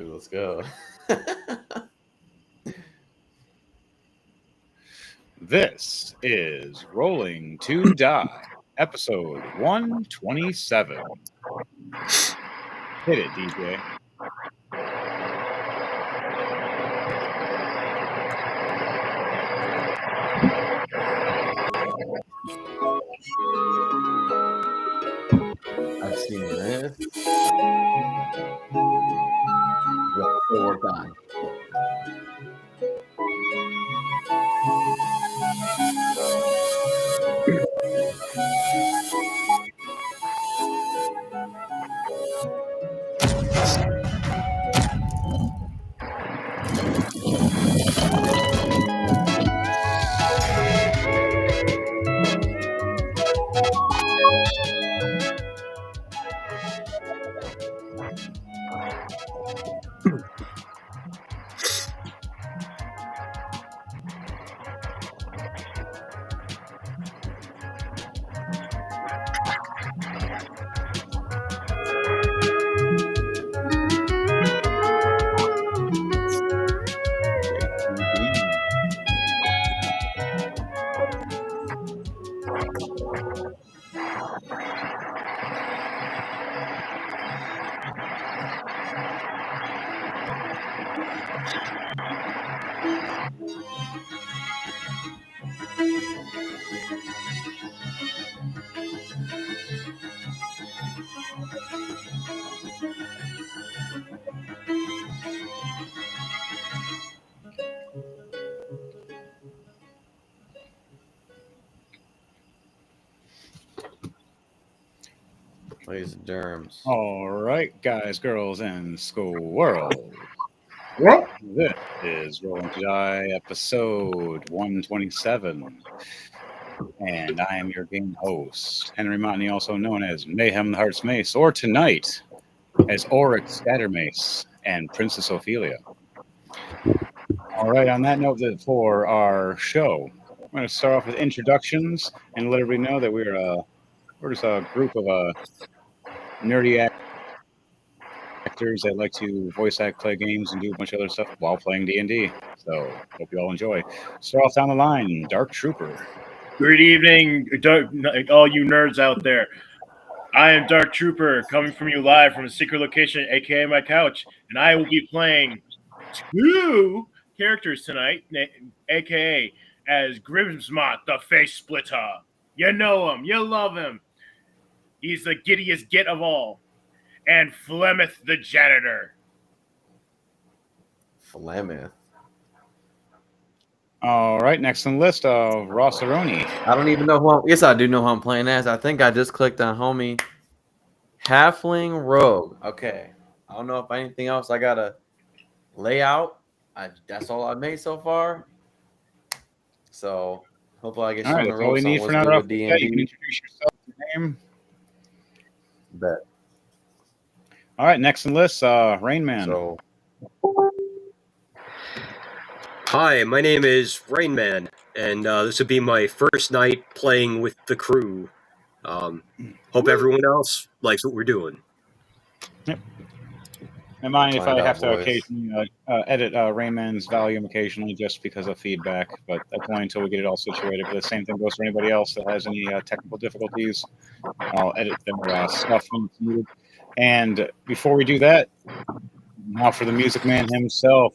Dude, let's go. This is Rolling to Die, episode 127. Hit it, DJ. I've seen this. The 4 times. Ladies and germs. All right, guys, girls, and school world. This is Rolling to Die, episode 127. And I am your game host, Henry Montney, also known as Mayhem the Heart's Mace, or tonight as Oryx Scattermace and Princess Ophelia. All right, on that note, for our show, I'm going to start off with introductions and let everybody know that we're just a group of nerdy actors that like to voice act, play games, and do a bunch of other stuff while playing D&D. So, hope you all enjoy. Start off down the line, Dark Trooper. Good evening, all you nerds out there. I am Dark Trooper, coming from you live from a secret location, aka my couch, and I will be playing 2 characters tonight, aka as Grimsmott, the Face Splitter. You know him, you love him. He's the giddiest git of all. And Flemeth, the Janitor. Flemeth. All right, next on the list, Rossaroni. I don't even know who yes, I do know who I'm playing as. I think I just clicked on homie Halfling Rogue. Okay. I don't know if anything else I gotta lay out. That's all I've made so far. So hopefully I get All right, the that's all we need for now. You can introduce yourself, your name. Bet. All right, next on the list, Rain Man. So Hi, my name is Rain Man, and this would be my first night playing with the crew. Hope everyone else likes what we're doing. Yep. And mind if Find I out, have to boys. occasionally edit Rain Man's volume occasionally just because of feedback, but that's only until we get it all situated. But the same thing goes for anybody else that has any technical difficulties. I'll edit their stuff when it's needed. And before we do that, now for the Music Man himself,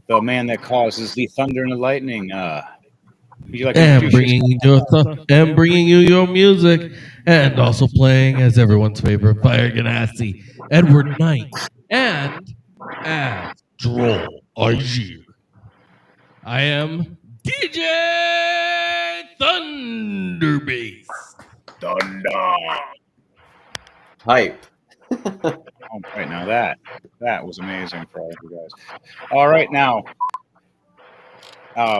the man that causes the thunder and the lightning. Would you like to And introduce bringing you your music, and also playing as everyone's favorite Fire Ganassi, Edward Knight, and as Droll Argir. I am DJ Thunderbass. Thunder. hype. All right, now that was amazing for all of you guys. All right, now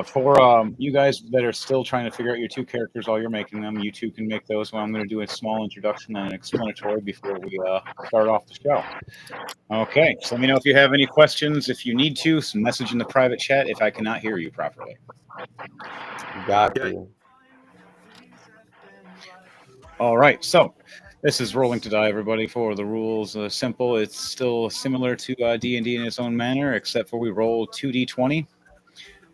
for you guys that are still trying to figure out your 2 characters while you're making them, you 2 can make those. Well, I'm going to do a small introduction and an explanatory before we start off the show. Okay, so let me know if you have any questions. If you need to, message in the private chat if I cannot hear you properly. Got you. All right, so This is Rolling to Die, everybody. For the rules, simple. It's still similar to D&D in its own manner, except for we roll 2d20,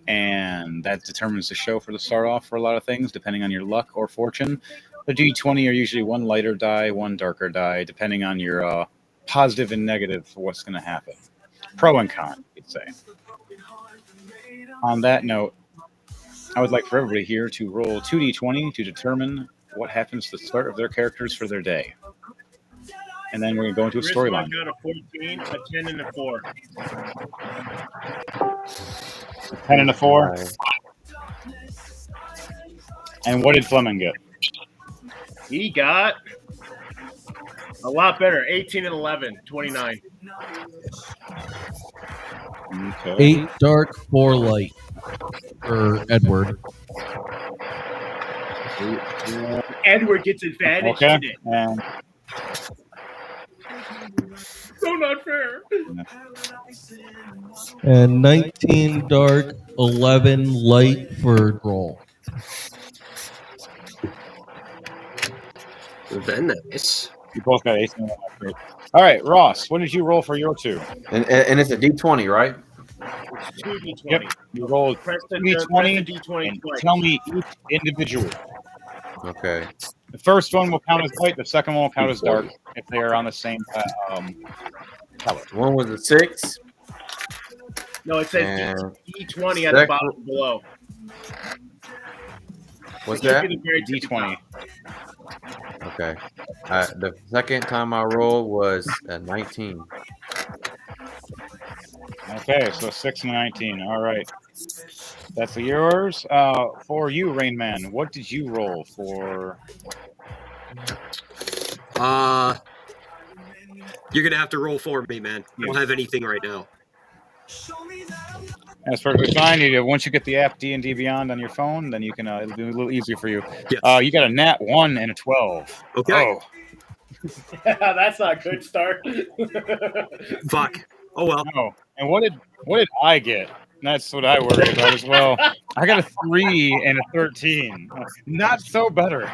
and that determines the show for the start off for a lot of things, depending on your luck or fortune. The d20 are usually one lighter die, one darker die, depending on your positive and negative for what's going to happen. Pro and con, you'd say. On that note, I would like for everybody here to roll 2d20 to determine what happens to the start of their characters for their day. And then we're going to go into a storyline. Got a 14, a 10, and a 4. 10 and a 4. And what did Fleming get? He got a lot better. 18 and 11, 29. Okay. 8 dark, 4 light for Edward. Edward gets advantage Okay. today. And So not fair. And 19 dark, 11 light for Droll. Then nice. you both got 18 and a half. Great. All right, Ross, what did you roll for your 2? And it's a D20, right? It's 2d20. Yep. You rolled Press the D20 D20 and twice. tell me each individual. Okay. The first one will count as light. The second one will count as dark if they are on the same color. One was a 6. No, it says And D20 at the bottom below. What's It should that? be the very tip of the D20. top. Okay. The second time I rolled was a 19. Okay, so 6 and 19. All right. That's yours. For you, Rain Man, what did you roll for? You're gonna have to roll for me, man. I don't have anything right now. That's perfectly fine. Once you get the app D&D Beyond on your phone, then you can it'll be a little easier for you. Yes. You got a nat 1 and a 12. Okay. Oh, That's not a good start. Fuck. Oh well. no. And what did I get? That's what I worried about as well. I got a 3 and a 13. Not so better.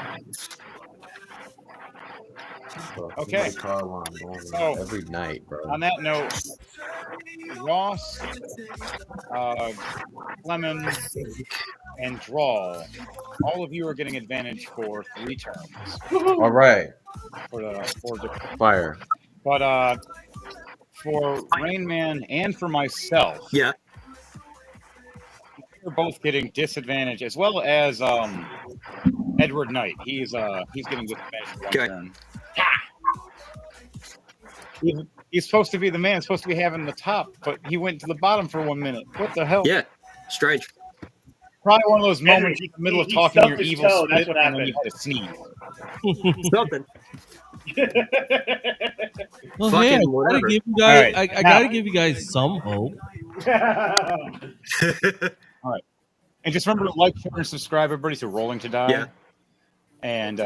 Okay. So- Every night, bro. On that note, Ross, Lemon, and Drawl, all of you are getting advantage for 3 turns All right. for the Fire. But for Rain Man and for myself, Yeah. we're both getting disadvantage, as well as Edward Knight. He's getting disadvantage for 1 Okay. turn. He's supposed to be the man, supposed to be having the top, but he went to the bottom for 1 minute. What the hell? Yeah. Strange. Probably one of those Henry, moments in the middle of he talking your stubbed his evil toe, that's spit, what and then you happened. had to sneeze. Something. Well, Fucking hey, I whatever. gotta give you guys, All right. I gotta give you guys some hope. And just remember to like, share, and subscribe, everybody, to Rolling to Die. Yeah. And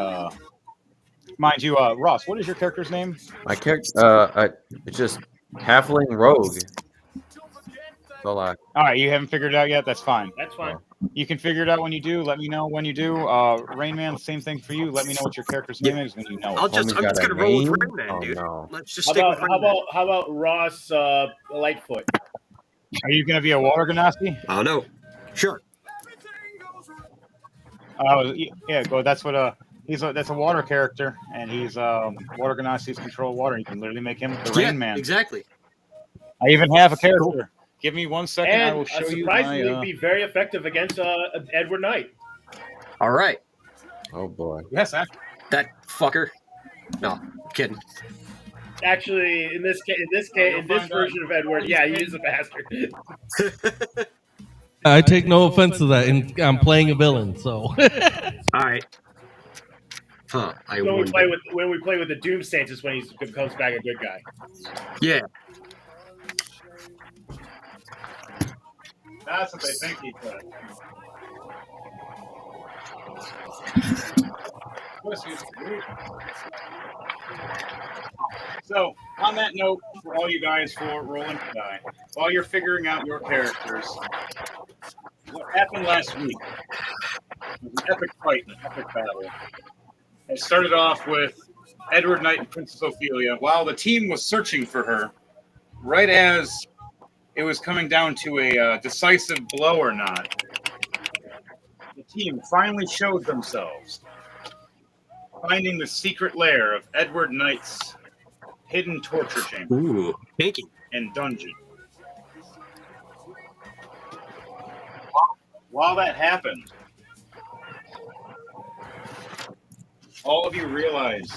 mind you, Ross, what is your character's name? My character, it's just Halfling Rogue. That's all I. All right, you haven't figured it out yet? That's fine. That's fine. You can figure it out when you do. Let me know when you do. Rain Man, same thing for you. Let me know what your character's name is when you know I'm it. just got gonna a roll with name? Rain Man, Oh, dude. no. Let's just stick with Rain Man. How about Ross Lightfoot? Are you going to be a water ganassi? I don't know. Sure. Yeah, go. That's what that's a water character, and he's water ganassi's control water. You can literally make him the Yeah, Rain Man. exactly. I even have a character. Give me 1 second. I will And show you surprisingly, my. be very effective against Edward Knight. All right. Oh boy. Yes, actually. That fucker. No, I'm kidding. Actually, in this version of Edward, yeah, he is a bastard. I take no offense to that, and I'm playing a villain, so. All right. Huh. When we play with the Doom Saints is when he becomes back a good guy. Yeah. That's what they think he said. So, on that note, for all you guys for Rolling to Die, while you're figuring out your characters, what happened last week was an epic fight, an epic battle. It started off with Edward Knight and Princess Ophelia, while the team was searching for her, right as it was coming down to a decisive blow or not, the team finally showed themselves, finding the secret lair of Edward Knight's hidden torture chamber Ooh, pinky. and dungeon. While that happened, all of you realized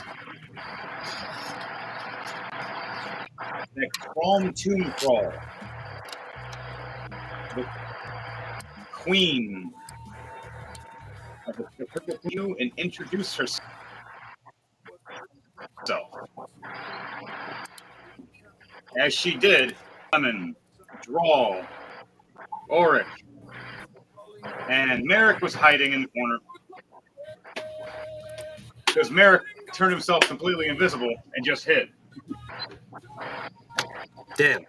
that Chrome Tomb Crawl, the queen of the Purple Queue, and introduce herself. As she did, Lemon, Drawl, Oric, and Merrick was hiding in the corner because Merrick turned himself completely invisible and just hid. Damn.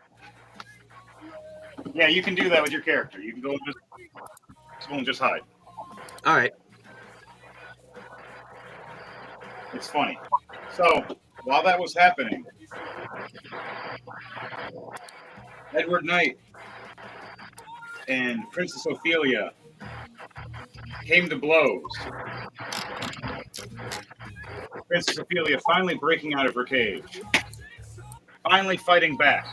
Yeah, you can do that with your character. You can go and just hide. All right. It's funny. So, while that was happening, Edward Knight and Princess Ophelia came to blows. Princess Ophelia finally breaking out of her cage, finally fighting back.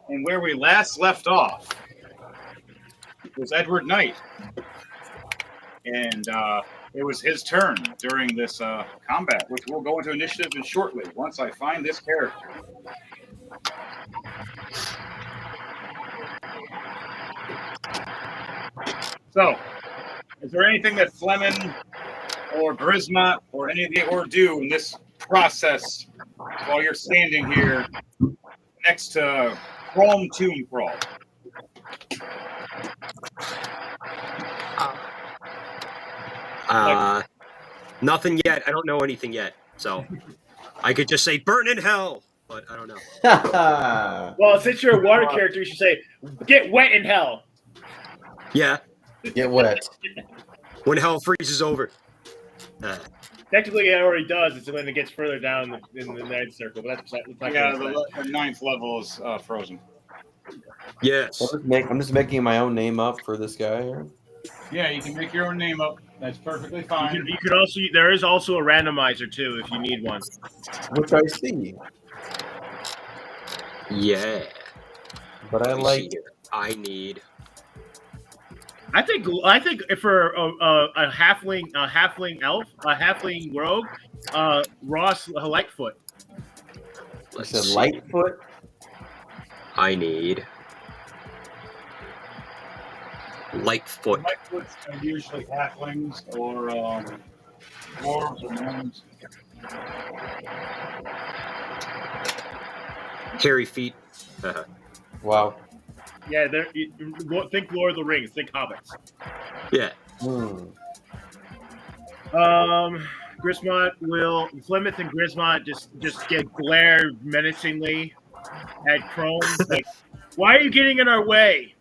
And where we last left off was Edward Knight. And it was his turn during this combat, which we'll go into initiative in shortly once I find this character. So, is there anything that Fleming or Grismont or any of you or do in this process while you're standing here next to Chrome Tomb Crawl? Nothing yet. I don't know anything yet, so I could just say "burn in hell," but I don't know. Well, since you're a water character, you should say "get wet in hell." Yeah, Get wet. when hell freezes over. Technically, it already does. It's when it gets further down in the ninth circle. But that's not Yeah, the ninth level is frozen. Yes. I'm just making my own name up for this guy here. Yeah, you can make your own name up. That's perfectly fine. You could also. There is also a randomizer too, if you need one. Which I see. Yeah. But I like I need. I think for a halfling elf, a halfling rogue, Ross Lightfoot. I said Lightfoot. I need Lightfoot. Lightfoots are usually halflings or dwarves or gnomes. Hairy feet. Wow. Yeah, think Lord of the Rings. Think hobbits. Yeah. Grismont will Plymouth and Grismont just get glare menacingly at Chrome. Like, why are you getting in our way?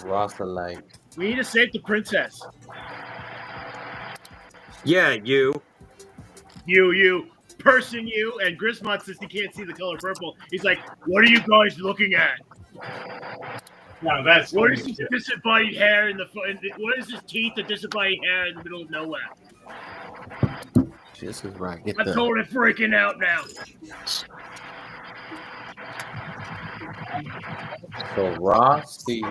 Rosalight. We need to save the princess. Yeah, you. You, and Grismont, since he can't see the color purple, he's like, what are you guys looking at? No, that's what is this disembodied hair in the what is this teeth and disembodied hair in the middle of nowhere? This is right. I'm totally freaking out now. So Ross the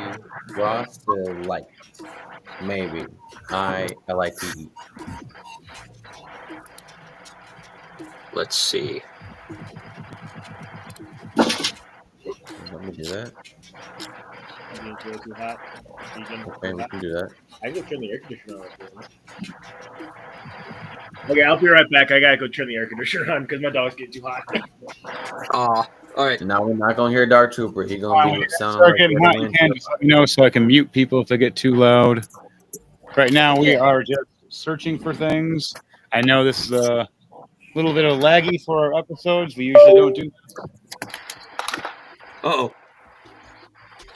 light. Maybe. I like to eat. Let's see. Let me do that. Too hot. Okay, we can do that. I can go turn the air conditioner on. Okay, I'll be right back. I gotta go turn the air conditioner on because my dog's getting too hot. All right. So now we're not gonna hear Dark Trooper. He's gonna be sounding Start like getting hot, you can just let me know so I can mute people if they get too loud. Right now, we are just searching for things. I know this is a little bit of laggy for our episodes. We usually don't do Uh-oh.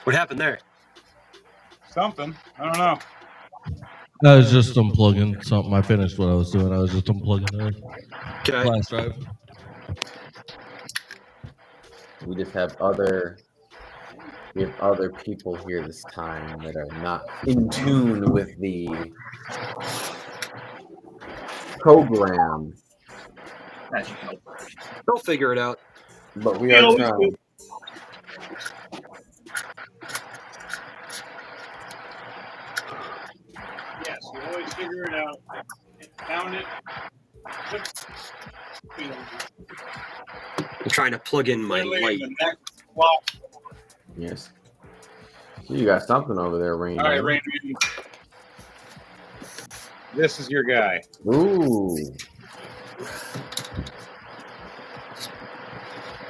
What happened there? something. I don't know. I was just unplugging something. I finished what I was doing. I was just unplugging the Okay. flash drive. We just have other people here this time that are not in tune with the program, They'll figure it out. but we are trying. Yes, we always figure it out. Found it. I'm trying to plug in my light. Yes. So you got something over there, Rain. All right, Rain. This is your guy. Ooh.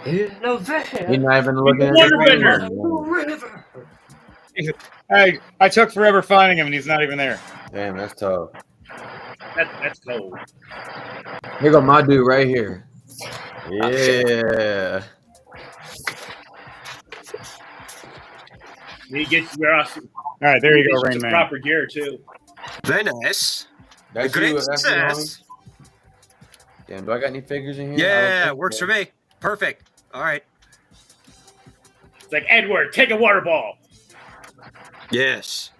He's not even looking at the Waterbender. I took forever finding him, and he's not even there. Damn, that's tough. That's cold. Here go my dude right here. Yeah. He gets where else? All right, there you go, Rain Man. Proper gear too. Venice. That's Great you. That's you, success. homie. Damn, do I got any figures in here? Yeah, works for me. Perfect. All right. It's like, Edward, take a water ball. Yes.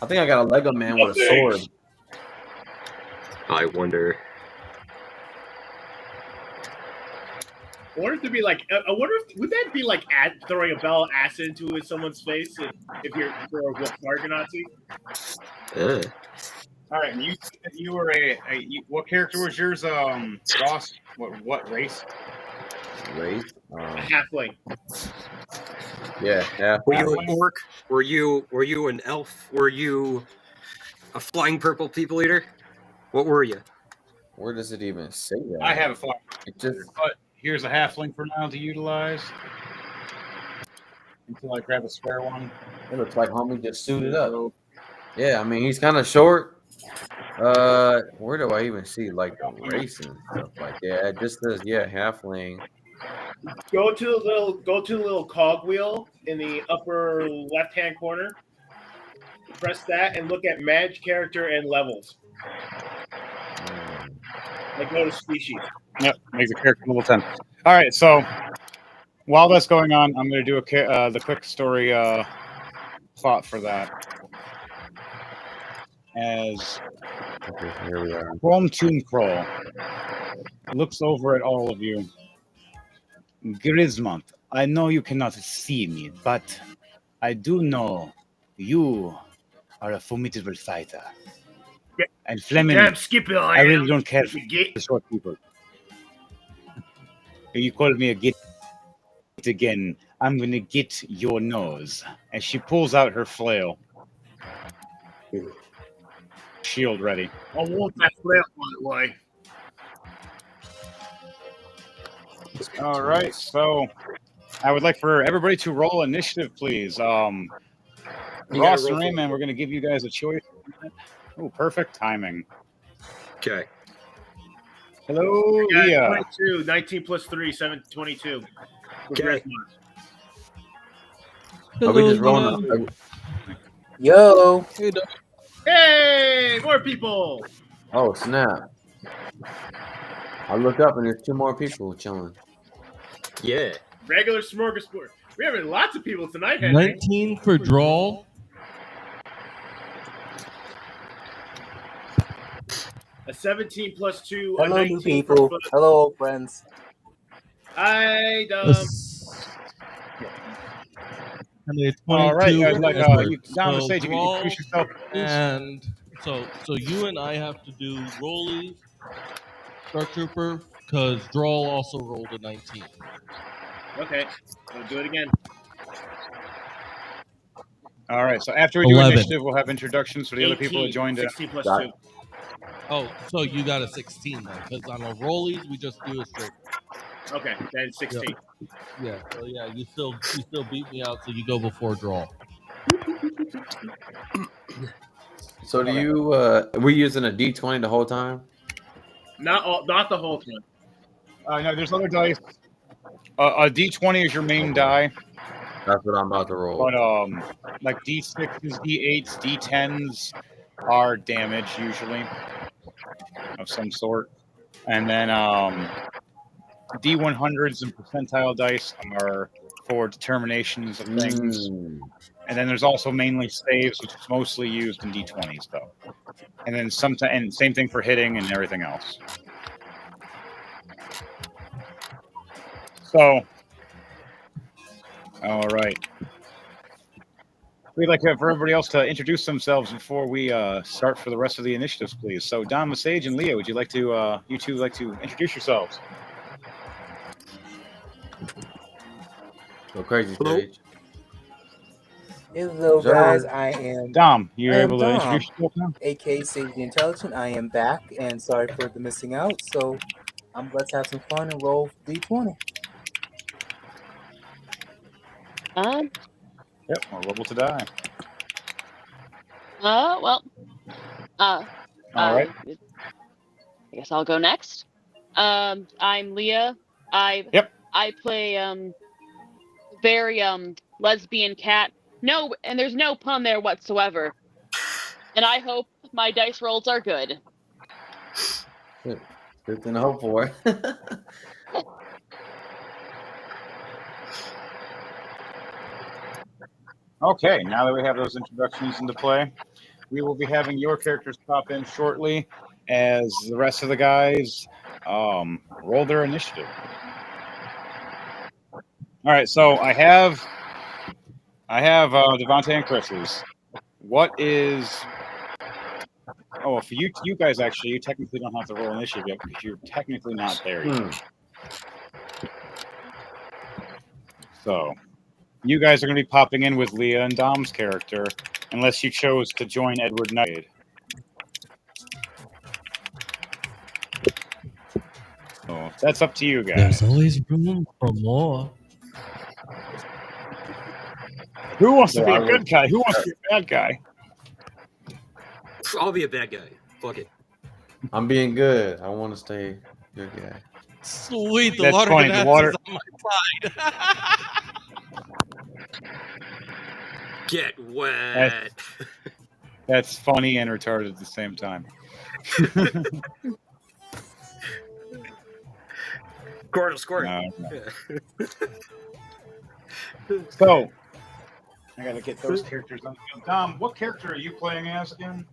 I think I got a Lego man with a sword. I wonder. I wonder if it'd be like. I wonder if would that be like throwing a bell of acid into someone's face if you're for a Argonaut? All right, and you were what character was yours? Ross. What race? Race? A halfling. Yeah, yeah. Were you an orc? Were you an elf? Were you a flying purple people eater? What were you? Where does it even say that? I have a fly. It just But here's a halfling for now to utilize until I grab a spare one. it looks like homie just suited up. Yeah, I mean he's kind of short. Where do I even see like the race and stuff like that? It just says halfling. Go to the little cogwheel in the upper left-hand corner. Press that and look at manage character and levels. Like go to species. Yep, makes a character level 10. All right, so while that's going on, I'm going to do the quick story thought for that. As Okay, here we are. Chrome Tomb Crawl looks over at all of you. Grismont, I know you cannot see me, but I do know you are a formidable fighter. Yeah. And Fleming, Damn, skip it. I really don't care for Get the short people. If you call me a git again, I'm going to get your nose. And she pulls out her flail. Shield ready. I want that flail, by the way. All right, so I would like for everybody to roll initiative, please. Ross and Rayman, we're going to give you guys a choice. Oh, perfect timing. Okay. Hello, Leah. 22, 19 plus 3, 22. Okay. Are we just rolling? Yo. Hey, Doug. Hey, more people. Oh snap! I look up and there's 2 more people chilling. Yeah. Regular smorgasbord. We're having lots of people tonight, Henry. 19 for draw. A 17 plus 2. Hello, a new 19 people. for- Hello, old friends. Hi, All right, you guys, you down the So stage. You can draw, introduce yourself. and so you and I have to do rollies, Dark Trooper, because draw also rolled a 19. Okay, we'll do it again. All right, so after we do 11. initiative, we'll have introductions for the other people that joined in. 16 plus Got 2. Oh, so you got a 16 then, because on the rollies we just do a straight. Okay, then 16. Yeah, so yeah, you still beat me out, so you go before draw. So do you? We using a D20 the whole time? Not the whole time. No, there's other dice. A D20 is your main die, That's what I'm about to roll. but like D6s, D8s, D10s, are damage usually of some sort, and then D100s and percentile dice are for determinations of things, and then there's also mainly saves, which is mostly used in D20s though, and then sometimes and same thing for hitting and everything else. So, all right. We'd like for everybody else to introduce themselves before we start for the rest of the initiatives, please. So, Dom, Sage, and Leah, would you like to, you two, like to introduce yourselves? Go crazy, Hello? Sage. Hello, Sir. guys. I am Dom, you're I am able to Dom. introduce yourself now? aka Sage the Intelligent. I am back, and sorry for the missing out. So, let's have some fun and roll D20. Yep, we're able to die. Well, All right. I guess I'll go next. I'm Leah. I play very lesbian cat. No, and there's no pun there whatsoever. And I hope my dice rolls are good. Good thing to hope for. Okay, now that we have those introductions into play, we will be having your characters pop in shortly as the rest of the guys roll their initiative. All right, so I have Devontae and Chris's. What is? Oh, for you guys actually, you technically don't have to roll initiative yet because you're technically not there yet. So, you guys are going to be popping in with Leah and Dom's character, unless you chose to join Edward Knight. So that's up to you guys. There's always room for more. Who wants to be a good guy? Who wants to be a bad guy? I'll be a bad guy. Fuck it. I'm being good. I want to stay good guy. Sweet, the That's water funny, ganache the water- is on my side. Get wet. That's funny and retarded at the same time. Squirt. No. So, I gotta get those characters on. Dom, what character are you playing as again?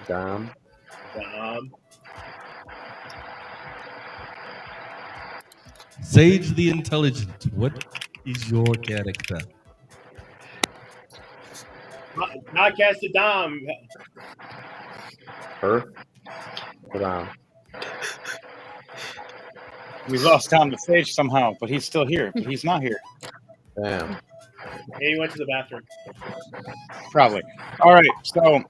Dom. Sage the Intelligent, what is your character? Not cast a Dom. Earth. Dom. We lost Dom to Sage somehow, but he's still here. But he's not here. Damn. Hey, he went to the bathroom. Probably. All right, so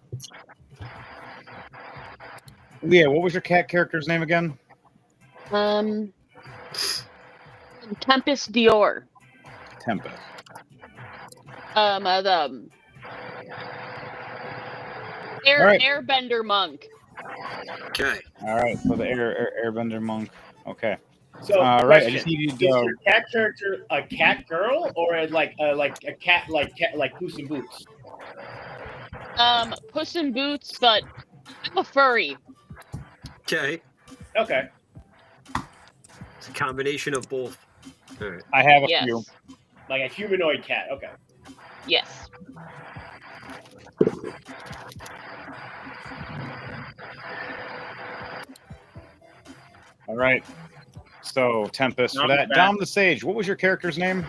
Leah, what was your cat character's name again? Tempest Dior. Tempest. Airbender monk. Okay. All right, so the Airbender monk. Okay. So, Right. I question. just need you Is to. your cat character a cat girl or a cat like Puss in Boots? Puss in Boots, but I'm a furry. Okay. Okay. It's a combination of both. All right. I have a Yes. few. Like a humanoid cat. Okay. Yes. All right. So Tempest for Not that. bad. Dom the Sage. What was your character's name?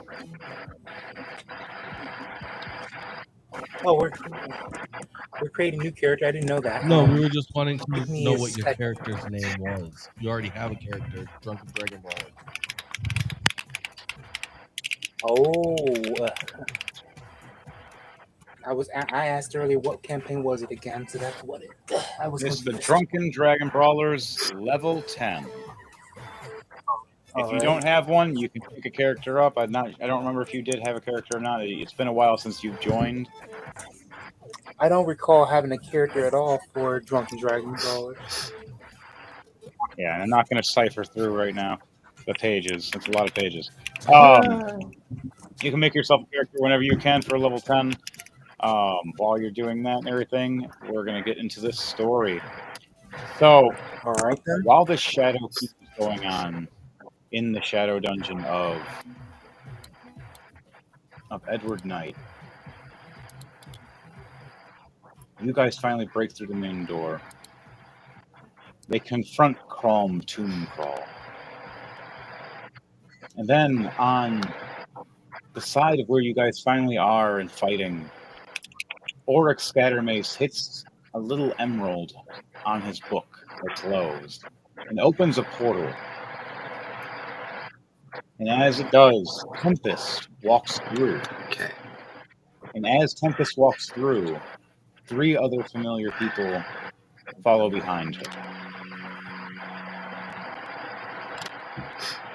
Oh, we're creating a new character. I didn't know that. No, we were just wanting to Give me know a what your sec. character's name was. You already have a character, Drunken Dragon Brawlers. I asked earlier what campaign was it again, so that's what it. I was. This is the confused. Drunken Dragon Brawlers level 10. If you don't have one, you can pick a character up. I don't remember if you did have a character or not. It's been a while since you've joined. I don't recall having a character at all for Drunken Dragon Brawlers. Yeah, and I'm not going to cipher through right now. the pages. That's a lot of pages. You can make yourself a character whenever you can for level 10. While you're doing that and everything, we're going to get into this story. So, All right then. while the shadow keeps going on in the shadow dungeon of Edward Knight, you guys finally break through the main door. They confront Crom Tombcrawl. And then on the side of where you guys finally are and fighting, Oryx Scattermace hits a little emerald on his book that glows and opens a portal. And as it does, Tempest walks through. Okay. And as Tempest walks through, 3 other familiar people follow behind her.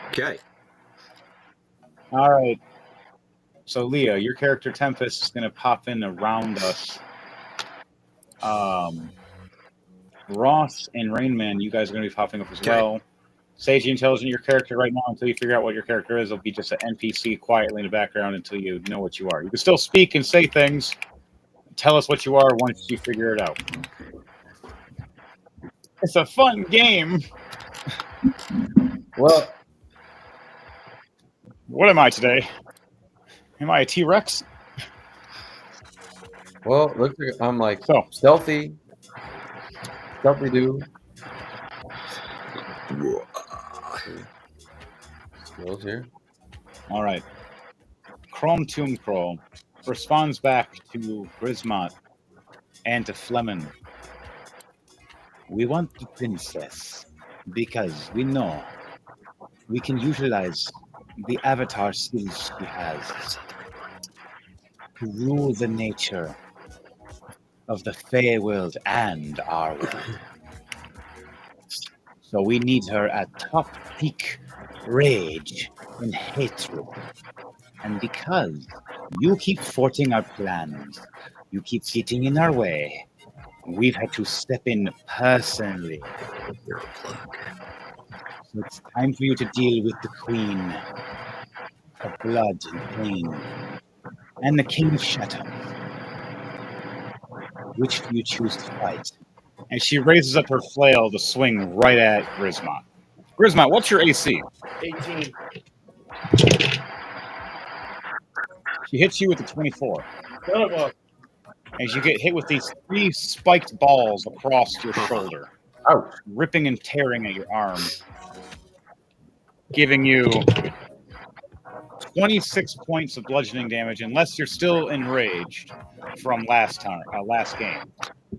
Okay. All right. So, Leah, your character Tempest is going to pop in around us. Ross and Rainman, you guys are going to be popping up as well. Sage Intelligent, your character right now, until you figure out what your character is, will be just an NPC quietly in the background until you know what you are. You can still speak and say things. Tell us what you are once you figure it out. It's a fun game. Well, What am I today? Am I a T-Rex? well, looks like I'm like So, stealthy dude. Skills here. all right. Crom Tombcrawl responds back to Grismot and to Fleming. We want the princess because we know we can utilize the avatar skills she has to rule the nature of the Fey world and our world. So we need her at top peak rage and hatred. And because you keep thwarting our plans, you keep getting in our way, we've had to step in personally. So it's time for you to deal with the Queen of Blood and Pain and the King of Shadows. Which do you choose to fight? And she raises up her flail to swing right at Grismot. Grismot, what's your AC? 18. She hits you with a 24. Son of a- As you get hit with these 3 spiked balls across your shoulder, ripping and tearing at your arm, giving you 26 points of bludgeoning damage, unless you're still enraged from last game.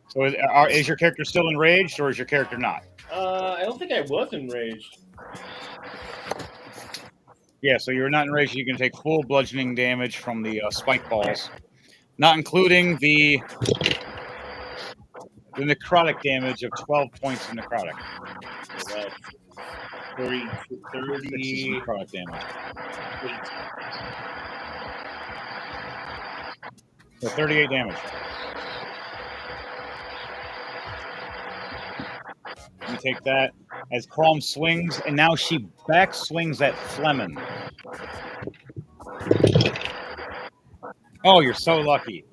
So is your character still enraged, or is your character not? I don't think I was enraged. Yeah, so you're not enraged. You can take full bludgeoning damage from the spike balls, not including the necrotic damage of 12 points of necrotic. Well, 30 necrotic damage. So 38 damage. You take that as Crom swings, and now she back swings at Fleming. Oh, you're so lucky.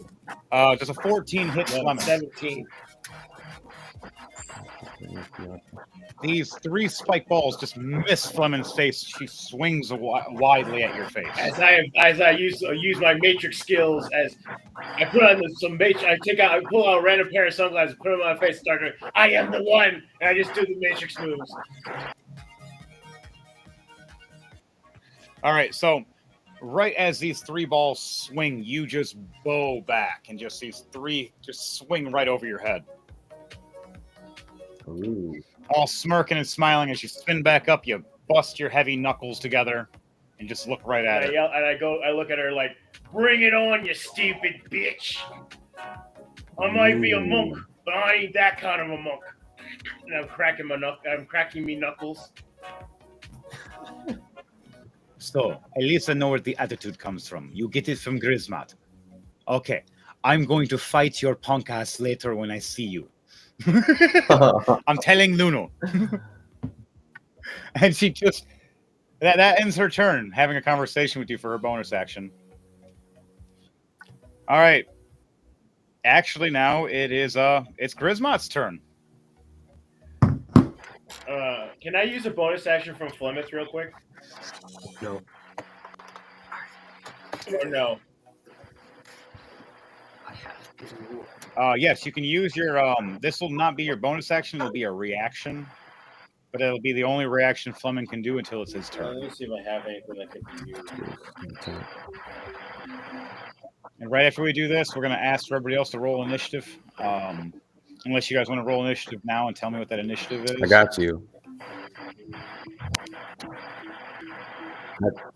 Does a 14 hit Fleming? 17. These 3 spike balls just miss Fleming's face. She swings widely at your face. As I use my matrix skills, as I put on some matrix, I pull out a random pair of sunglasses, put them on my face, start going, I am the one, and I just do the matrix moves. All right, so right as these 3 balls swing, you just bow back, and just these 3 just swing right over your head. Ooh. All smirking and smiling as you spin back up, you bust your heavy knuckles together and just look right at And her. I look at her like, bring it on, you stupid bitch. I might be a monk, but I ain't that kind of a monk. And I'm cracking me knuckles. So, at least I know where the attitude comes from. You get it from Grismot. Okay, I'm going to fight your punk ass later when I see you. I'm telling Luno. And she just That ends her turn, having a conversation with you for her bonus action. All right. Actually, now it's Grismot's turn. Can I use a bonus action from Flemeth real quick? No. Or no? I have to. Yes, you can use your this will not be your bonus action, it'll be a reaction. But it'll be the only reaction Fleming can do until it's his turn. Let me see if I have anything that could be used. And right after we do this, we're going to ask for everybody else to roll initiative. Unless you guys want to roll initiative now and tell me what that initiative is. I got you.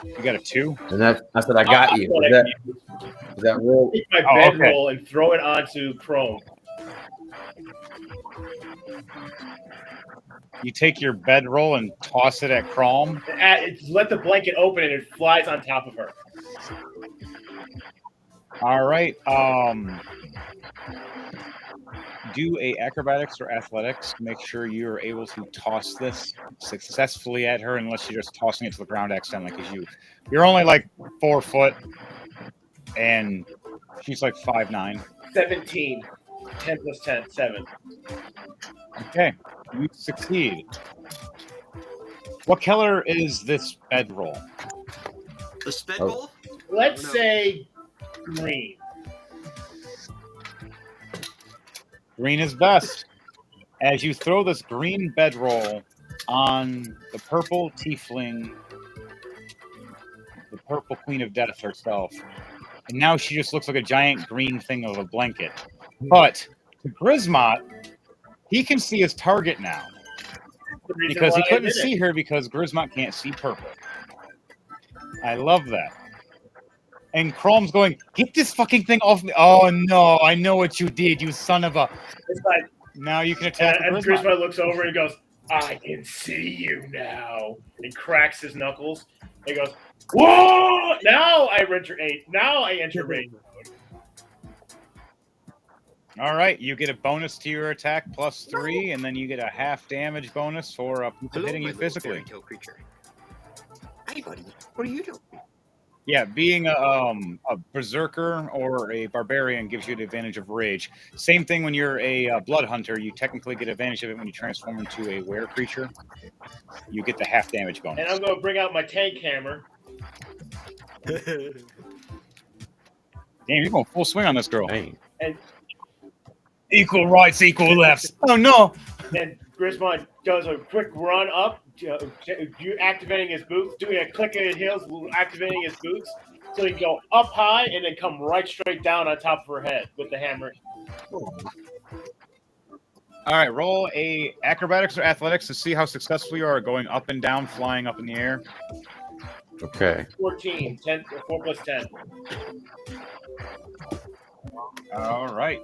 You got a 2? And I said I got you. Is that real? Take my bedroll and throw it onto Chrome. You take your bedroll and toss it at Chrome. Let the blanket open and it flies on top of her. All right. Do a acrobatics or athletics to make sure you are able to toss this successfully at her, unless you're just tossing it to the ground accidentally, because you're only like 4 foot, and she's like 5'9". 17. 10 plus 10, 7. Okay, you succeed. What color is this bedroll? The spedball? Let's say green. Green is best. As you throw this green bedroll on the purple tiefling, the purple queen of death herself, and now she just looks like a giant green thing of a blanket. But to Grismot, he can see his target now. Because he couldn't see her because Grismot can't see purple. I love that. And Chrome's going, get this fucking thing off me. Oh no, I know what you did, you son of a... It's like, now you can attack and Grismot. Grismot looks over and goes, I can see you now. And cracks his knuckles. And goes, whoa! Now I enter 8. Now I enter raid mode. All right, you get a bonus to your attack +3, and then you get a half damage bonus for hitting you physically. Creature. Hey, buddy, what are you doing? Yeah, being a berserker or a barbarian gives you the advantage of rage. Same thing when you're a blood hunter. You technically get advantage of it when you transform into a were creature. You get the half damage bonus. And I'm going to bring out my tank hammer. Damn, you're going full swing on this girl. Dang. And equal rights, equal lefts. Oh no! And Grismot does a quick run up, activating his boots, doing a click of his heels, activating his boots, so he can go up high and then come right straight down on top of her head with the hammer. All right, roll a acrobatics or athletics to see how successful you are going up and down, flying up in the air. Okay. 14, 10, 4 plus 10. All right.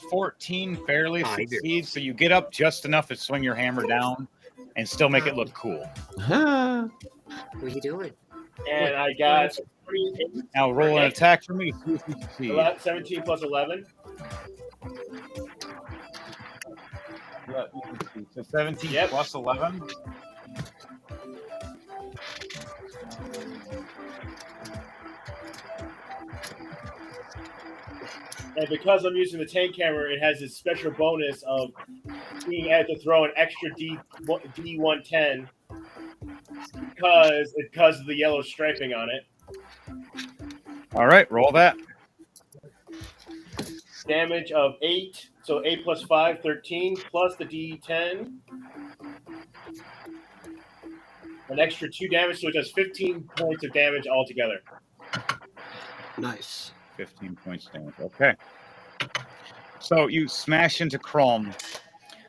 14 barely succeeds, so you get up just enough to swing your hammer down and still make it look cool. What are you doing? And I got Now roll an attack for me to see if you succeed. 17 plus 11. So 17 plus 11. And because I'm using the tank hammer, it has this special bonus of being able to throw an extra D110 because of the yellow striping on it. All right, roll that. Damage of 8, so 8 plus 5, 13, plus the D10. An extra 2 damage, so it does 15 points of damage altogether. Nice. 15 points damage. Okay. So you smash into Chrome.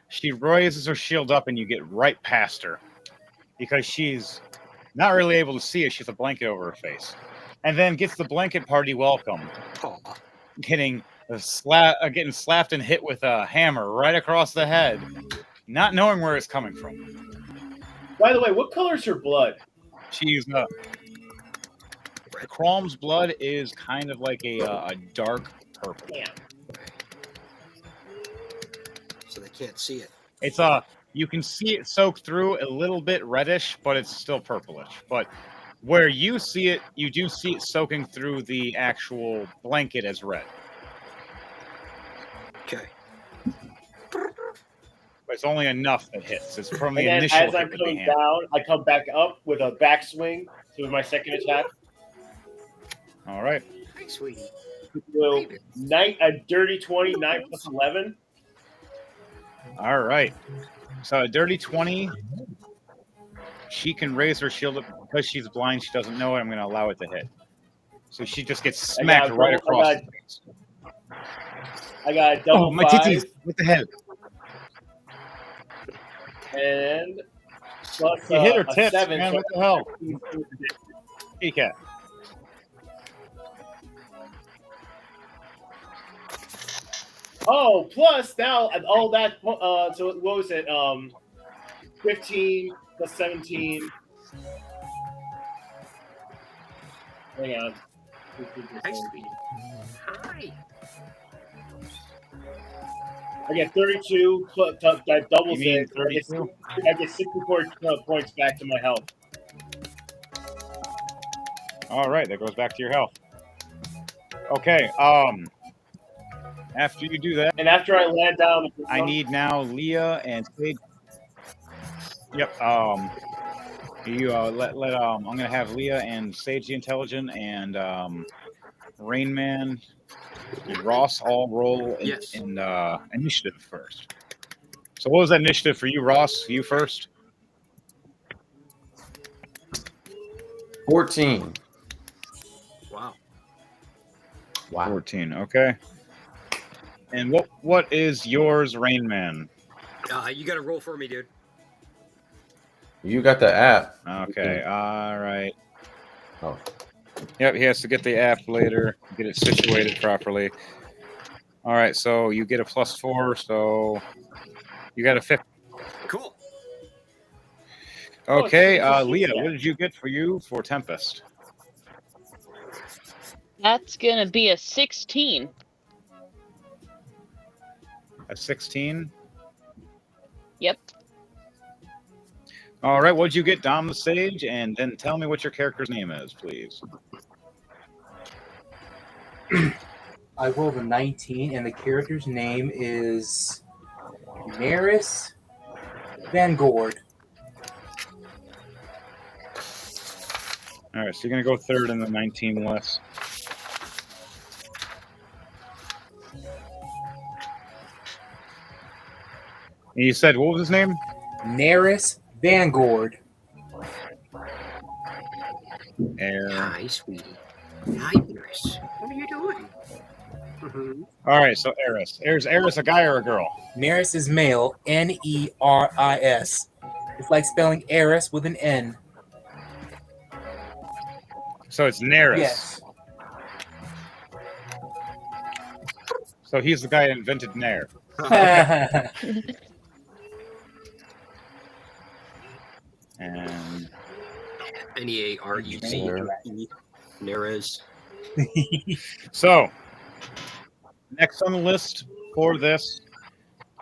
She raises her shield up, and you get right past her because she's not really able to see it. She has a blanket over her face, and then gets the blanket party welcome, getting slapped and hit with a hammer right across the head, not knowing where it's coming from. By the way, what color is her blood? She's Chrome's blood is kind of like a dark purple. Yeah. So they can't see it. It's you can see it soak through a little bit reddish, but it's still purplish. But where you see it, you do see it soaking through the actual blanket as red. Okay. But it's only enough that hits. It's from the And then initial as I'm hit with the coming hammer. down, I come back up with a backswing to my second attack. All right. Hi, sweetie. So a dirty 20, 9 plus 11. All right. So a dirty 20. She can raise her shield up because she's blind. She doesn't know it. I'm going to allow it to hit. So she just gets smacked right across the face. I got a double my 5. titties. What the hell? And plus You hit her a tits, 7. man. So What the hell? Hey, cat. Oh, plus now all that. So what was it? 15 plus 17. Hang on. Hi, sweetie. Hi. I get 32. That doubles You mean it. 32? I get 64 points back to my health. All right, that goes back to your health. Okay. After you do that, And after I land down, I need now Leah and Sage. Yep. You I'm gonna have Leah and Sage the Intelligent and Rain Man and Ross all roll in initiative first. So what was that initiative for you, Ross? You first? 14. Wow. 14. Okay. And what is yours, Rain Man? You got to roll for me, dude. You got the app. Okay. All right. Oh. Yep, he has to get the app later, get it situated properly. All right, so you get a +4, so you got a 50. Cool. Okay, Leah, what did you get for Tempest? That's gonna be a 16. A 16? Yep. All right, what'd you get, Dom the Sage? And then tell me what your character's name is, please. I rolled a 19, and the character's name is Maris Vanguard. All right, so you're going to go third in the 19 list. And you said, what was his name? Maris Vanguard. Hi, sweetie. Hi, Nurse. What are you doing? Mm-hmm. All right, so Eris. Is Eris a guy or a girl? Maris is male, Neris. It's like spelling Eris with an N. So it's Neris. Yes. So he's the guy that invented Nair. And Nearez. Nearez. So, next on the list for this,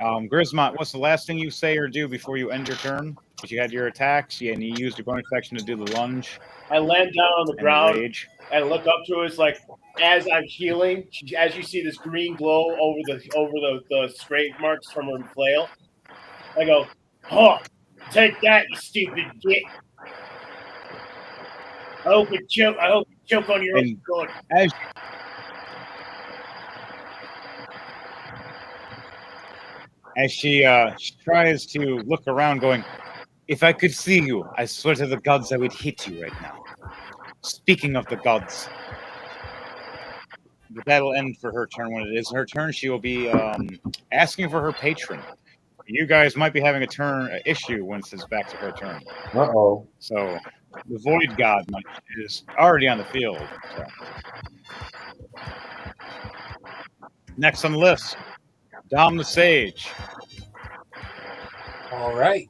Grismont, what's the last thing you say or do before you end your turn? Because you had your attacks, and you used your bonus action to do the lunge. I land down on the ground Rage. and look up to her. It's like as I'm healing, as you see this green glow over the scrape marks from her flail. I go, "Huh, take that, you stupid git! I hope you choke on your own blood." As she tries to look around, going, "If I could see you, I swear to the gods I would hit you right now." Speaking of the gods, that'll end for her turn. When it is her turn, she will be asking for her patron. You guys might be having a issue once it's back to her turn. Uh-oh. So the Void God is already on the field. So. Next on the list, Dom the Sage. All right.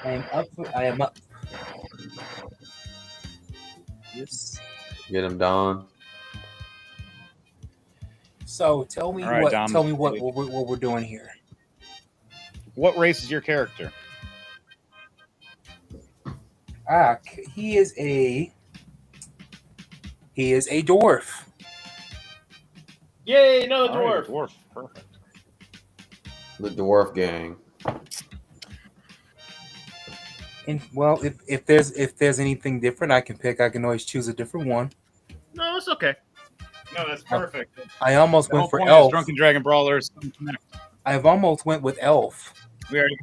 I am up. Yes. Get him, Don. So tell me All right, what Dom. tell me what we're doing here. What race is your character? He is a dwarf. Yay, another All right, dwarf. dwarf. Perfect. The dwarf gang. And well, if there's anything different I can pick, I can always choose a different one. No, it's okay. No, that's perfect. I almost The whole went for point is elf. Drunken Dragon Brawlers. I've almost went with elf. We already.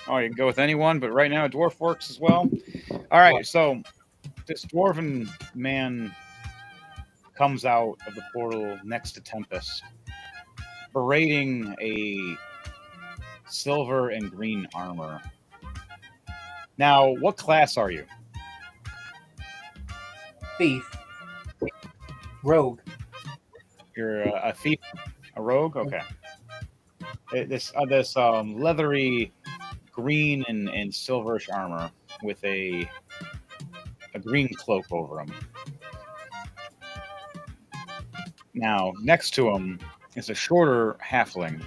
Oh, you can go with anyone, but right now dwarf works as well. All right, so this dwarven man comes out of the portal next to Tempest, parading a silver and green armor. Now, what class are you? Thief. Rogue. You're a thief, a rogue. Okay. This leathery green and silverish armor with a green cloak over him. Now, next to him is a shorter halfling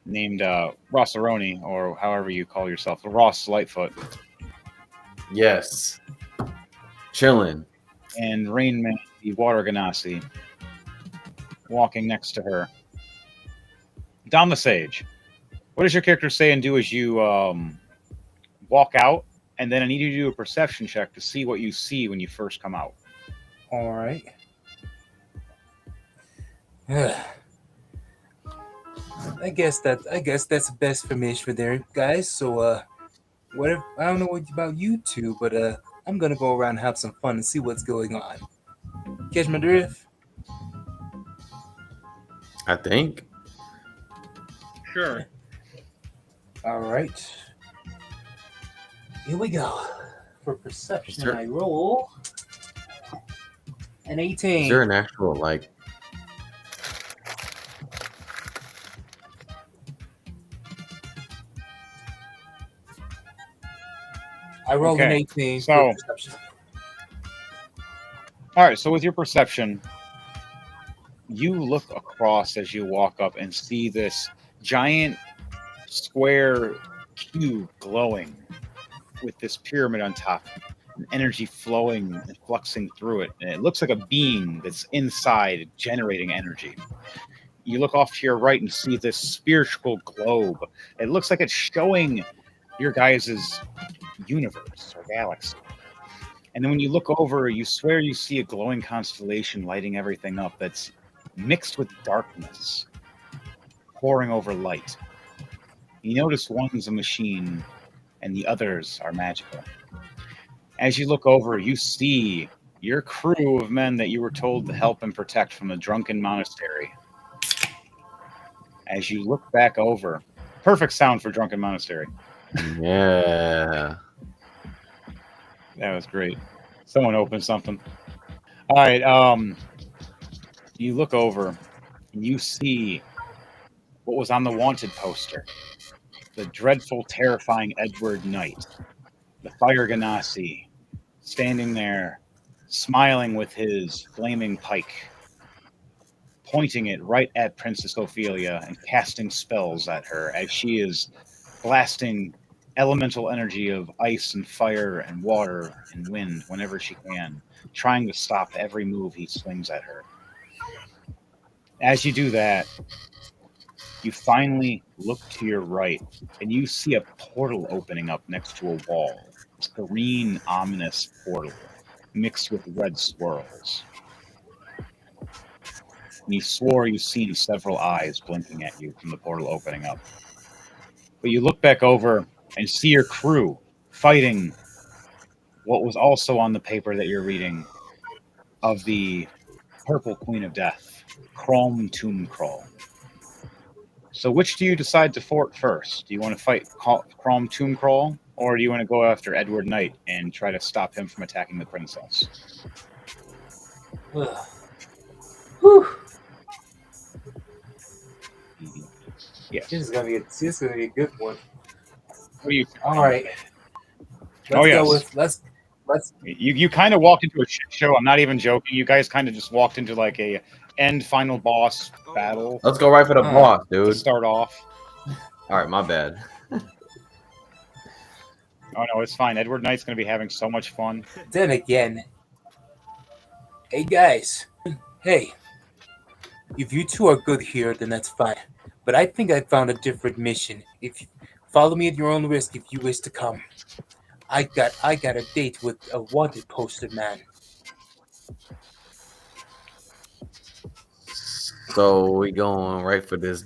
named Rossaroni, or however you call yourself, Ross Lightfoot. Yes. Chilling. And Rainman, the Water Ganassi, walking next to her. Dom the Sage, what does your character say and do as you walk out? And then I need you to do a perception check to see what you see when you first come out. All right. I guess that's best for me for there, guys. So whatever. I don't know what about you two, but I'm gonna go around and have some fun and see what's going on. Catch my drift? I think. Sure. All right. Here we go. For perception, Sure. I roll an 18. Is there an actual like? I rolled an Okay, 18 so- for perception. All right, so with your perception, you look across as you walk up and see this giant square cube glowing with this pyramid on top, and energy flowing and fluxing through it. And it looks like a being that's inside generating energy. You look off to your right and see this spiritual globe. It looks like it's showing your guys' universe or galaxy. And then when you look over, you swear you see a glowing constellation lighting everything up that's mixed with darkness, pouring over light. You notice one's a machine and the others are magical. As you look over, you see your crew of men that you were told to help and protect from the Drunken Monastery. As you look back over, perfect sound for Drunken Monastery. Yeah. That was great. Someone opened something. All right. You look over and you see what was on the wanted poster. The dreadful, terrifying Edward Knight, the Fire Ganassi, standing there, smiling with his flaming pike, pointing it right at Princess Ophelia and casting spells at her as she is blasting elemental energy of ice and fire and water and wind whenever she can, trying to stop every move he swings at her. As you do that, you finally look to your right and you see a portal opening up next to a wall. It's a green, ominous portal mixed with red swirls. And you swore you've seen several eyes blinking at you from the portal opening up. But you look back over and see your crew fighting what was also on the paper that you're reading of the Purple Queen of Death, Chrome Tomb Crawl. So which do you decide to fort first? Do you want to fight Chrome Tomb Crawl, or do you want to go after Edward Knight and try to stop him from attacking the princess? Ugh. Whew. Yes. This is gonna be a good one. What do you? All right. Oh, yes. let's. You kind of walked into a shit show. I'm not even joking. You guys kind of just walked into like a end final boss battle Let's go right for the boss, to dude. start off. All right, my bad. Oh no, it's fine. Edward Knight's going to be having so much fun. Then again, hey guys, hey, if you two are good here, then that's fine. But I think I found a different mission. If you follow me at your own risk, if you wish to come. I got a date with a wanted poster man. So we going right for this.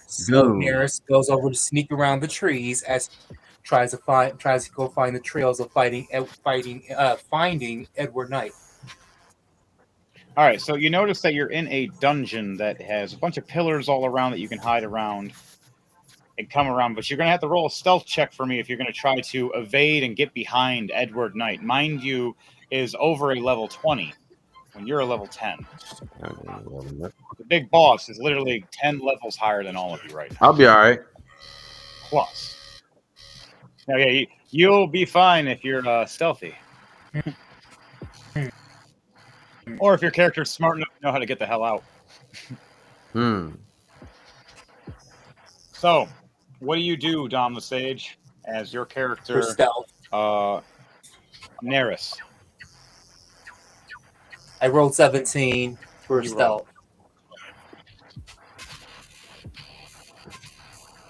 So Dude. Neris goes over to sneak around the trees as tries to go find the trails of finding Edward Knight. All right, so you notice that you're in a dungeon that has a bunch of pillars all around that you can hide around and come around, but you're going to have to roll a stealth check for me if you're going to try to evade and get behind Edward Knight. Mind you, is over a level 20 when you're a level 10. The big boss is literally 10 levels higher than all of you right now. I'll be all right. Plus. Now, yeah, you'll be fine if you're stealthy. Or if your character's smart enough to know how to get the hell out. So, what do you do, Dom the Sage, as your character, For stealth. Neris? I rolled 17 for You stealth.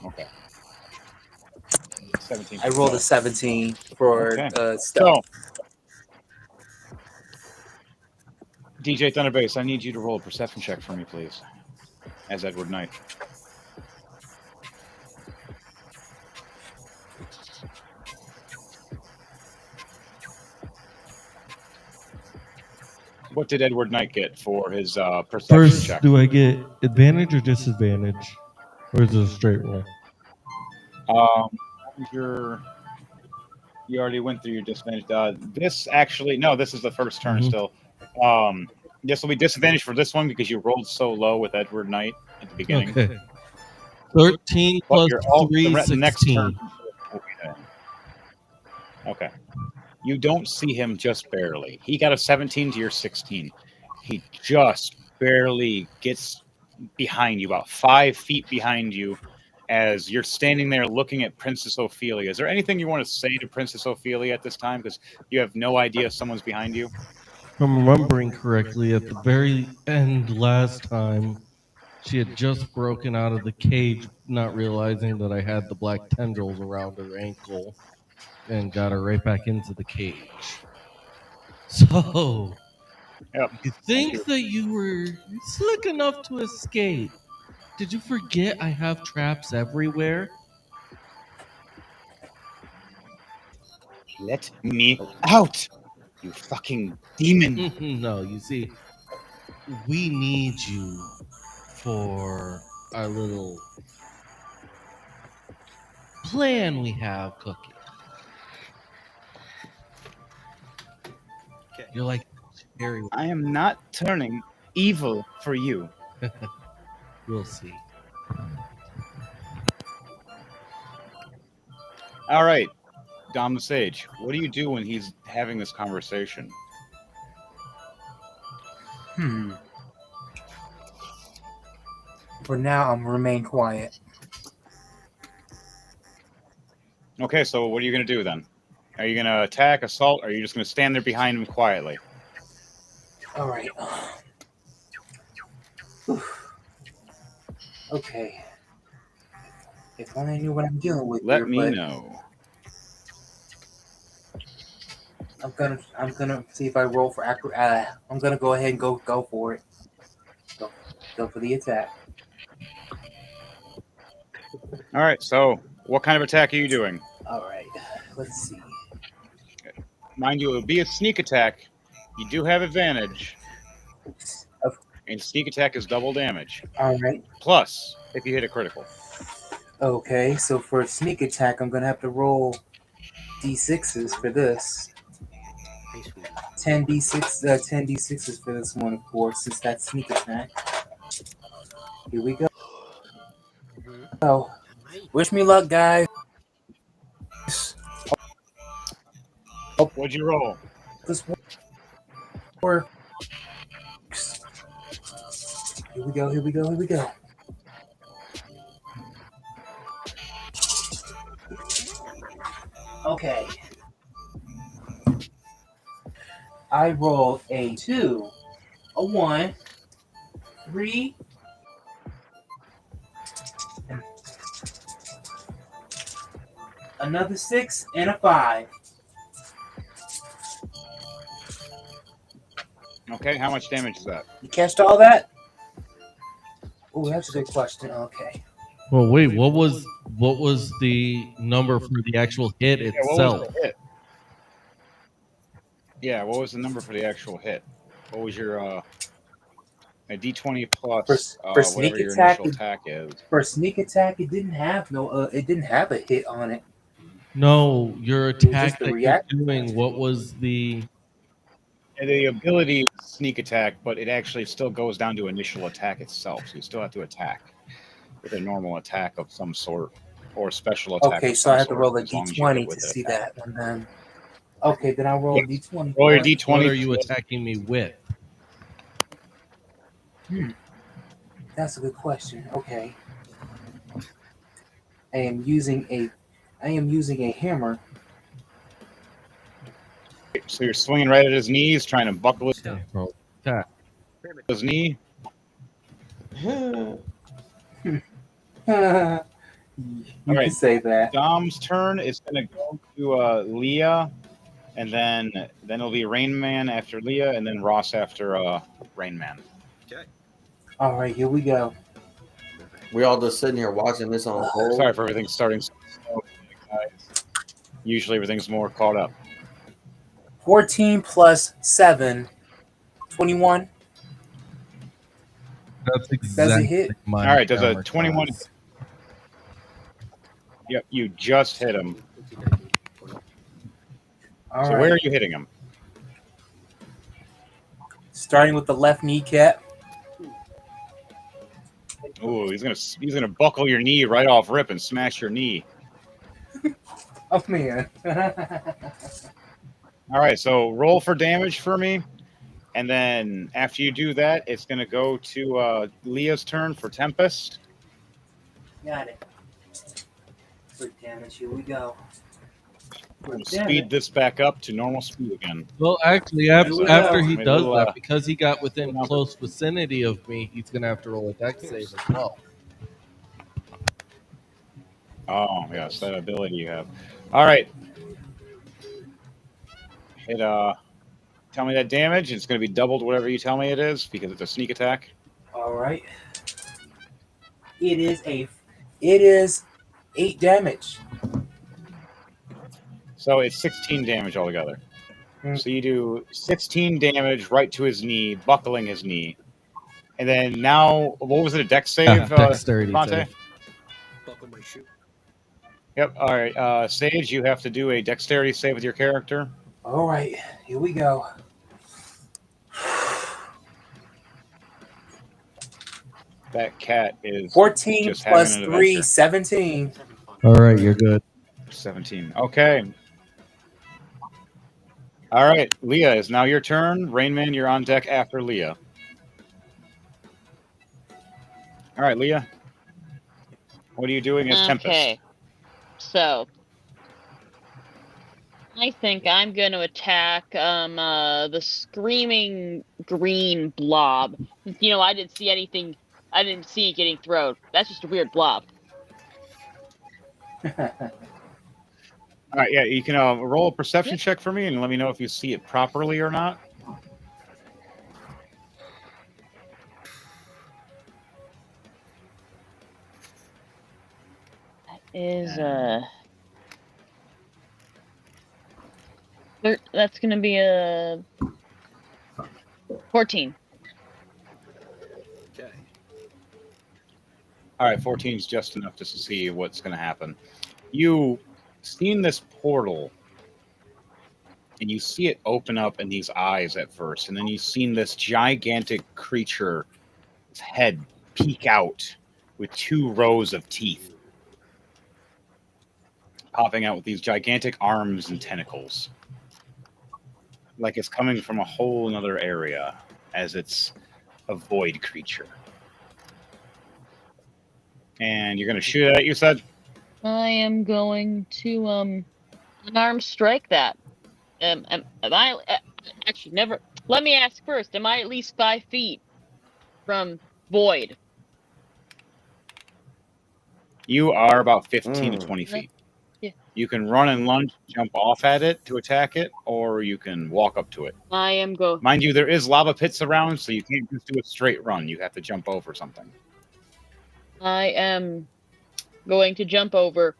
Okay. 17. I rolled a 17 for stealth. So, DJ Thunderbase, I need you to roll a perception check for me, please, as Edward Knight. What did Edward Knight get for his perception First, check? do I get advantage or disadvantage? Or is it a straight roll? You already went through your disadvantage. This is the first turn still. This will be disadvantage for this one because you rolled so low with Edward Knight at the beginning. Okay. 13 But plus you're 3, the next 16. turn. Okay. You don't see him just barely. He got a 17 to your 16. He just barely gets behind you, about 5 feet behind you, as you're standing there looking at Princess Ophelia. Is there anything you want to say to Princess Ophelia at this time? Because you have no idea someone's behind you. If I'm remembering correctly, at the very end last time, she had just broken out of the cage, not realizing that I had the black tendrils around her ankle, and got her right back into the cage. So, Yep. you think that you were slick enough to escape. Did you forget I have traps everywhere? Let me out, you fucking demon. No, you see, we need you for our little plan we have cooking. Okay. You're like very. I am not turning evil for you. We'll see. All right, Dom the Sage, what do you do when he's having this conversation? For now, I'm remain quiet. Okay, so what are you going to do then? Are you going to attack, assault, or are you just going to stand there behind him quietly? All right. Okay. If only I knew what I'm dealing with. Let me know. I'm gonna see if I roll for I'm gonna go ahead and go for it. Go for the attack. All right, so what kind of attack are you doing? All right. Let's see. Mind you, it would be a sneak attack. You do have advantage. And sneak attack is double damage. All right. Plus, if you hit a critical. Okay, so for sneak attack, I'm gonna have to roll d6s for this. 10 d6s for this one, of course, since that's sneak attack. Here we go. Oh, wish me luck, guys. What'd you roll? This works. Here we go. Here we go. Here we go. Okay. I rolled a 2, a 1, 3, another 6, and a 5. Okay, how much damage is that? You catched all that? Oh, that's a good question. Okay. Well, wait. What was the number for the actual hit Yeah, what itself? was the hit? Yeah, what was the number for the actual hit? What was your a D20 plus For sneak whatever your attack, initial attack is? For sneak attack, it didn't have a hit on it. No, your just attack the that react- you're doing. What was the? And the ability is sneak attack, but it actually still goes down to initial attack itself. So you still have to attack with a normal attack of some sort or special attack. Okay, of so some I have to sort, roll a as long as you hit D20 with to the see attack. that one then. Okay, then I'll roll a Yes. D20. Roll your for it. D20. What are you attacking me with? That's a good question. Okay. I am using a hammer. So you're swinging right at his knees, trying to buckle Okay, bro. Attack. his knee. You All right. can say that. Dom's turn is going to go to Leah, and then it'll be Rain Man after Leah, and then Ross after Rain Man. All right, here we go. We all just sitting here watching this on hold. Sorry for everything starting so slow, guys. Usually everything's more caught up. 14 plus 7, 21. That's Does it exactly hit? my All right, does a armor 21 class. Yep, you just hit him. All So right. where are you hitting him? Starting with the left kneecap. Ooh, he's gonna buckle your knee right off rip and smash your knee. Oh man. All right, so roll for damage for me, and then after you do that, it's gonna go to Leah's turn for Tempest. Got it. For damage, here we go. We'll speed this back up to normal speed again. Well, actually, we after go. he Maybe does we'll, that, because he got within number. close vicinity of me, he's gonna have to roll a dex save as well. Oh yes, that ability you have. All right, hit. Tell me that damage. It's going to be doubled whatever you tell me it is because it's a sneak attack. All right. It is 8 damage. So it's 16 damage altogether. Mm. So you do 16 damage right to his knee, buckling his knee. And then now, what was it, a dex save, dexterity Ponte? save. Buckle my shoe. Yep. All right. Sage, you have to do a dexterity save with your character. All right, here we go. That cat is 14 just plus having an 3, adventure. 17. All right, you're good. 17. Okay. All right, Leah, it's now your turn. Rainman, you're on deck after Leah. All right, Leah. What are you doing as Tempest? Okay. So I think I'm going to attack the screaming green blob. You know, I didn't see anything. I didn't see it getting thrown. That's just a weird blob. All right, yeah, you can roll a perception check for me and let me know if you see it properly or not. That is that's going to be a 14. Okay. All right, 14 is just enough just to see what's going to happen. You seen this portal, and you see it open up in these eyes at first, and then you've seen this gigantic creature, its head peek out with 2 rows of teeth, popping out with these gigantic arms and tentacles. like it's coming from a whole other area, as it's a void creature. And you're going to shoot at it, you said? I am going to unarmed strike that. Am I actually never? Let me ask first. Am I at least 5 feet from void? You are about 15 to 20 feet. Yeah. You can run and lunge, jump off at it to attack it, or you can walk up to it. I am go. Mind you, there is lava pits around, so you can't just do a straight run. You have to jump over something. I am going to jump over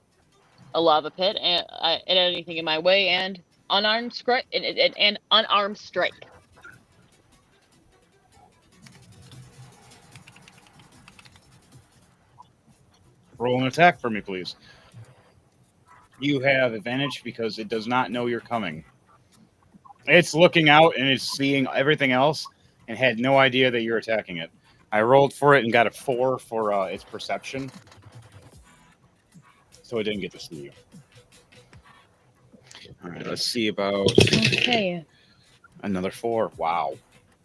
a lava pit and anything in my way and unarmed strike and unarmed strike. Roll an attack for me, please. You have advantage because it does not know you're coming. It's looking out and it's seeing everything else and had no idea that you're attacking it. I rolled for it and got a 4 for its perception. So it didn't get to see you. All right, let's see about Okay. another 4. Wow.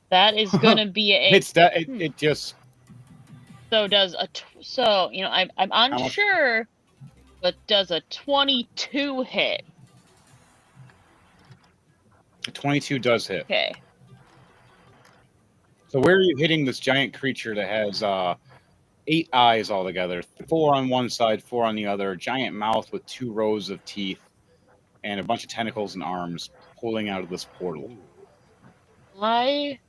That is going to be a. It's that it just. So does a. So you know I'm unsure, but does a 22 hit? A 22 does hit. Okay. So where are you hitting this giant creature that has 8 eyes altogether? 4 on one side, 4 on the other. Giant mouth with 2 rows of teeth, and a bunch of tentacles and arms pulling out of this portal. I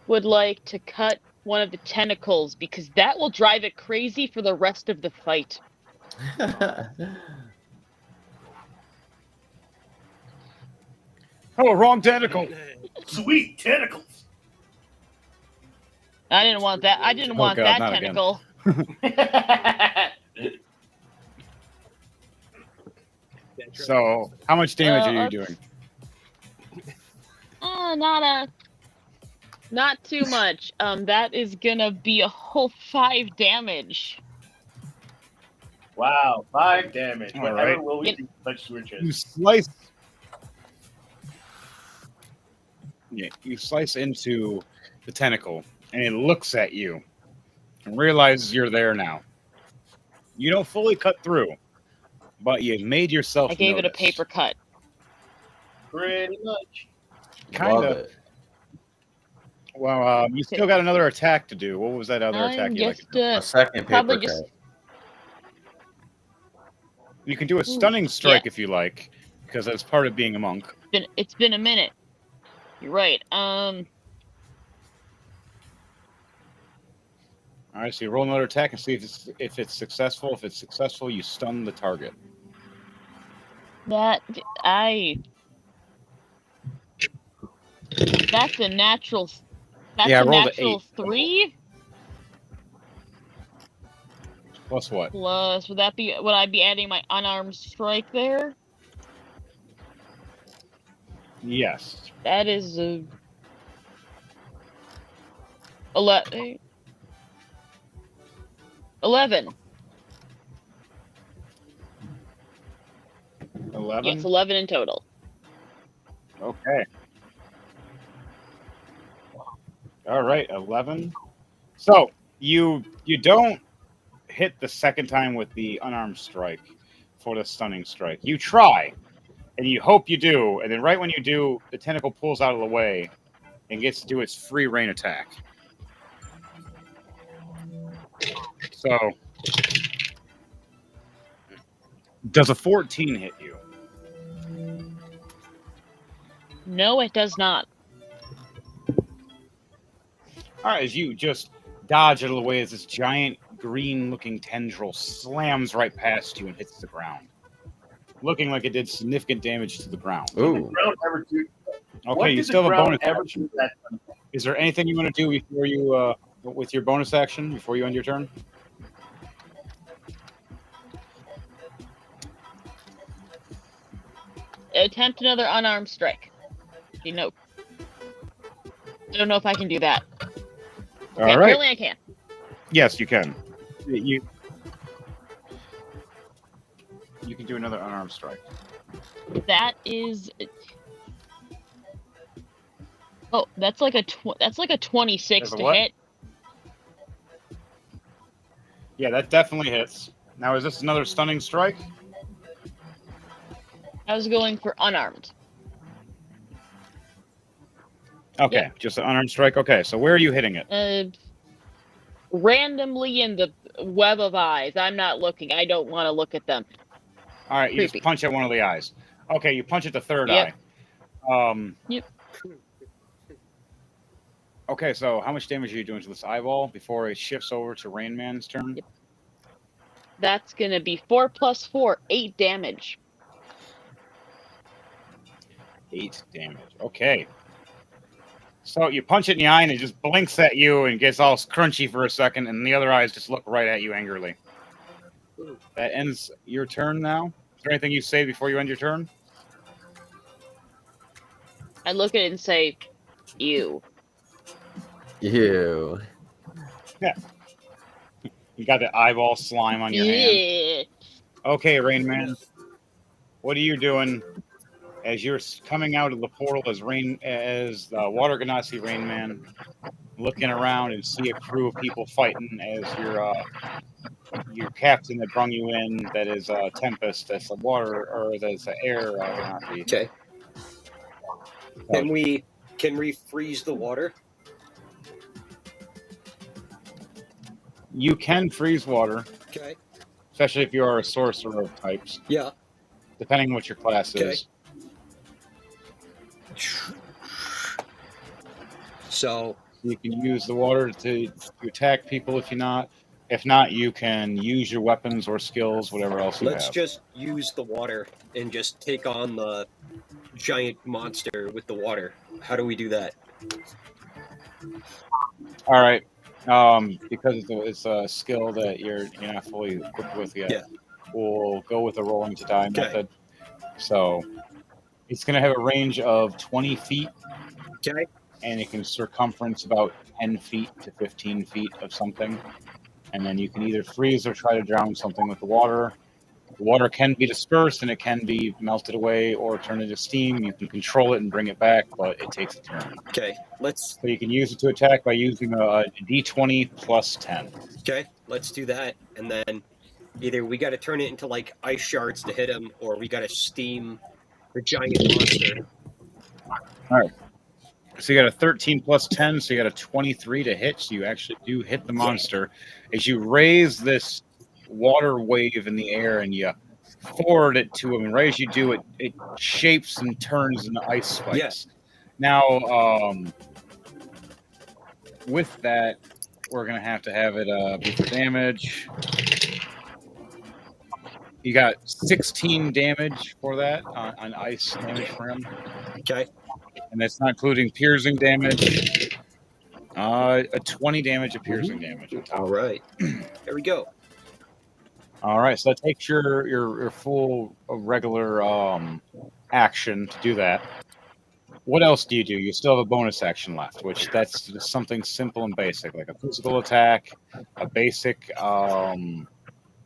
would like to cut one of the tentacles because that will drive it crazy for the rest of the fight. Oh, wrong tentacle! Sweet tentacles. I didn't want that. I didn't want God, that not again. tentacle. So, how much damage are you doing? Not too much. That is gonna be a whole 5 damage. Wow, 5 damage. All Whatever right. will we do touch switches? You slice. Yeah, you slice into the tentacle, and it looks at you, and realizes you're there now. You don't fully cut through, but you've made yourself. I gave it a noticed. paper cut. Pretty much. Kind Love of. it. Well, you still got another attack to do. What was that other attack you like to do? A second probably paper just cut. You can do a stunning strike if you like, because that's part of being a monk. it's been a minute. You're right. All right, so you roll another attack and see if it's successful. If it's successful, you stun the target. That's a natural. That's Yeah, I a rolled an natural 8. 3 Plus what? plus. Would I be adding my unarmed strike there? Yes. That is a 11. 11. 11? Yes, 11 in total. Okay. All right, 11. So you don't hit the second time with the unarmed strike for the stunning strike. You try, and you hope you do, and then right when you do, the tentacle pulls out of the way and gets to do its free reign attack. So, does a 14 hit you? No, it does not. All right, as you just dodge out of the way as this giant green-looking tendril slams right past you and hits the ground, looking like it did significant damage to the ground. Ooh. Ground ever do- What Okay, you did still the have a ground bonus ever action. do that? Is there anything you want to do before you, with your bonus action, before you end your turn? Attempt another unarmed strike. No. I don't know if I can do that. Okay, All right. apparently I can. Yes, you can. You can do another unarmed strike. That is Oh, that's like a 26 There's a to what? hit. Yeah, that definitely hits. Now, is this another stunning strike? I was going for unarmed. Okay, just an unarmed strike. Okay, so where are you hitting it? Randomly in the web of eyes. I'm not looking. I don't want to look at them. All right, you Creepy. just punch at one of the eyes. Okay, you punch at the third Yep. eye. Yep. Okay, so how much damage are you doing to this eyeball before it shifts over to Rain Man's turn? Yep. That's gonna be 4 + 4, 8 damage. 8 damage. Okay. So you punch it in the eye and it just blinks at you and gets all crunchy for a second, and the other eyes just look right at you angrily. That ends your turn now. Is there anything you say before you end your turn? I look at it and say, "Ew." Ew. You got the eyeball slime on your hand. Yeah. Okay, Rain Man. What are you doing as you're coming out of the portal as Water Ganassi Rain Man, looking around and see a crew of people fighting as your captain that brung you in, that is Tempest, that's the water, or that's the air Ganassi. Okay. Can we freeze the water? You can freeze water, Okay. especially if you are a sorcerer of types, Yeah. depending on what your class is. So You can use the water to attack people if not. If not, you can use your weapons or skills, whatever else you let's have. just use the water and just take on the giant monster with the water. How do we do that? All right. Because it's a skill that you're not fully equipped with yet. Yeah. We'll go with the rolling to die Okay. method. So it's going to have a range of 20 feet. Okay. And it can circumference about 10 feet to 15 feet of something. And then you can either freeze or try to drown something with the water. The water can be dispersed and it can be melted away or turned into steam. You can control it and bring it back, but it takes a turn. Okay. So you can use it to attack by using a d20 plus 10. Okay. Let's do that, and then either we got to turn it into like ice shards to hit him, or we got to steam the giant monster. All right. So you got a 13 plus 10, so you got a 23 to hit. So you actually do hit the monster. As you raise this water wave in the air and you forward it to him, and right as you do it, it shapes and turns into ice spikes. Yes. Now, with that, we're going to have it be for damage. You got 16 damage for that on ice damage for him. Okay. And that's not including piercing damage. A 20 damage of piercing damage. All right. There we go. All right, so that takes your full regular action to do that. What else do? You still have a bonus action left, which that's just something simple and basic, like a physical attack, a basic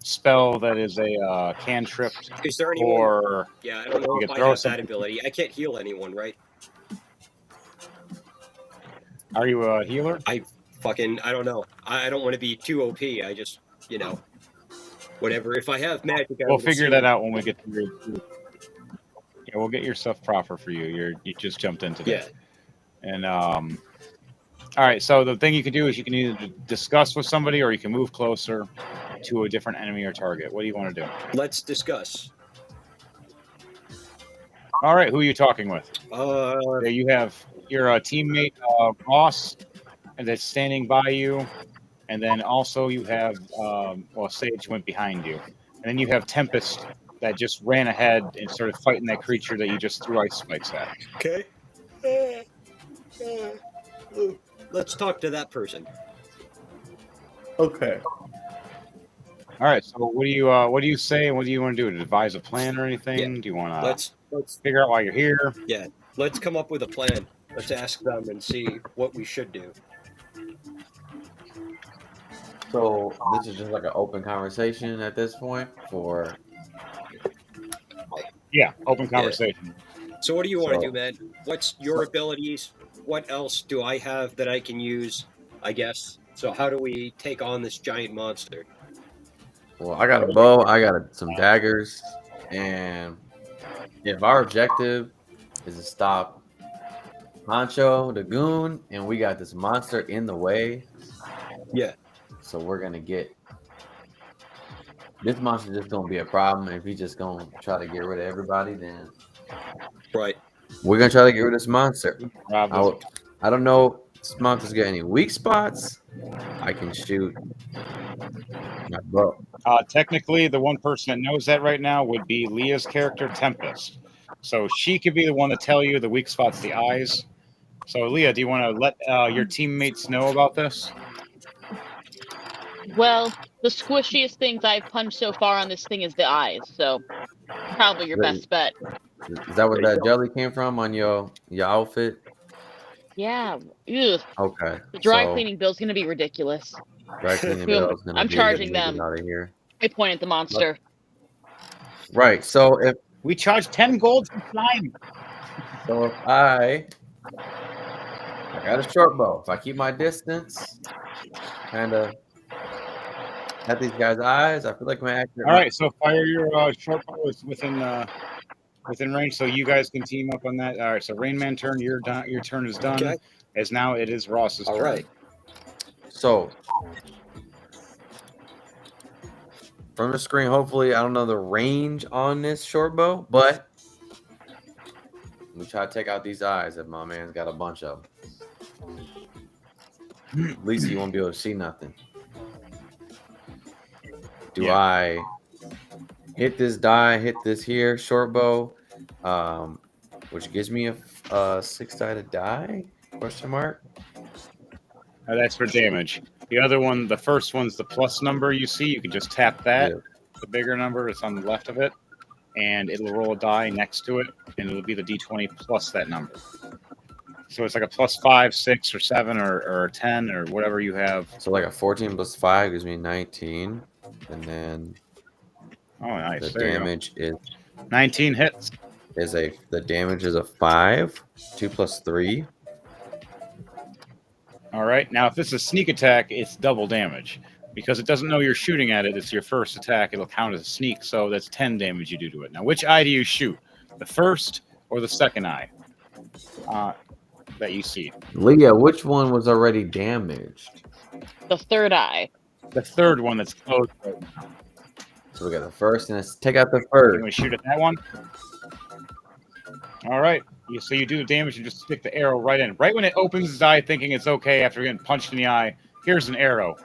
spell that is a cantrip. Is there anyone? Or yeah, I don't know if I have that ability. I can't heal anyone, right? Are you a healer? I don't know. I don't want to be too OP. I just, whatever. If I have magic, we'll figure that out when we get to your. Yeah, we'll get your stuff proper for you. You just jumped into that. Yeah. And all right. So the thing you can do is you can either discuss with somebody or you can move closer to a different enemy or target. What do you want to do? Let's discuss. All right. Who are you talking with? You have your teammate Ross, that's standing by you, and then also you have Sage went behind you, and then you have Tempest that just ran ahead and started fighting that creature that you just threw ice spikes at. Okay. Let's talk to that person. Okay. All right. So what do you say, and what do you want to do? To devise a plan or anything? Yeah. Do you want to let's figure out why you're here? Yeah. Let's come up with a plan. Let's ask them and see what we should do. So this is just like an open conversation at this point, for. Yeah, open conversation. Yeah. So what do you want to do, man? What's your abilities? what else do I have that I can use? I guess. So how do we take on this giant monster? Well, I got a bow. I got some daggers, and if our objective is to stop Honcho the Goon, and we got this monster in the way, Yeah. so we're gonna get this monster. Just gonna be a problem. And if he's just gonna try to get rid of everybody, then Right. we're gonna try to get rid of this monster. Rob, I don't know if this monster's got any weak spots. I can shoot my bow. technically, the one person that knows that right now would be Leah's character, Tempest. So she could be the one to tell you the weak spots, the eyes. So, Leah, do you want to let your teammates know about this? Well, the squishiest things I've punched so far on this thing is the eyes, so probably your best bet. Is that where that jelly came from on your outfit? Yeah. Ugh. Okay. The dry so cleaning bill's gonna be ridiculous. dry cleaning bill's gonna I'm be charging getting them. out of here. I point at the monster. Right. So if We charge 10 gold for flying. I got a short bow. If I keep my distance, kind of at these guys' eyes, I feel like my accurate. All right, so fire your short bow is within range, so you guys can team up on that. All right, so Rain Man turn, your turn is done. Okay. As now it is Ross's All turn. right. So from the screen, hopefully, I don't know the range on this short bow, but we try to take out these eyes if my man's got a bunch of them. At least he won't be able to see nothing. Do Yeah. I hit this die, hit this here, short bow, which gives me a six-sided die, question mark? That's for damage. The other one, the first one's the plus number you see. You can just tap that. Yeah. The bigger number is on the left of it, and it'll roll a die next to it, and it'll be the d20 plus that number. So it's like a plus 5, 6, or 7, or 10, or whatever you have. So like a 14 plus 5 gives me 19. And then Oh, nice. the There you go. damage is 19 hits. the damage is a 5, 2 plus 3. All right. Now, if it's a sneak attack, it's double damage. Because it doesn't know you're shooting at it, it's your first attack. It'll count as a sneak, so that's 10 damage you do to it. Now, which eye do you shoot? The first or the second eye that you see? Leah, which one was already damaged? The third eye. The third one that's closed right now. So we got the first, and let's take out the You first. want to shoot at that one? All right. So you do the damage and just stick the arrow right in. Right when it opens its eye, thinking it's okay after getting punched in the eye, here's an arrow.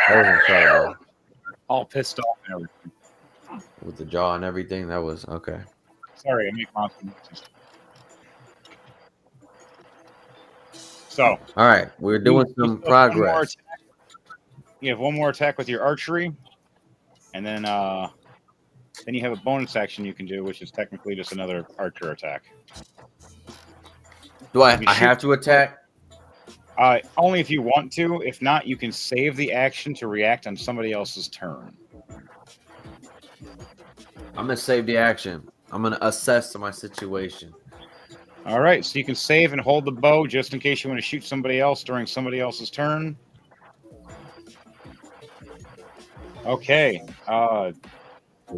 That was incredible. All pissed off and everything. With the jaw and everything, that was okay. Sorry, I make monster noises. So, All right, we're doing you some still have one more progress. attack. You have one more attack with your archery, and then you have a bonus action you can do, which is technically just another archer attack. Do I you have to attack? Only if you want to. If not, you can save the action to react on somebody else's turn. I'm gonna save the action. I'm gonna assess my situation. All right, so you can save and hold the bow just in case you want to shoot somebody else during somebody else's turn. Okay, We're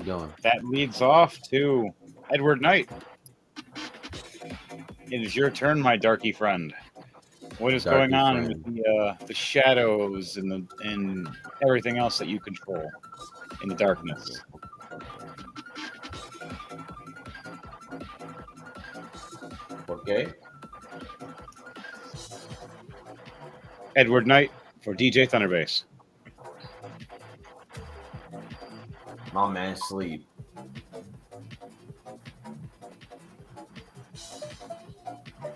going. that leads off to Edward Knight. It is your turn, my darky friend. What is Darky going on friend. with the shadows and everything else that you control in the darkness? Okay. Edward Knight for DJ Thunderbase. My man sleep.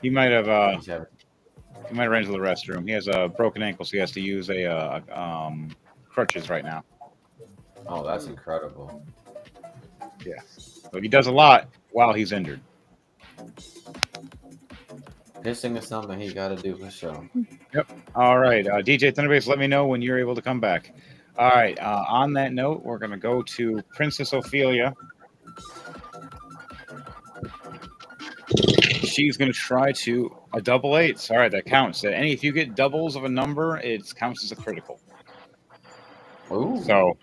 He might have He's having- he might have ran to the restroom. He has a broken ankle, so he has to use a crutches right now. Oh, that's incredible. But he does a lot while he's injured. Pissing is something he got to do for sure. All right, DJ Thunderbase, let me know when you're able to come back. All right, on that note, we're going to go to Princess Ophelia. she's going to try to a double eights. All right, that counts. If you get doubles of a number, it counts as a critical. Ooh. So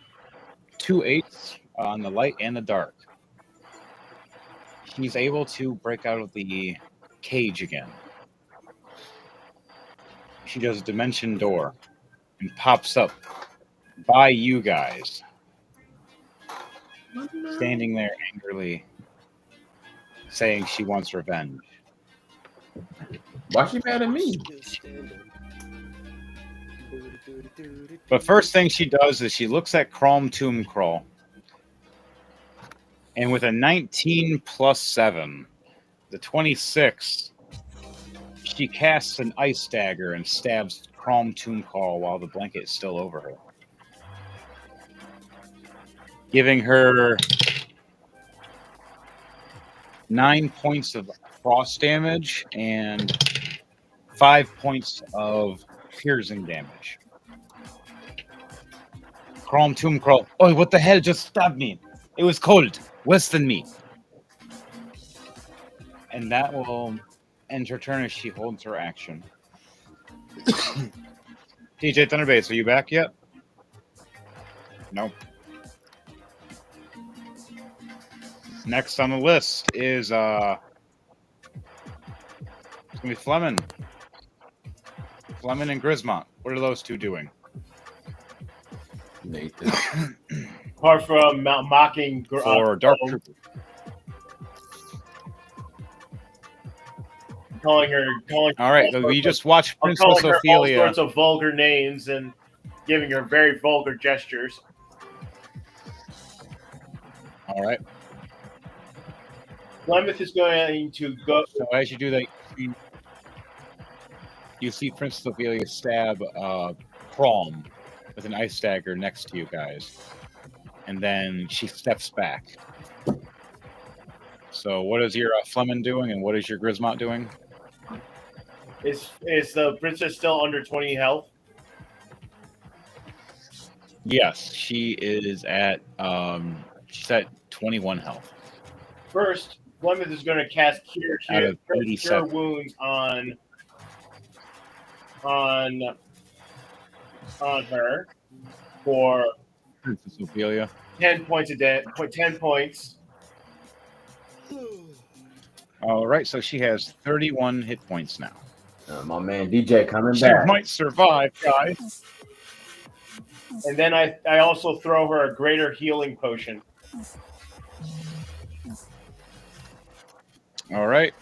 2 8s on the light and the dark. She's able to break out of the cage again. She does a dimension door and pops up by you guys, standing there angrily, saying she wants revenge. Why she mad at me? But first thing she does is she looks at Crom Tomb Crawl, and with a 19 plus 7, the 26, she casts an ice dagger and stabs Crom Tomb Crawl while the blanket is still over her, giving her 9 points of frost damage and 5 points of piercing damage. Crom Tomb Crawl. Oh, what the hell just stabbed me? It was cold. Worse than me. And that will end her turn as she holds her action. DJ Thunderbase, are you back yet? Nope. Next on the list is it's gonna be Fleming. Fleming and Grismont. What are those two doing? Nathan. Apart from mocking For Dark Trooper. calling. All right, so we just watched I'm Princess calling her all Ophelia. sorts of vulgar names and giving her very vulgar gestures. All right. Plymouth is going to go. So as you do that, you see Princess Ophelia stab Crom with an ice dagger next to you guys, and then she steps back. So what is your Fleming doing, and what is your Grismont doing? Is the princess still under 20 health? Yes, she is at she's at 21 health. First, Plymouth is going to cast cure wounds on her for Princess Ophelia. 10 points a day. 10 points. All right, so she has 31 hit points now. My man DJ coming She back. might survive, guys. And then I also throw her a greater healing potion. All right.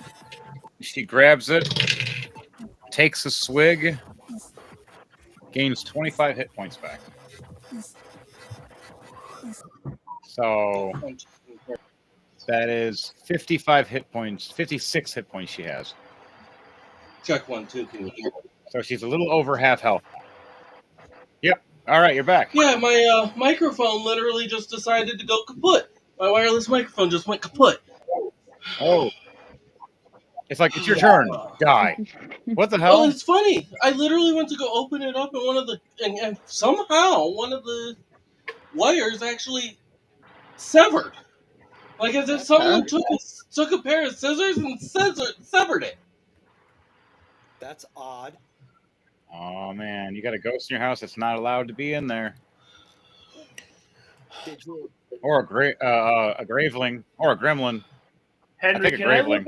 She grabs it, takes a swig, gains 25 hit points back. So that is 55 hit points, 56 hit points she has. Check 1, 2, 3. So she's a little over half health. Yep. All right, you're back. Yeah, my microphone literally just decided to go kaput. My wireless microphone just went kaput. Oh. It's like, it's your turn. Die. What the hell? Well, it's funny. I literally went to go open it up, and and somehow one of the wires actually severed. Like as if someone took a pair of scissors and severed it. That's odd. Oh, man. You got a ghost in your house that's not allowed to be in there. Did you? Or a graveling. Or a gremlin. Henry, I think a graveling.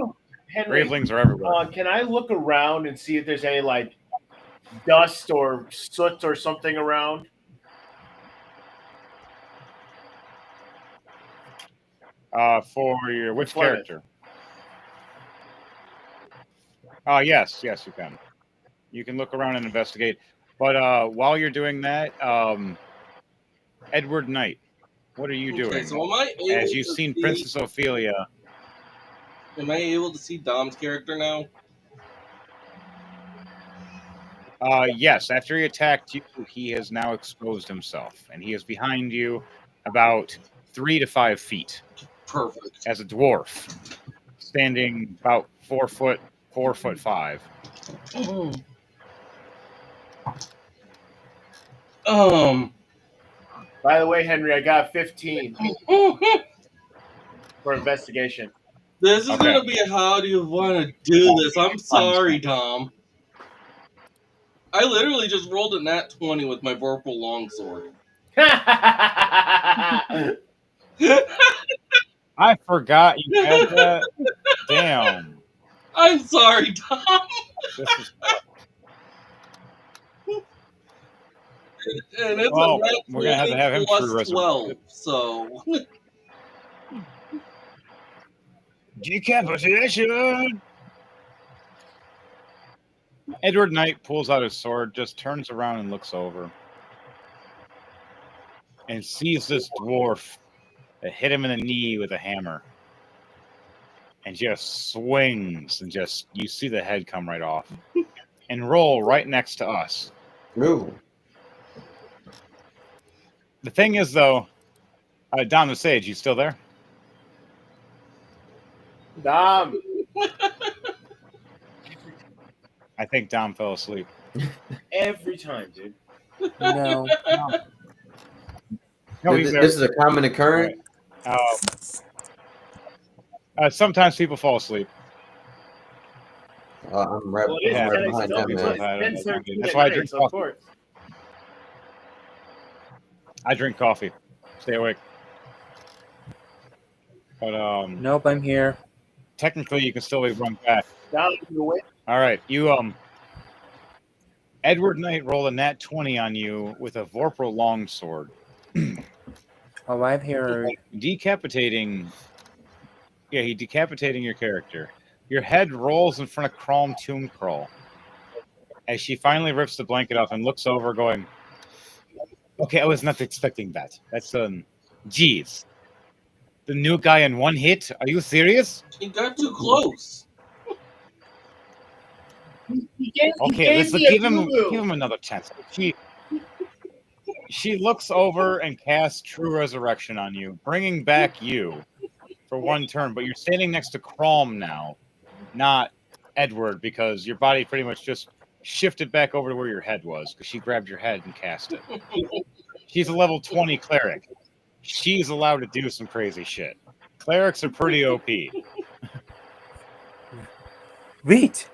Gravelings are everywhere. Can I look around and see if there's any like dust or soot or something around? For your which Fleming. character? Yes, you can. You can look around and investigate. But while you're doing that, Edward Knight, what are you doing? So am I able As you've to seen see, Princess Ophelia. Am I able to see Dom's character now? Yes, after he attacked you, he has now exposed himself, and he is behind you about 3 to 5 feet. Perfect. As a dwarf, standing about 4 foot 5. By the way, Henry, I got 15 for investigation. This is Okay. gonna be how do you want to do this? I'm sorry, Tom. I literally just rolled a nat 20 with my Vorpal Longsword. I forgot you had that. Damn. I'm sorry, Tom. This is And it's Well, a nat we're gonna have to 20 have him plus true 12, resurrected. so Decapitation. Edward Knight pulls out his sword, just turns around and looks over, and sees this dwarf that hit him in the knee with a hammer, and just swings, and just you see the head come right off, and roll right next to us. Ooh. The thing is, though, Dom the Sage, you still there? Dom. I think Dom fell asleep. Every time, dude. No. No, he's there. This is a common occurrence. Sometimes people fall asleep. I'm right Well, it is Yeah, 10 behind that, it's man. 10:13 That's at why I night, drink so coffee. of course. I drink coffee. Stay awake. But Nope, I'm here. technically, you can still run back. Dom, you awake? All right, you Edward Knight rolled a nat 20 on you with a Vorpal longsword, Oh, I'm here. decapitating. Yeah, he decapitating your character. Your head rolls in front of Crom Tomb Crawl as she finally rips the blanket off and looks over, going, "Okay, I was not expecting that. That's geez, the new guy in one hit. Are you serious? he got too close. Okay, let's give him another chance." She looks over and casts True Resurrection on you, bringing back you for one turn. But you're standing next to Crom now, not Edward, because your body pretty much just shifted back over to where your head was because she grabbed your head and cast it. She's a level 20 cleric. She's allowed to do some crazy shit. Clerics are pretty OP. Wait,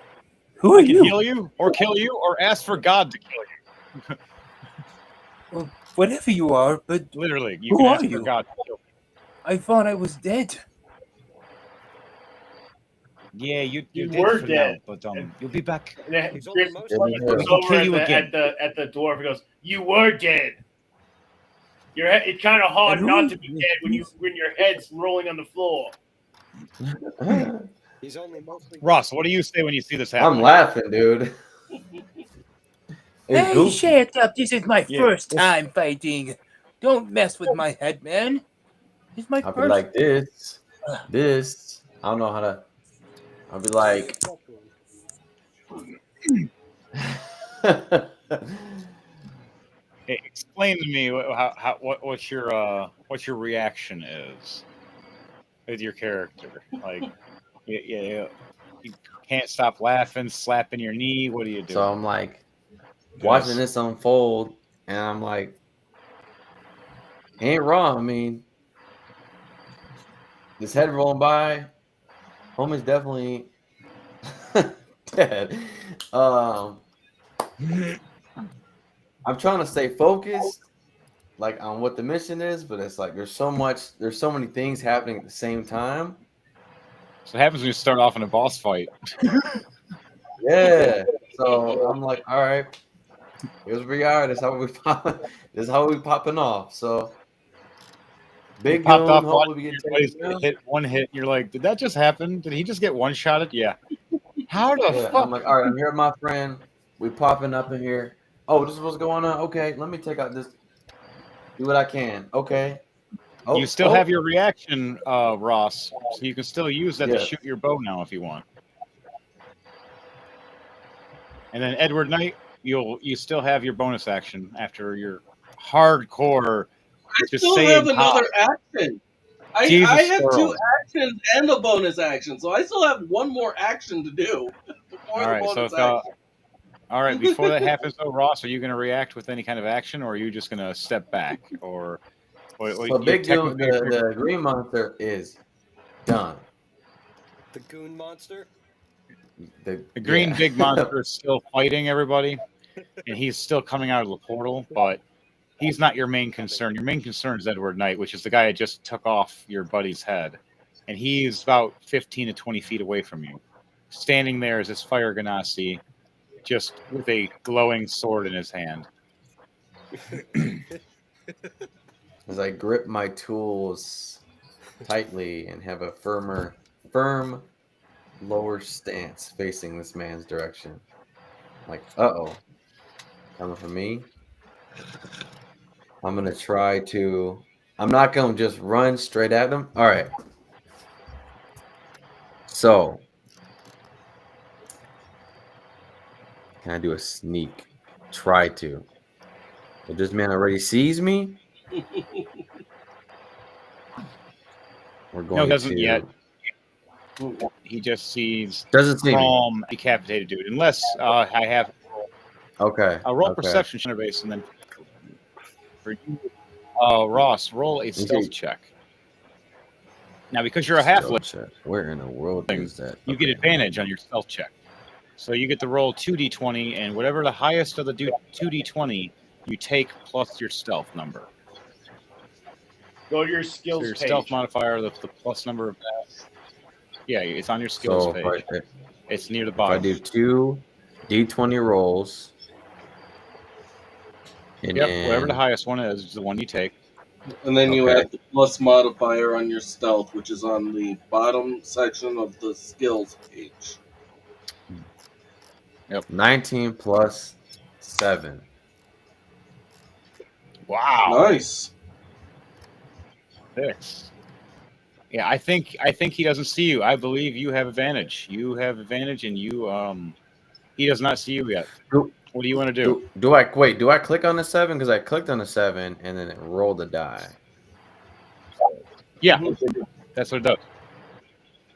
who are I can you? heal you, or kill you, or ask for God to kill you. Well, whatever you are, but Literally, you Who can are ask for you? God to kill I thought I was dead. you. Yeah, you You did were for dead. now, but you'll be back. And then He's only Chris most- looks We'll over kill you again. at the dwarf and goes, "You were dead. It's kind of hard And not who- to be dead when your head's rolling on the floor." He's only mostly. Ross, what do you say when you see this happen? I'm laughing, dude. It's Hey, goofy. shut up. This is my Yeah. first time fighting. Don't mess with my head, man. It's my I'll be first. like this. I don't know how to. I'll be like. Hey, explain to me what your reaction is with your character. Like, you can't stop laughing, slapping your knee. What do you do? So I'm like watching this unfold, and I'm like, he ain't wrong. I mean, this head rolling by, homie's definitely dead. I'm trying to stay focused, like on what the mission is, but it's like there's so many things happening at the same time. So it happens when you start off in a boss fight. Yeah. So I'm like, all right, here's where we are. This is how we popping off. So big Popped goon, off, hopefully we get everybody's taken down. hit one hit. You're like, did that just happen? Did he just get one shotted? Yeah. How the Yeah, fuck? I'm like, all right, I'm here with my friend. We popping up in here. Oh, this is what's going on. Okay, let me take out this. Do what I can. Okay. Oh, You still have your reaction, Ross, so you can still use that to Yeah. shoot your bow now if you want. And then Edward Knight, you still have your bonus action after your hardcore. I Just still saying have another action. I Jesus have Earl. 2 actions and a bonus action, so I still have one more action to do before All the right, so bonus if, action. all right, before that happens, though, Ross, are you going to react with any kind of action, or are you just going to step back, or So big deal. The green monster is done. The goon monster. The green big monster is still fighting everybody, and he's still coming out of the portal, but he's not your main concern. Your main concern is Edward Knight, which is the guy that just took off your buddy's head. And he's about 15 to 20 feet away from you. Standing there is this fire ganassi, just with a glowing sword in his hand. As I grip my tools tightly and have a firm lower stance facing this man's direction. Like, uh-oh. Coming for me. I'm going to try to... I'm not going to just run straight at them. All right. So, can I do a sneak? Try to. If this man already sees me, we're going No, he doesn't to... yet. He just sees Doesn't see me. calm, decapitated dude. Unless I have... Okay. I'll roll okay. perception base, and then for you, Ross, roll a stealth check. Now, because you're a halfling, where in the world is that? You get advantage on your stealth check. So you get to roll 2d20, and whatever the highest of the 2d20, you take plus your stealth number. Go to your skills so your page. Stealth modifier, the plus number of that. Yeah, it's on your skills page. It's near the bottom. If I do 2 d20 rolls. And whatever the highest one is the one you take. And then you add the plus modifier on your stealth, which is on the bottom section of the skills page. Yep. 19 plus 7. Wow. Nice. 6. Yeah, I think he doesn't see you. I believe you have advantage. You have advantage, and you he does not see you yet. What do you want to do? Do I click on the 7? Because I clicked on the 7 and then it rolled a die. Yeah, that's what it does.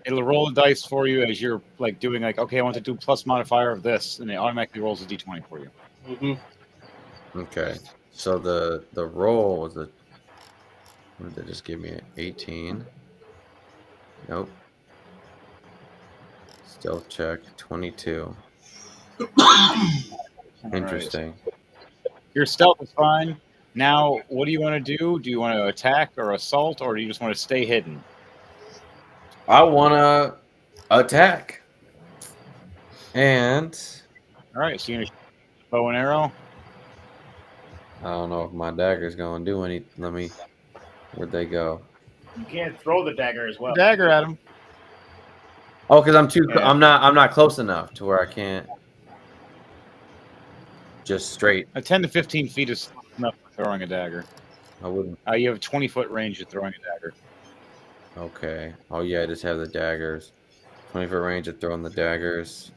It'll roll the dice for you as you're like doing like, okay, I want to do plus modifier of this, and it automatically rolls a d20 for you. Mm-hmm. Okay, so the roll was what did they just give me? 18. Nope. Stealth check 22. Interesting. Right. Your stealth is fine. Now, what do you want to do? Do you want to attack or assault, or do you just want to stay hidden? I want to attack. And... All right, so you're going to shoot bow and arrow? I don't know if my dagger's going to do anything. Where'd they go? You can't throw the dagger as well. Dagger at him. Oh, because I'm not close enough to where I can't just straight. 10 to 15 feet is enough for throwing a dagger. I wouldn't. You have a 20-foot range of throwing a dagger. Okay. Oh yeah, I just have the daggers. 20-foot range of throwing the daggers.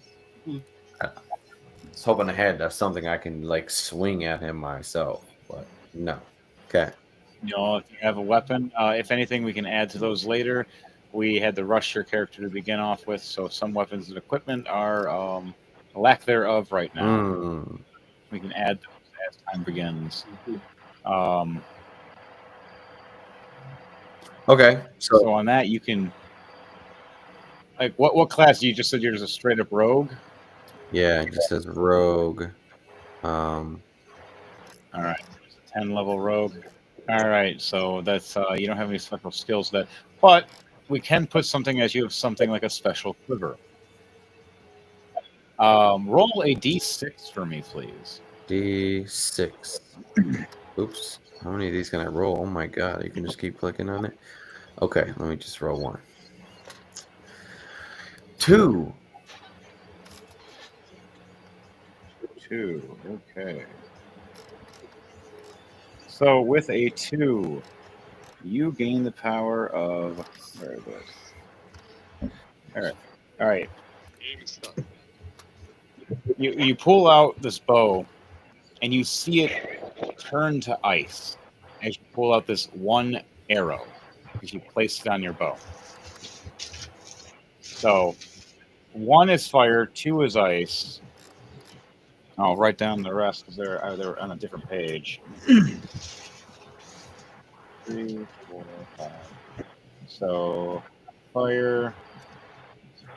I was hoping ahead that's something I can like swing at him myself, but no. Okay. If you have a weapon, if anything, we can add to those later. We had to rush your character to begin off with, so some weapons and equipment are lack thereof right now. We can add those as time begins. Okay. So on that, you can like what class? You just said you're just a straight up rogue. Yeah, it just says rogue. All right, 10 level rogue. All right, so that's you don't have any special skills that, but we can put something as you have something like a special quiver. Roll a d6 for me, please. D6. Oops. How many of these can I roll? Oh my god, you can just keep clicking on it. Okay, let me just roll one. 2. 2. Okay. So with a 2, you gain the power of... Where is it? All right. You pull out this bow, and you see it turn to ice as you pull out this one arrow, as you place it on your bow. So 1 is fire, 2 is ice. I'll write down the rest because they're on a different page. 3, 4, 5. So fire,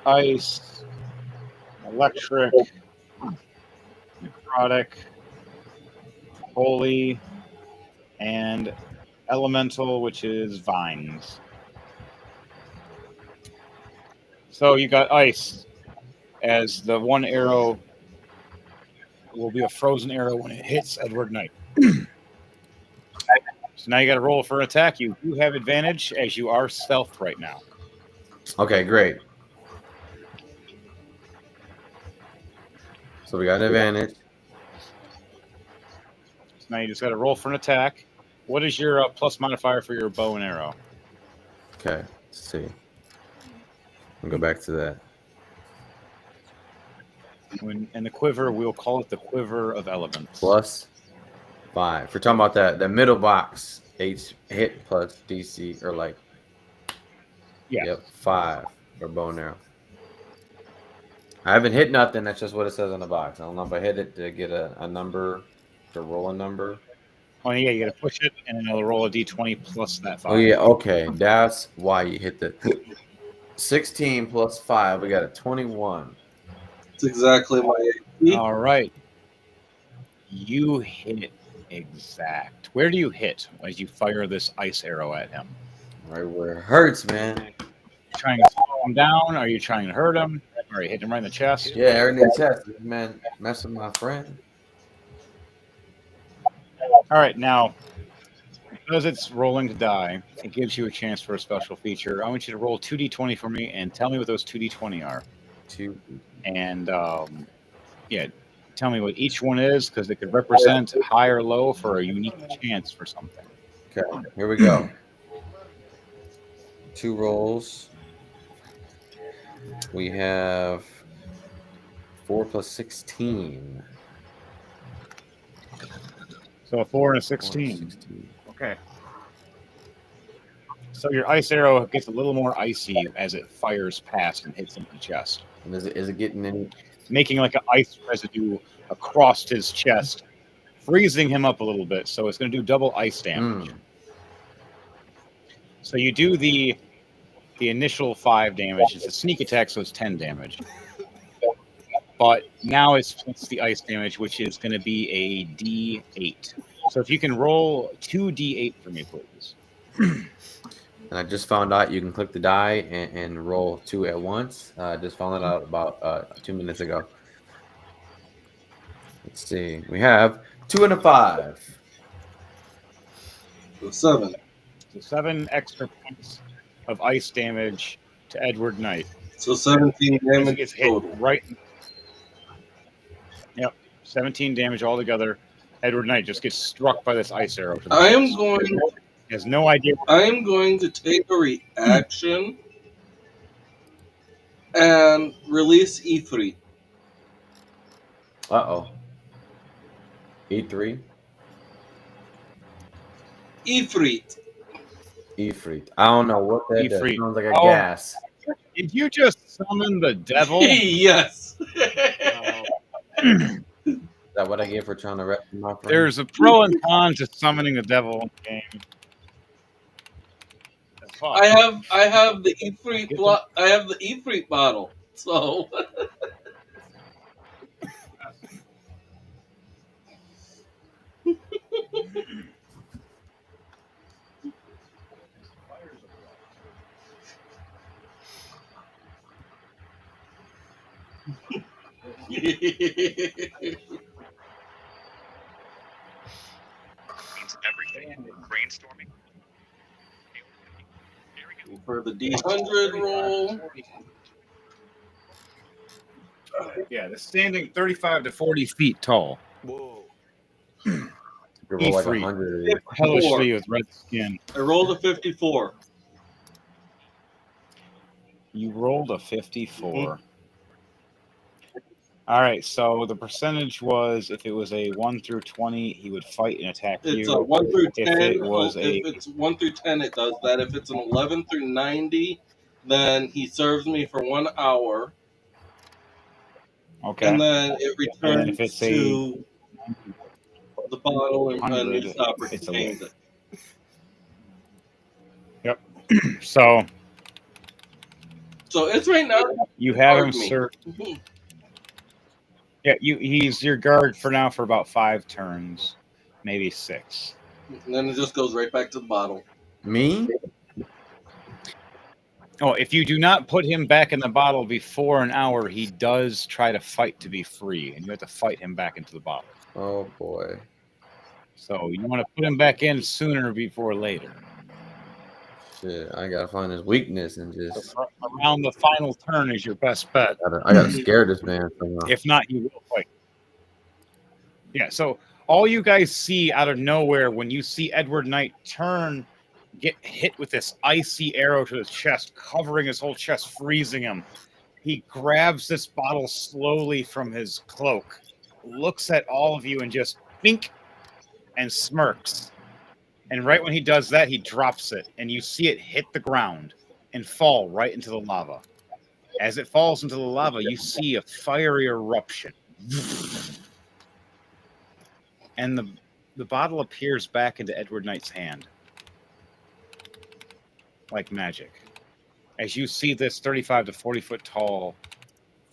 ice, electric, necrotic, holy, and elemental, which is vines. So you got ice as the one arrow will be a frozen arrow when it hits Edward Knight. So now you got to roll for an attack. You do have advantage as you are stealthed right now. Okay, great. So we got an advantage. So now you just got to roll for an attack. What is your plus modifier for your bow and arrow? Okay, let's see. I'll go back to that. In the quiver, we'll call it the quiver of elements. +5. If we're talking about that, the middle box, H hit plus DC, or like, Yeah. yep, 5 for bow and arrow. I haven't hit nothing. That's just what it says on the box. I don't know if I hit it to get a number, to roll a number. Oh yeah, you got to push it, and then it'll roll a d20 plus that 5. Oh yeah, okay. That's why you hit the 16 plus 5. We got a 21. It's exactly my AP. All right. You hit exact. Where do you hit as you fire this ice arrow at him? Right where it hurts, man. Trying to slow him down? Are you trying to hurt him? Or are you hitting him right in the chest? Yeah, right in the chest. Man, mess with my friend. All right, now, because it's rolling to die, it gives you a chance for a special feature. I want you to roll 2d20 for me and tell me what those 2d20 are. 2. And, yeah, tell me what each one is, because it could represent high or low for a unique chance for something. Okay, here we go. 2 rolls. We have 4 plus 16. So a 4 and a 16. Okay. So your ice arrow gets a little more icy as it fires past and hits him in the chest, And is it getting any? making like an ice residue across his chest, freezing him up a little bit. So it's going to do double ice damage. So you do the initial 5 damage. It's a sneak attack, so it's 10 damage. But now it's the ice damage, which is going to be a D8. So if you can roll 2 D8 for me, please. And I just found out you can click the die and roll 2 at once. I just found that out about 2 minutes ago. Let's see. We have 2 and a 5. So 7. So 7 extra points of ice damage to Edward Knight. So 17 As he damage gets hit total. right. Yep, 17 damage altogether. Edward Knight just gets struck by this ice arrow. To the I am chest. going. He has no idea. I am going to take a reaction and release E3. Uh-oh. E3? Ifrit. Ifrit. I don't know what that does. Ifrit. Sounds like a Oh. gas. Did you just summon the devil? Yes. Is that what I get for trying to rescue my friend? There's a pro and con to summoning the devil in the game. I have the Ifrit I have the Ifrit bottle. So Brainstorming. for the D100 roll. Yeah, the standing 35 to 40 feet tall. Whoa. You roll like Ifrit. 100 of these. Hellishly with red skin. I rolled a 54. You rolled a 54. All right, so the percentage was if it was a 1 through 20, he would fight and attack It's you. a 1 through 10. If it was if it's 1 through 10, it does that. If it's an 11 through 90, then he serves me for 1 hour. Okay. And then it returns if it's to the bottle and 100, the stopper it's a contains lick. it. So So it's right now. You have him, Guard me. sir. Yeah, he's your guard for now for about 5 turns, maybe 6. And then it just goes right back to the bottle. Me? Oh, if you do not put him back in the bottle before an hour, he does try to fight to be free, and you have to fight him back into the bottle. Oh boy. So you want to put him back in sooner before later. Shit, I gotta find his weakness and just. Around the final turn is your best bet. I gotta scare this man somehow. If not, he will fight. Yeah, so all you guys see out of nowhere when you see Edward Knight get hit with this icy arrow to his chest, covering his whole chest, freezing him. He grabs this bottle slowly from his cloak, looks at all of you and just bink and smirks. And right when he does that, he drops it, and you see it hit the ground and fall right into the lava. As it falls into the lava, you see a fiery eruption. And the bottle appears back into Edward Knight's hand. Like magic. As you see this 35 to 40 foot tall,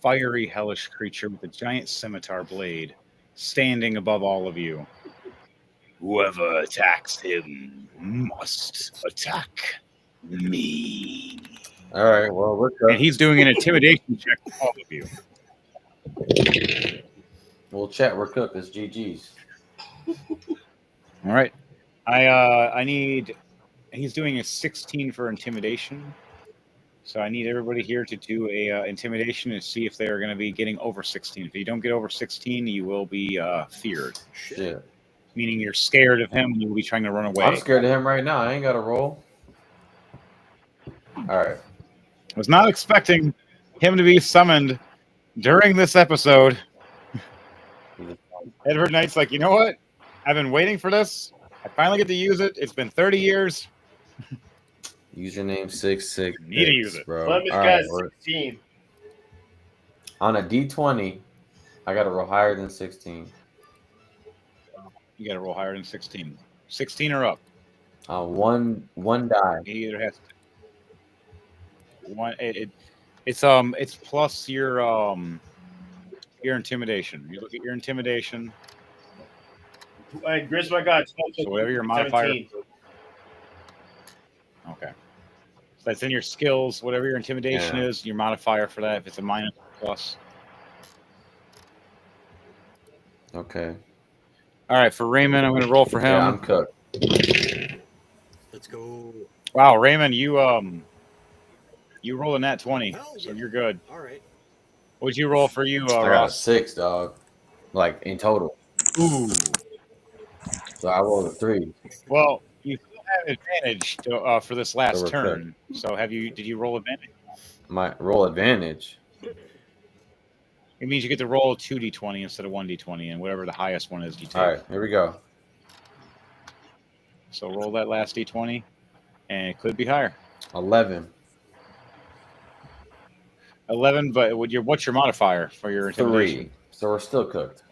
fiery, hellish creature with a giant scimitar blade standing above all of you. Whoever attacks him must attack me. All right, well, we're And cooked. he's doing an intimidation check for all of you. We'll chat. We're cooked. It's GG's. All right. I need. He's doing a 16 for intimidation. So I need everybody here to do a intimidation and see if they're going to be getting over 16. If you don't get over 16, you will be feared. Shit. Meaning you're scared of him and you will be trying to run away. I'm scared of him right now. I ain't got to roll. All right. I was not expecting him to be summoned during this episode. Edward Knight's like, you know what? I've been waiting for this. I finally get to use it. It's been 30 years. Username 666. Need to use it. Bro. Lemon All guy's right, 16. on a D20, I got to roll higher than 16. You got to roll higher than 16. 16 or up. One die. He either has one. It's plus your intimidation. You look at your intimidation. And Grisma got 12, So whatever your modifier. 17. Okay. So that's in your skills. Whatever your intimidation is, your modifier for that. If it's a minus or plus. Okay. All right, for Raymond, I'm going to roll for him. Yeah, I'm cooked. Let's go. Wow, Raymond, you roll a nat 20, so you're good. All right. What'd you roll for you, I got a Ross? 6, dog. Like in total. Ooh. So I rolled a 3. Well, you still have advantage for this last So we're turn. So did you roll advantage? My roll advantage. It means you get to roll 2d20 instead of 1d20, and whatever the highest one is, you take. All right, here we go. So roll that last d20, and it could be higher. 11. 11, but what's your modifier for your intimidation? 3. So we're still cooked.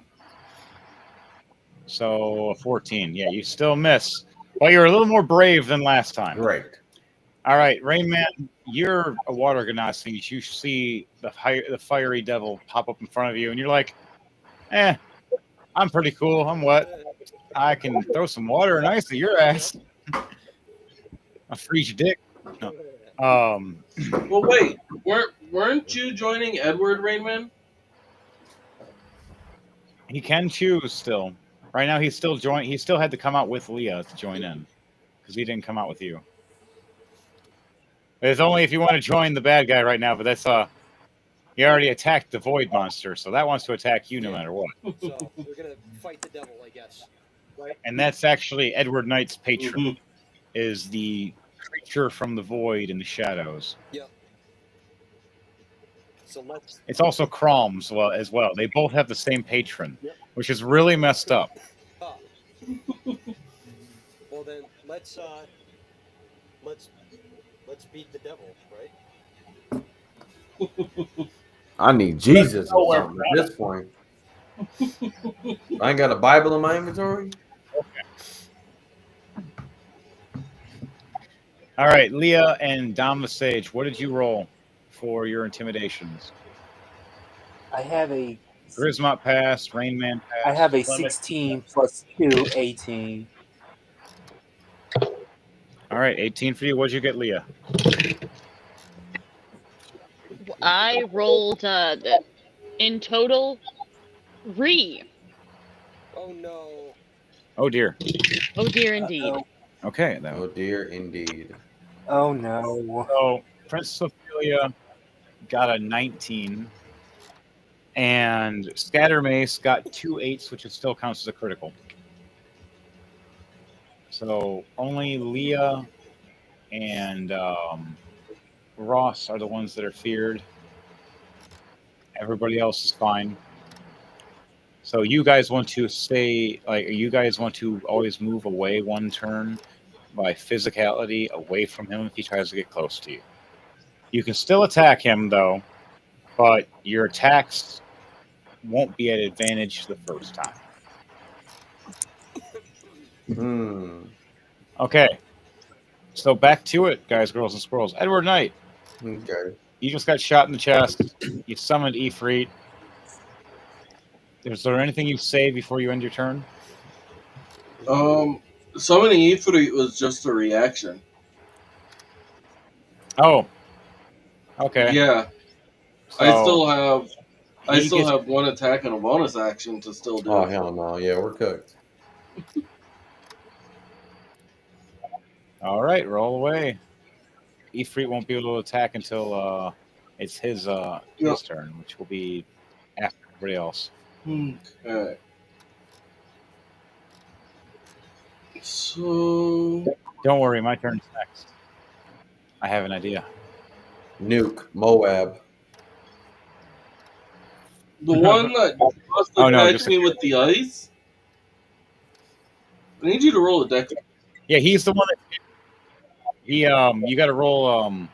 So a 14. Yeah, you still miss. Well, you're a little more brave than last time. Great. All right, Rain Man, you're a water genasi. You see the fiery devil pop up in front of you, and you're like, I'm pretty cool. I'm wet. I can throw some water and ice to your ass. I'll freeze your dick. No. Well, wait. Weren't you joining Edward, Rainman? He can choose still. Right now, he's still join. He still had to come out with Leah to join in because he didn't come out with you. It's only if you want to join the bad guy right now, but that's you already attacked the void monster, so that wants to attack you no matter what. So we're gonna fight the devil, I guess. Right? And that's actually Edward Knight's patron, is the creature from the void in the shadows. Yep. So let's. It's also Crom's as well. They both have the same patron, which is really messed up. Oh. Well then, let's beat the devil, right? I need Jesus or something at this point. I ain't got a Bible in my inventory. All right, Leah and Dom the Sage, what did you roll for your intimidations. I have a Charisma passed, Rain Man passed. I have a 16 plus 2, 18. All right, 18 for you. What'd you get, Leah? I rolled in total 3. Oh no. Oh dear. Oh dear, indeed. Okay, then. Oh dear, indeed. Oh no. So Princess Ophelia got a 19, and Scatter Mace got 2 8s, which still counts as a critical. So only Leah and Ross are the ones that are feared. Everybody else is fine. So you guys want to stay, like, you guys want to always move away one turn by physicality away from him if he tries to get close to you. You can still attack him, though, but your attacks won't be at advantage the first time. Okay. So back to it, guys, girls, and squirrels. Edward Knight. Okay. You just got shot in the chest. You summoned Ifrit. Is there anything you say before you end your turn? Summoning Ifrit was just a reaction. Oh. Okay. Yeah. So I still have one attack and a bonus action to still do. Oh, hell no. Yeah, we're cooked. All right, roll away. Ifrit won't be able to attack until it's his turn, which will be after everybody else. Okay. So Don't worry, my turn's next. I have an idea. Nuke Moab. the one that just attacked me with the ice. I need you to roll a deck. Yeah, he's the one that you got to roll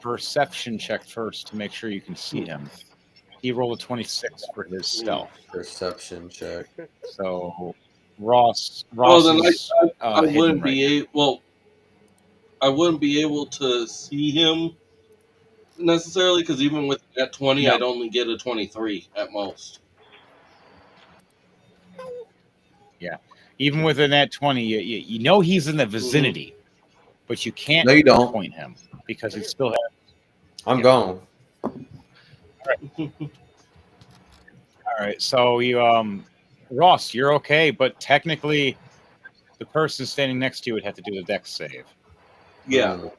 perception check first to make sure you can see him. He rolled a 26 for his stealth. Perception check. So Ross Then is, I wouldn't right be able. Well, I wouldn't be able to see him necessarily because even with that 20, I'd only get a 23 at most. Yeah, even with a nat 20, you know he's in the vicinity, but you can't point him because he still has. I'm gone. All right. So you, Ross, you're okay, but technically, the person standing next to you would have to do the dex save. Yeah.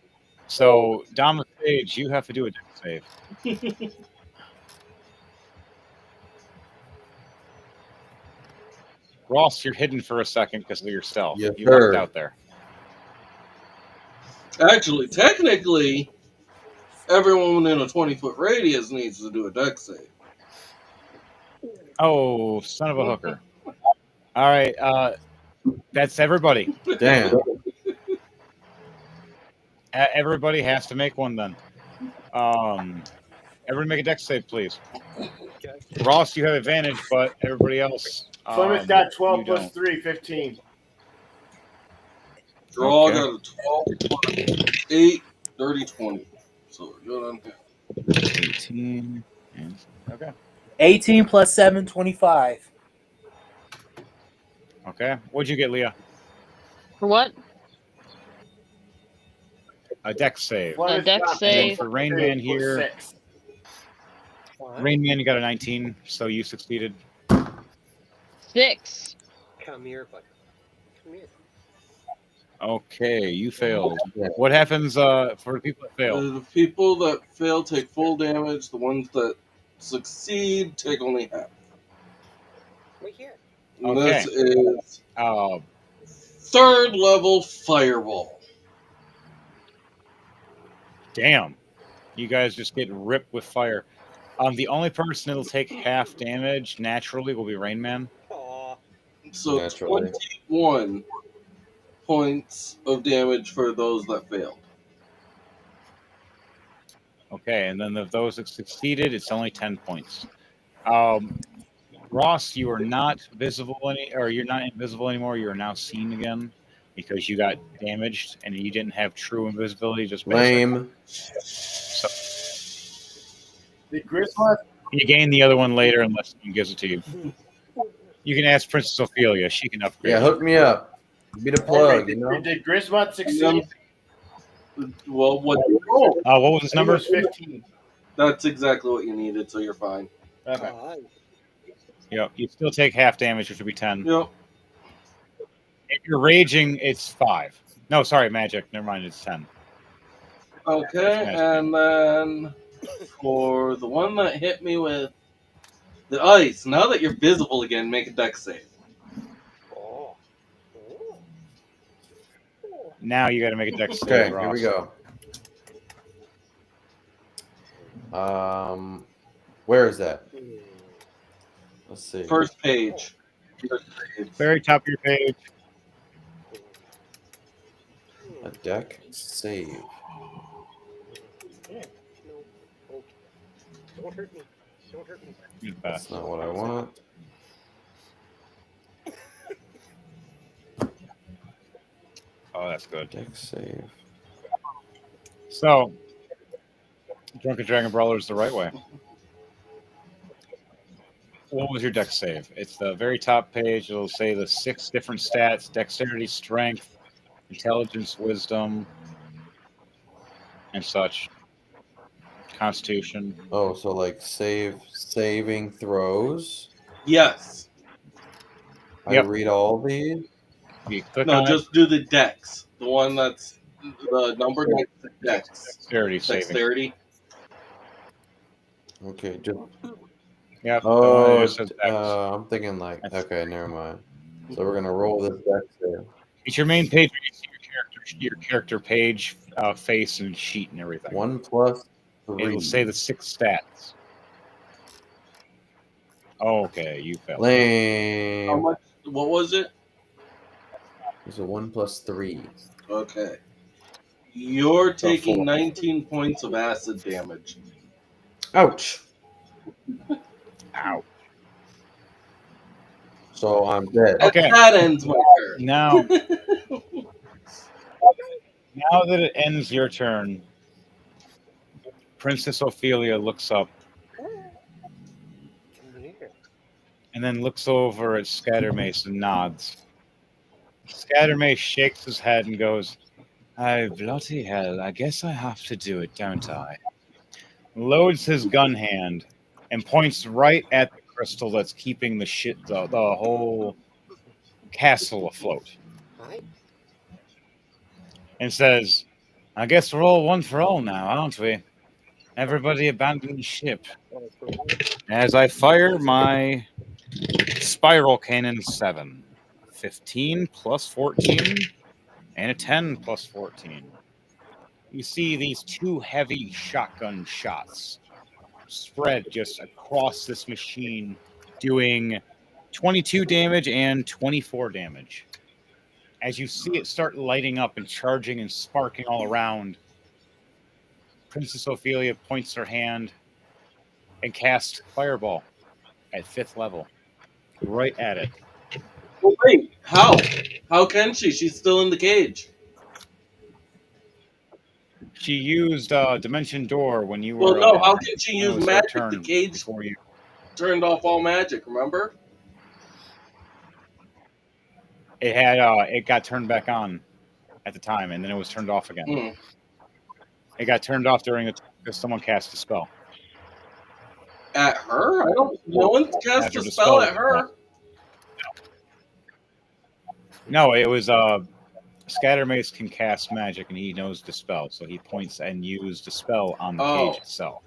So down the stage, you have to do a dex save. Ross, you're hidden for a second because of your stealth. Yes, you walked sir. out there. Actually, technically, everyone within a 20-foot radius needs to do a dex save. Oh, son of a hooker. All right. That's everybody. Damn. Everybody has to make one then. Everybody make a dex save, please. Ross, you have advantage, but everybody else. Plymouth got 12 you plus don't. 3, 15. Draw Okay. got a 12, 8, dirty 20. So we're good on here. 18. Okay. 18 plus 7, 25. Okay. What'd you get, Leah? For what? A dex save. A dex And then save. for Rain Man here, Rain Man, you got a 19, so you succeeded. 6. Come here, bud. Come here. Okay, you failed. What happens for the people that fail? The people that fail take full damage. The ones that succeed take only half. Wait here. And Okay. this is Uh, 3rd level fireball. Damn. You guys just get ripped with fire. The only person that'll take half damage naturally will be Rain Man. Aw. So Naturally. 21 points of damage for those that failed. Okay, and then of those that succeeded, it's only 10 points. Ross, you are not visible you're not invisible anymore. You are now seen again because you got damaged and you didn't have true invisibility, just basic. Lame. Did Griswold? You gain the other one later unless someone gives it to you. You can ask Princess Ophelia. She can upgrade. Yeah, hook me up. Be the plug, you know. Did Griswold succeed? Well, what? What was his number? 15. That's exactly what you needed, so you're fine. Okay. Yep. You still take half damage, which would be 10. Yep. If you're raging, it's 5. No, sorry, magic. Never mind, it's 10. Okay, and then for the one that hit me with the ice, now that you're visible again, make a dex save. Now you got to make a dex save. Okay, Ross. here we go. Where is that? Let's see. First page. Very top of your page. A deck save. Don't hurt me. Don't hurt me. That's not what I want. Oh, that's good. Deck save. So, Drunken Dragon Brawlers the right way. What was your dex save? It's the very top page. It'll say the 6 different stats: dexterity, strength, intelligence, wisdom, and such. Constitution. Oh, so like saving throws. Yes. I read all these. You click No, on just do the dex. The one that's the number next to dex. dexterity saving. Dexterity. Okay, just Yep. oh, it says dex. I'm thinking like okay, never mind. So we're gonna roll this deck save. It's your main page where you see your character page, face, and sheet and everything. 1 plus 3. It'll say the 6 stats. Okay, you failed. Lame. How much? What was it? It's a 1 plus 3. Okay. You're So taking 4. 19 points of acid damage. Ouch. Ow. So I'm dead. Okay. That ends my turn. Now that it ends your turn, Princess Ophelia looks up and then looks over at Scattermace and nods. Scattermace shakes his head and goes, "Oh, bloody hell, I guess I have to do it, don't I?" Loads his gun hand and points right at the crystal that's keeping the whole castle afloat. And says, "I guess we're all one for all now, aren't we? Everybody abandon the ship." As I fire my spiral cannon 7. 15 plus 14 and a 10 plus 14. You see these 2 heavy shotgun shots spread just across this machine, doing 22 damage and 24 damage. As you see it start lighting up and charging and sparking all around, Princess Ophelia points her hand and casts Fireball at 5th level. Right at it. Well, wait, how? How can she? She's still in the cage. She used Dimension Door when you were... Well, no, how can she use was her magic? turn The cage before you... turned off all magic, remember? It had it got turned back on at the time, and then it was turned off again. It got turned off during because someone cast a spell. At her? I don't. No one cast After a the spell spell at her. No, it was Scattermace can cast magic, and he knows the spell, so he points and used the spell on the cage itself.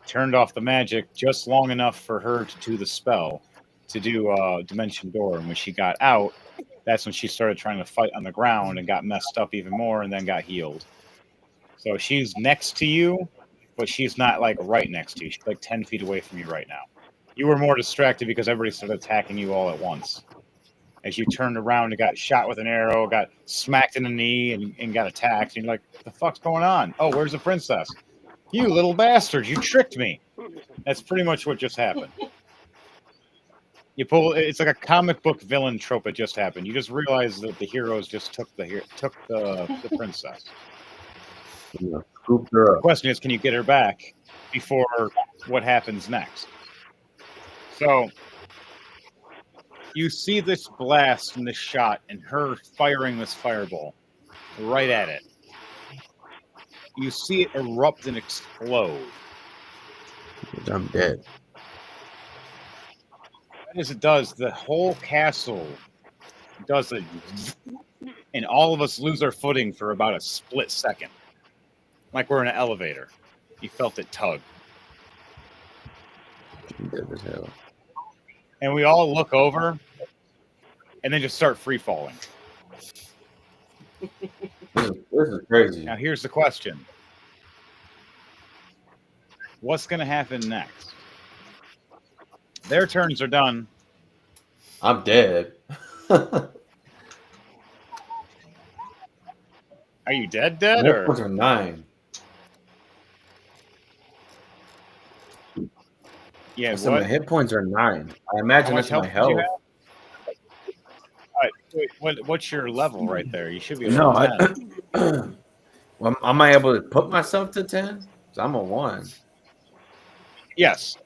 Turned off the magic just long enough for her to do the spell, to do Dimension Door, and when she got out, that's when she started trying to fight on the ground and got messed up even more, and then got healed. So she's next to you, but she's not like right next to you. She's like 10 feet away from you right now. You were more distracted because everybody started attacking you all at once. As you turned around and got shot with an arrow, got smacked in the knee, and got attacked, and you're like, what the fuck's going on? Oh, where's the princess? You little bastard, you tricked me. That's pretty much what just happened. You pull. It's like a comic book villain trope that just happened. You just realize that the heroes just took the princess. Yeah, scooped her The up. question is, can you get her back before what happens next? So you see this blast and this shot and her firing this fireball right at it. You see it erupt and explode. I'm dead. As it does, the whole castle does it, and all of us lose our footing for about a split second. Like we're in an elevator. You felt it tug. I'm dead as hell. And we all look over and then just start free falling. This is crazy. Now here's the question. What's going to happen next? Their turns are done. I'm dead. Are you dead My or? points are 9. Yeah, So what? my hit points are 9. I How imagine much that's my health did you health. have? All right, wait, what's your level right there? You should be No, level 10. Well, am I able to put myself to 10? 'Cause I'm a 1. Yes.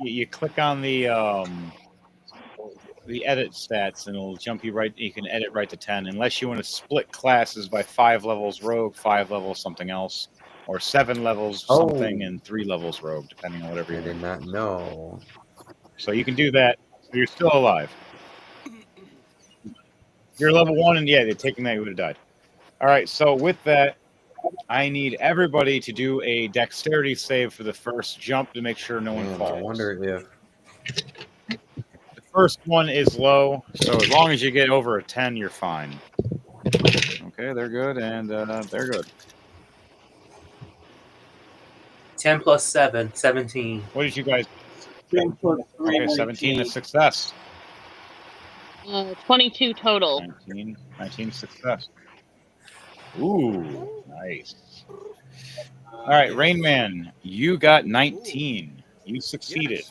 You click on the edit stats and it'll jump you right. You can edit right to 10 unless you want to split classes by 5 levels rogue, 5 levels something else, or 7 levels something and 3 levels rogue, depending on whatever I you did not know. So you can do that. So you're still alive. You're level 1, and yeah, they're taking that, you would have died. All right, so with that, I need everybody to do a dexterity save for the first jump to make sure no one Damn, falls. I wonder if The first one is low, so as long as you get over a 10, you're fine. Okay, they're good, and they're good. 10 plus 7, 17. What did you guys? 10 plus 3, Okay, 17 is success. 22 total. 19 success. Ooh, nice. All right, Rain Man, you got 19. You succeeded.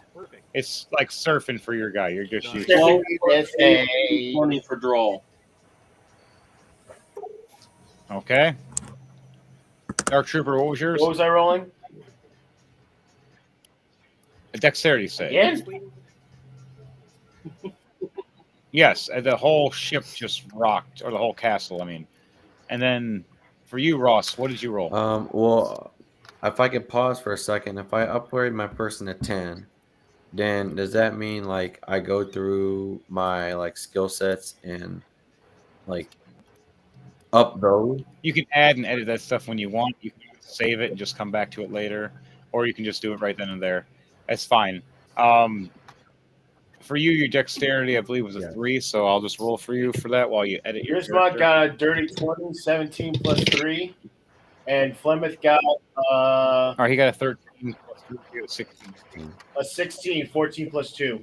It's like surfing for your guy. You're just used to 12 it. plus 8, 20 for draw. Okay. Dark Trooper, what was yours? What was I rolling? A dexterity save. Again? Yes, the whole ship just rocked, or the whole castle, I mean. And then for you, Ross, what did you roll? well, if I could pause for a second, if I upgrade my person to 10, then does that mean like I go through my like skill sets and like up those? You can add and edit that stuff when you want. You can save it and just come back to it later, or you can just do it right then and there. That's fine. For you, your dexterity, I believe, was a 3, so I'll just roll for you for that while you edit your Yours mod character. got a dirty 20, 17 plus 3. And Flemeth got All right, he got a 13 plus 3, you got a 16. a 16, 14 plus 2.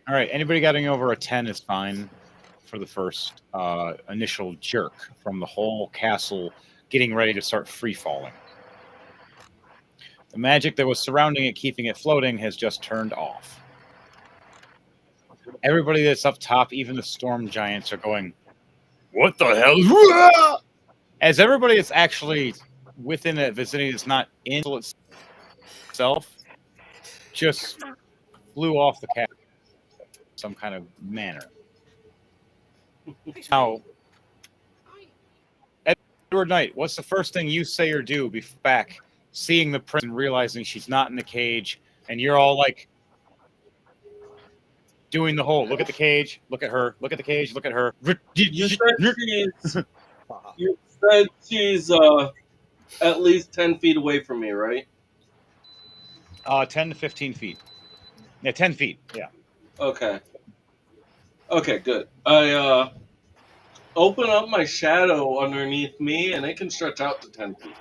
All right, anybody getting over a 10 is fine for the first initial jerk from the whole castle getting ready to start free falling. The magic that was surrounding it, keeping it floating, has just turned off. Everybody that's up top, even the storm giants, are going, "What the hell?" As everybody that's actually within that vicinity that's not in itself just flew off the castle in some kind of manner. Now, Edward Knight, what's the first thing you say or do back seeing the prince and realizing she's not in the cage, and you're all like doing the whole look at the cage, look at her, look at the cage, look at her. You said she's at least 10 feet away from me, right? 10 to 15 feet. Yeah, 10 feet. Yeah. Okay. Okay, good. I open up my shadow underneath me, and it can stretch out to 10 feet.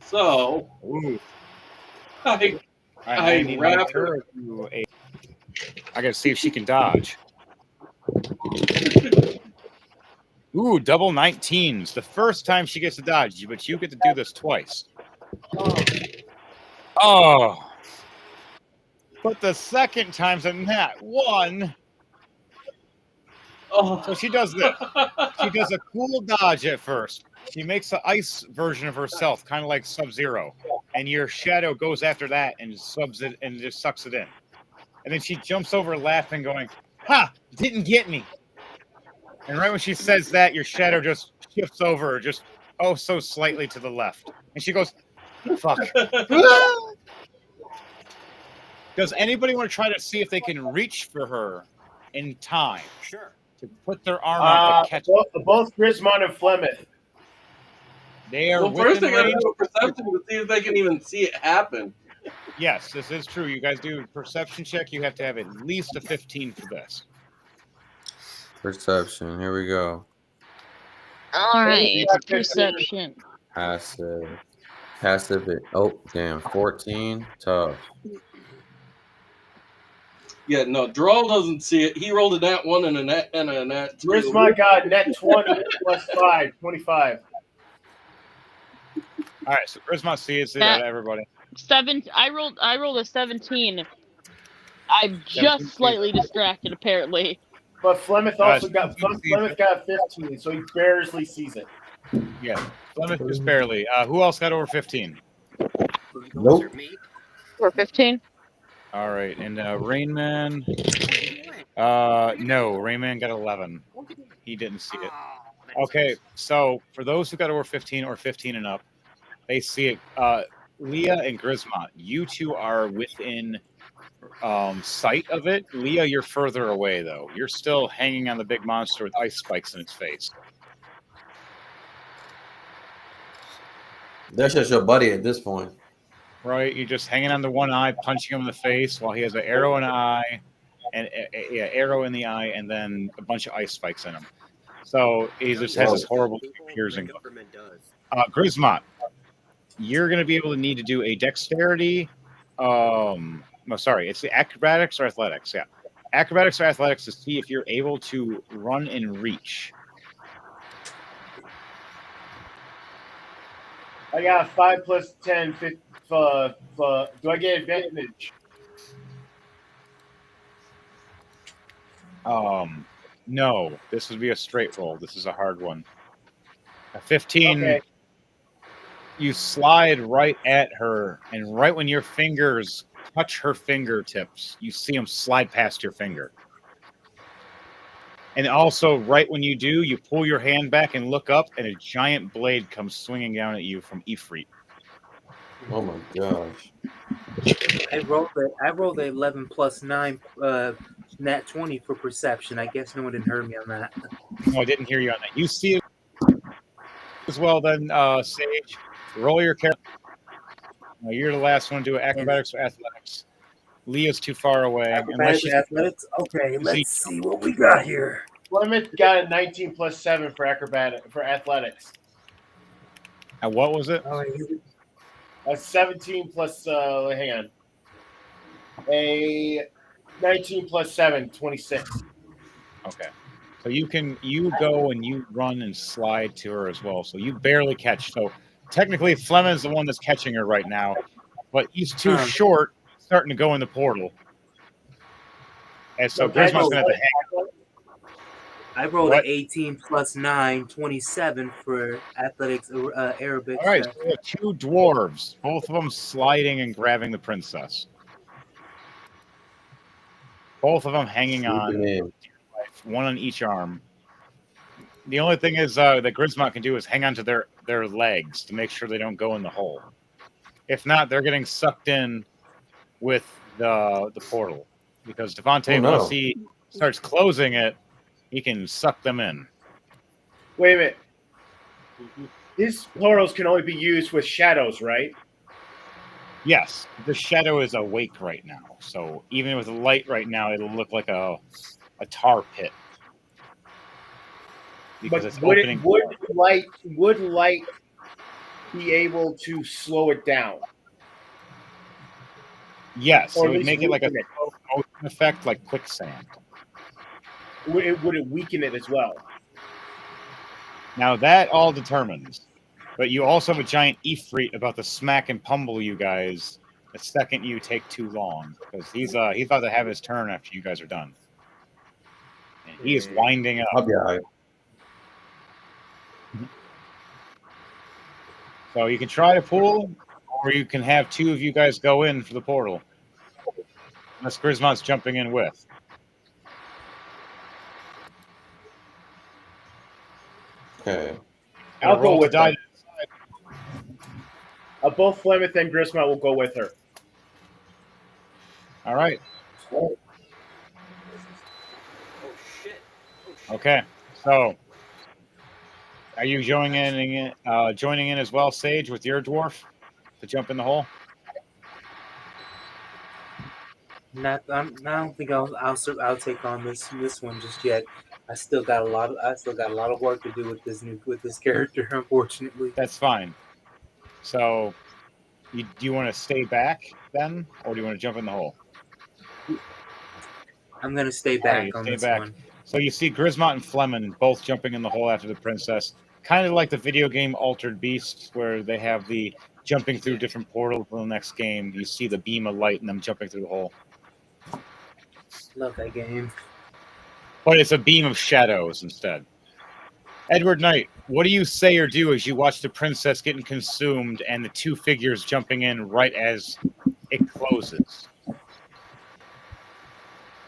So, Ooh. I need wrap her her. to a. I gotta see if she can dodge. Ooh, double 19s. The first time she gets to dodge, but you get to do this twice. Oh. But the second time's a nat 1. Oh. So she does this. She does a cool dodge at first. She makes an ice version of herself, kind of like Sub-Zero, and your shadow goes after that and subs it and just sucks it in. And then she jumps over laughing, going, "Ha! Didn't get me." And right when she says that, your shadow just shifts over, just oh so slightly to the left, and she goes, "Fuck." Does anybody want to try to see if they can reach for her in time? Sure. To put their arm out to catch both Grismon and Flemeth. They are Well, first within they got to range. do a perception to see if they can even see it happen. Yes, this is true. You guys do a perception check. You have to have at least a 15 for this. Perception. Here we go. All right, perception. Passive. Passive. Oh, damn. 14. Tough. Yeah, no, Droll doesn't see it. He rolled a nat 1 and a nat 2. Grismon got net 20 plus 5, 25. All right, so Grismon sees it That- out of everybody. I rolled a 17. I'm just slightly distracted, apparently. But Flemeth also got 15. 15, so he barely sees it. Yeah, Flemeth just barely. Who else got over 15? Nope. Or 15. All right, and Rainman. No, Rainman got 11. He didn't see it. Okay, so for those who got over 15 or 15 and up, they see it. Leah and Grismont, you two are within sight of it. Leah, you're further away, though. You're still hanging on the big monster with ice spikes in its face. That's just your buddy at this point. Right? You're just hanging on the one eye, punching him in the face while he has an arrow in the eye, and arrow in the eye, and then a bunch of ice spikes in him. So he just has this horrible piercing. Grismont, you're going to be able to need to do a dexterity. No, sorry, it's the acrobatics or athletics. Yeah, acrobatics or athletics to see if you're able to run and reach. I got 5 plus 10. Do I get advantage? No, this would be a straight roll. This is a hard one. A 15. Okay. You slide right at her, and right when your fingers touch her fingertips, you see them slide past your finger. And also, right when you do, you pull your hand back and look up, and a giant blade comes swinging down at you from Ifrit. Oh my gosh. I rolled a 11 plus 9 nat 20 for perception. I guess no one didn't hear me on that. No, I didn't hear you on that. You see it as well, then, Sage. Roll your character. No, you're the last one to do acrobatics or athletics. Leah's too far away. Acrobatics, athletics. Okay, let's see what we got here. Plymouth got a 19 plus 7 for athletics. And what was it? A 17 plus, hang on. A 19 plus 7, 26. Okay. So you go and you run and slide to her as well. So you barely catch. So technically, Fleming's the one that's catching her right now, but he's too short, starting to go in the portal. And so Grismon's going to have to hang. I rolled an 18 plus 9, 27 for athletics, Arabic. All right, so we have two dwarves, both of them sliding and grabbing the princess. Both of them hanging on, one on each arm. The only thing is that Grismont can do is hang on to their legs to make sure they don't go in the hole. If not, they're getting sucked in with the portal. Because Devontae, once he starts closing it, he can suck them in. Wait a minute. These portals can only be used with shadows, right? Yes, the shadow is awake right now. So even with the light right now, it'll look like a tar pit. Because But it's would opening. would light be able to slow it down? Yes, Or it at would least make it like a weaken it. motion effect, like quicksand. Would it weaken it as well? Now that all determines, but you also have a giant Ifrit about to smack and pummel you guys the second you take too long, because he's about to have his turn after you guys are done, and he is winding up. I'll be all right. So you can try to pull, or you can have two of you guys go in for the portal. Unless Grismont's jumping in with. Okay. I'll go Roll to with die. them. Both Flemeth and Grismont will go with her. All right. Oh shit. Okay. So, are you joining in as well, Sage, with your dwarf to jump in the hole? I don't think I'll take on this one just yet. I still got a lot of work to do with this character, unfortunately. That's fine. So, do you want to stay back then, or do you want to jump in the hole? I'm gonna stay back on this one. So you see Grismont and Fleming both jumping in the hole after the princess, kind of like the video game Altered Beast, where they have the jumping through different portals in the next game. You see the beam of light and them jumping through the hole. Love that game. But it's a beam of shadows instead. Edward Knight, what do you say or do as you watch the princess getting consumed and the two figures jumping in right as it closes?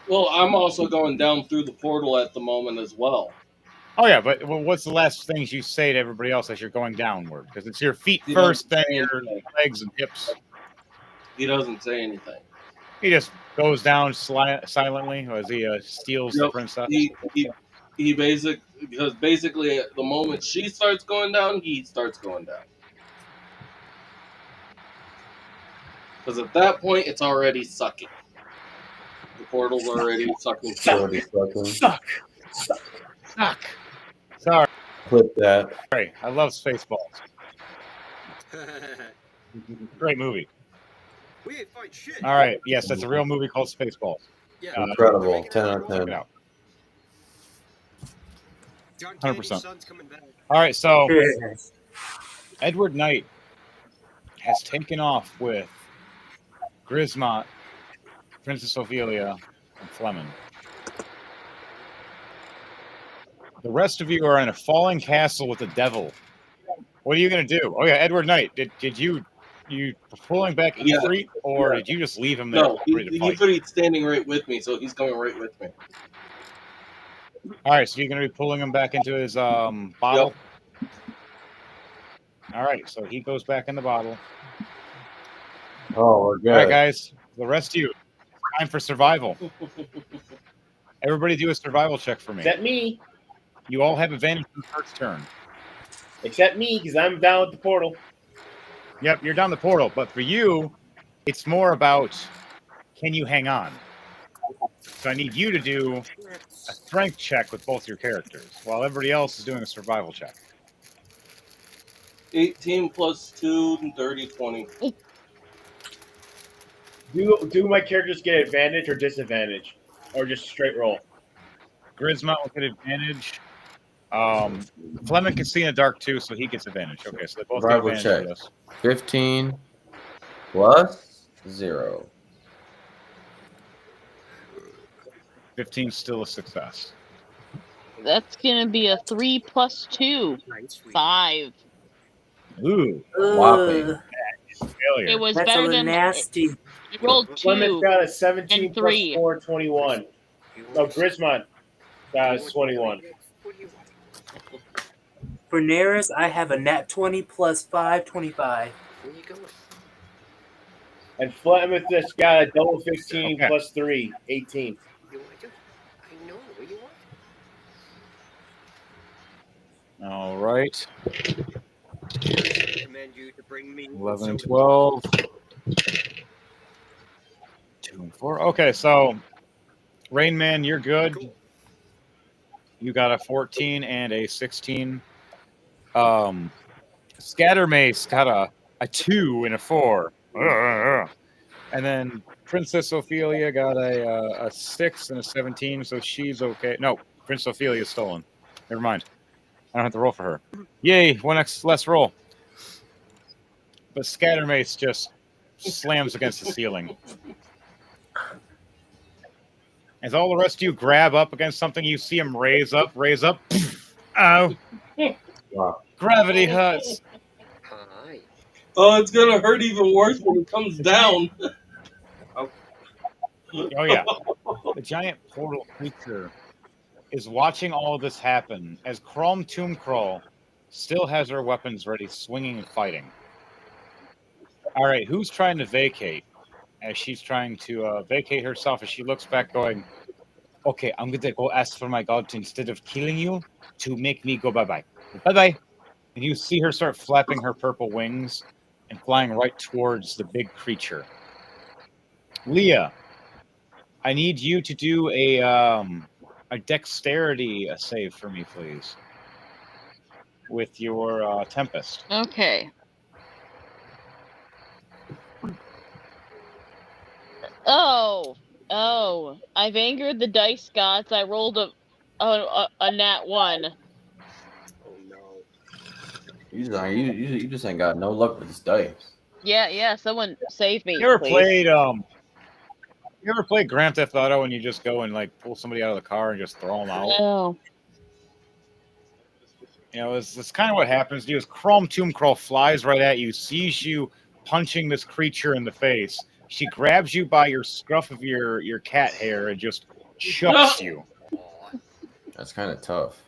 Well, I'm also going down through the portal at the moment as well. Oh yeah, but what's the last things you say to everybody else as you're going downward? Because it's your feet He first, doesn't then say your anything. legs and hips. He doesn't say anything. He just goes down silently as he steals the princess. He basically the moment she starts going down, he starts going down. Because at that point, it's already sucking. The portal's already sucking. Suck. Sorry, Clip that. I love Spaceballs. Great movie. We ain't fight shit. All right, yes, that's a real movie called Spaceballs. Yeah. Incredible. 10 out of Check 10. it out. John 100%. Candy's son's coming back. All right, so Edward Knight has taken off with Grismont, Princess Ophelia, and Fleming. The rest of you are in a falling castle with the devil. What are you going to do? Oh yeah, Edward Knight, did you pulling back Ifrit, or did you just leave him there? No, Ifrit's standing right with me, so he's going right with me. All right, so you're going to be pulling him back into his bottle? Yep. All right, so he goes back in the bottle. Oh, we're good. All right, guys, the rest of you, time for survival. Everybody do a survival check for me. Except me. You all have advantage in the first turn. Except me, because I'm down at the portal. Yep, you're down the portal, but for you, it's more about can you hang on? So I need you to do a strength check with both your characters, while everybody else is doing a survival check. 18 plus 2, 30, 20. Do my characters get advantage or disadvantage? Or just straight roll? Grismont will get advantage. Fleming can see in the dark too, so he gets advantage. Okay, so they both Survival get advantage. check. 15 plus 0. 15 still a success. That's gonna be a 3 plus 2. 5. Ooh, Whopping. failure. It was That's better a than nasty. I rolled 2. Flemeth got a 17 and plus 3. 4, 21. No, Grismont got a 21. For Neris, I have a nat 20 plus 5, 25. Where you going? And Flemeth just got a double 15 Okay. plus 3, 18. You want to? I know. Where you want? All right. I command you to bring me 11 and 12. 2 and 4. Okay, so Rain Man, you're good. Cool. You got a 14 and a 16. Scattermace got a 2 and a 4. And then Princess Ophelia got a 6 and a 17, so she's okay. No, Princess Ophelia is stolen. Never mind. I don't have to roll for her. Yay, one less roll. But Scattermace just slams against the ceiling. As all the rest of you grab up against something, you see him raise up. Ow. Wow. Gravity hurts. Hi. Oh, it's gonna hurt even worse when it comes down. Oh yeah, the giant portal creature is watching all of this happen as Crom Tombcrawl still has her weapons ready, swinging and fighting. All right, who's trying to vacate? As she's trying to vacate herself, as she looks back, going, "Okay, I'm gonna go ask for my god to, instead of killing you, to make me go bye-bye. Bye-bye." And you see her start flapping her purple wings and flying right towards the big creature. Leah, I need you to do a dexterity save for me, please, with your Tempest. Okay. Oh, I've angered the dice gods. I rolled a nat 1. Oh no. You just ain't got no luck with this dice. Yeah, someone save me, You ever please. played Grand Theft Auto and you just go and like pull somebody out of the car and just throw them out? Oh. You know, it's kind of what happens to you. Is Crom Tombcrawl flies right at you, sees you punching this creature in the face. She grabs you by your scruff of your cat hair and just chucks you. That's kind of tough.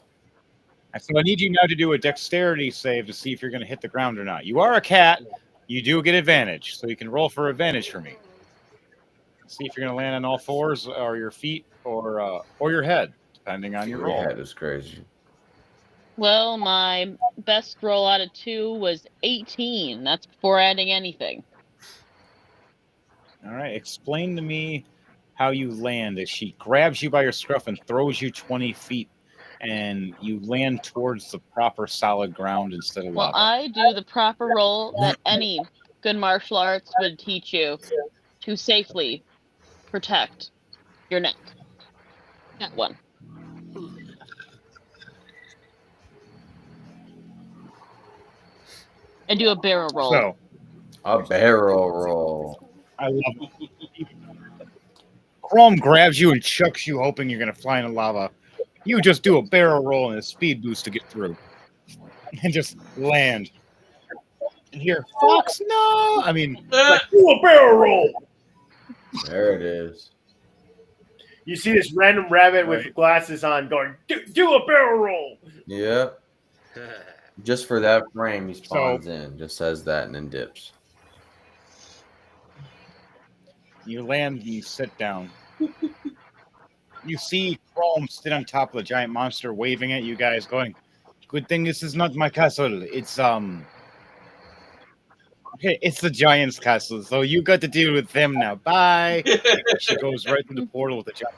And so I need you now to do a dexterity save to see if you're going to hit the ground or not. You are a cat. You do get advantage, so you can roll for advantage for me. See if you're going to land on all fours or your feet or your head, depending on your roll. Your head is crazy. Well, my best roll out of 2 was 18. That's before adding anything. All right, explain to me how you land. As she grabs you by your scruff and throws you 20 feet, and you land towards the proper solid ground instead of Well, lava. I do the proper roll that any good martial arts would teach you to safely protect your neck. That one. And do a barrel roll. So, A barrel roll. I love it. Chrome grabs you and chucks you, hoping you're going to fly in the lava. You just do a barrel roll and a speed boost to get through. And just land. And here, Fox, no! I mean, Like, do a barrel roll. There it is. You see this random rabbit with glasses on going, do a barrel roll. Yep. Just for that frame, he spawns in, just says that, and then dips. You land and you sit down. You see Chrome sit on top of the giant monster, waving at you guys, going, "Good thing this is not my castle. It's it's the giant's castle, so you got to deal with them now. Bye." She goes right through the portal with the giant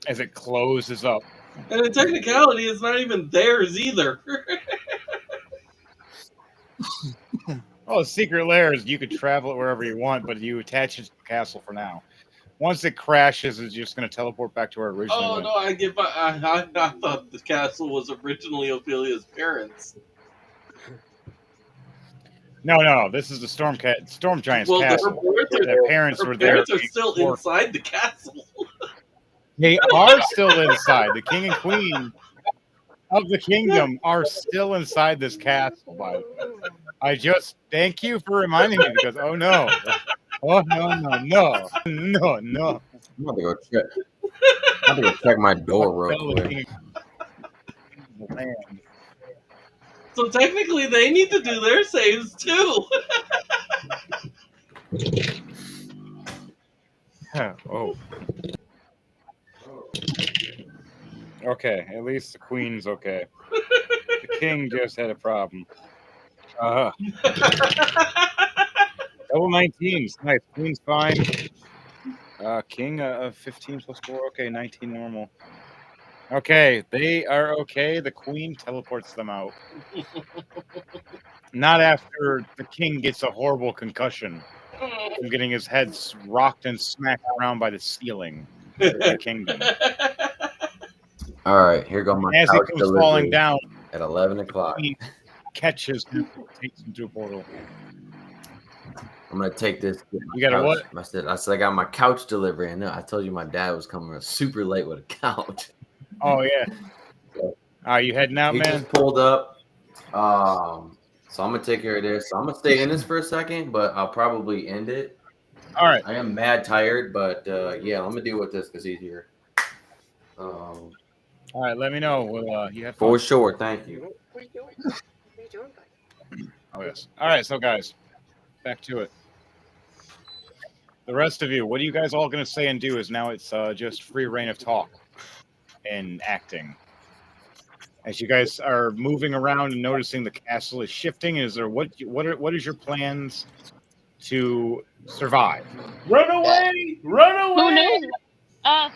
as it closes up. And in technicality, it's not even theirs either. Oh, secret lair is you could travel it wherever you want, but you attach it to the castle for now. Once it crashes, it's just going to teleport back to where it originally Oh went. no, I thought the castle was originally Ophelia's parents. No. This is the Storm Giant's castle. Their parents were there. Parents are still inside the castle. They are still inside. The king and queen of the kingdom are still inside this castle, by the way. I just thank you for reminding me because no. Oh no. I'm about to go check my door real quick. So technically, they need to do their saves too. Oh. Okay, at least the queen's okay. The king just had a problem. Double 19s. Nice. Queen's fine. King 15 plus 4. Okay, 19 normal. Okay, they are okay. The queen teleports them out. Not after the king gets a horrible concussion from getting his head rocked and smacked around by the ceiling of the kingdom. All right, here go my As he couch comes delivery falling down, at 11 o'clock. he catches him, takes him to a portal. I'm gonna take this. You got a what? I said I got my couch delivery, and I told you my dad was coming super late with a couch. Oh yeah. Are you heading out, He man? just pulled up. So I'm gonna take care of this. So I'm gonna stay in this for a second, but I'll probably end it. All right. I am mad tired, but yeah, I'm gonna deal with this because he's here. All right, let me know. Well, you have fun. For sure. Thank you. What are you doing? What are you doing? Oh yes. All right, so guys, back to it. The rest of you, what are you guys all going to say and do? Is now it's just free reign of talk and acting. As you guys are moving around and noticing the castle is shifting, is there what is your plans to survive? Run away! Run away!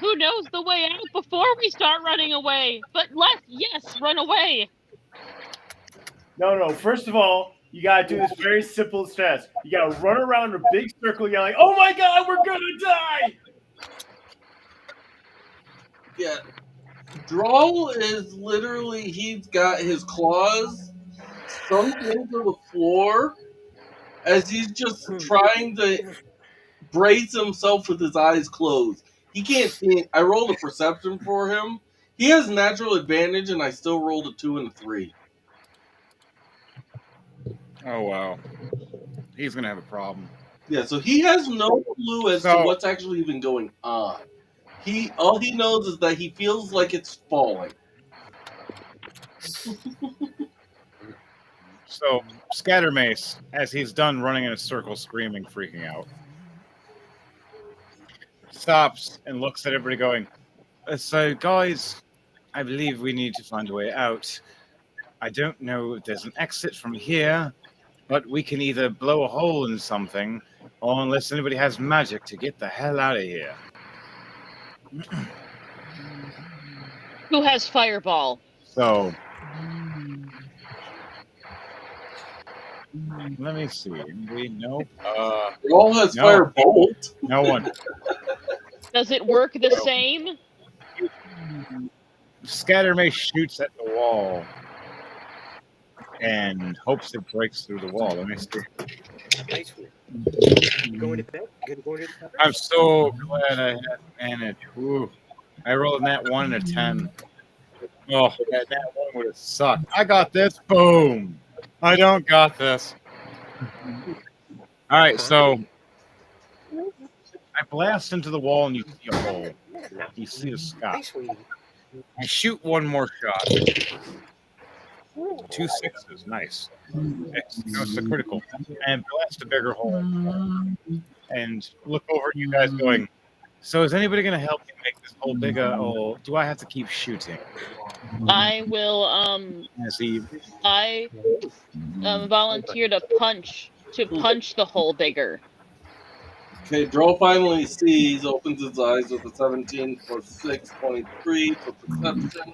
Who knows the way out before we start running away? But yes, run away. No. First of all, you gotta do this very simple test. You gotta run around a big circle yelling, "Oh my God, we're gonna die!" Yeah. Droll is literally, he's got his claws sunk into the floor as he's just trying to brace himself with his eyes closed. He can't see. I rolled a perception for him. He has natural advantage, and I still rolled a 2 and a 3. Oh wow, he's going to have a problem. Yeah, so he has no clue as to what's actually even going on. All he knows is that he feels like it's falling. So Scattermace, as he's done running in a circle, screaming, freaking out, stops and looks at everybody going, so guys, I believe we need to find a way out. I don't know if there's an exit from here, but we can either blow a hole in something, or unless anybody has magic, to get the hell out of here. Who has fireball? So, let me see. Anybody? Nope. Droll has firebolt. No one. Does it work the same? Scattermace shoots at the wall and hopes it breaks through the wall. Let me see. Nice one. Going to bed? Going to bed? I'm so glad I had managed. Ooh. I rolled that 1 and a 10. Oh, that one would have sucked. I got this. Boom. I don't got this. All right, so I blast into the wall and you see a hole. You see the sky. Nice one. I shoot one more shot. 2 sixes, nice. It's a critical. And blast a bigger hole. And look over at you guys going, so is anybody going to help me make this hole bigger, or do I have to keep shooting? I will, I volunteer to punch the hole bigger. Okay, Droll finally sees, opens his eyes with a 17 for 6.3 for perception.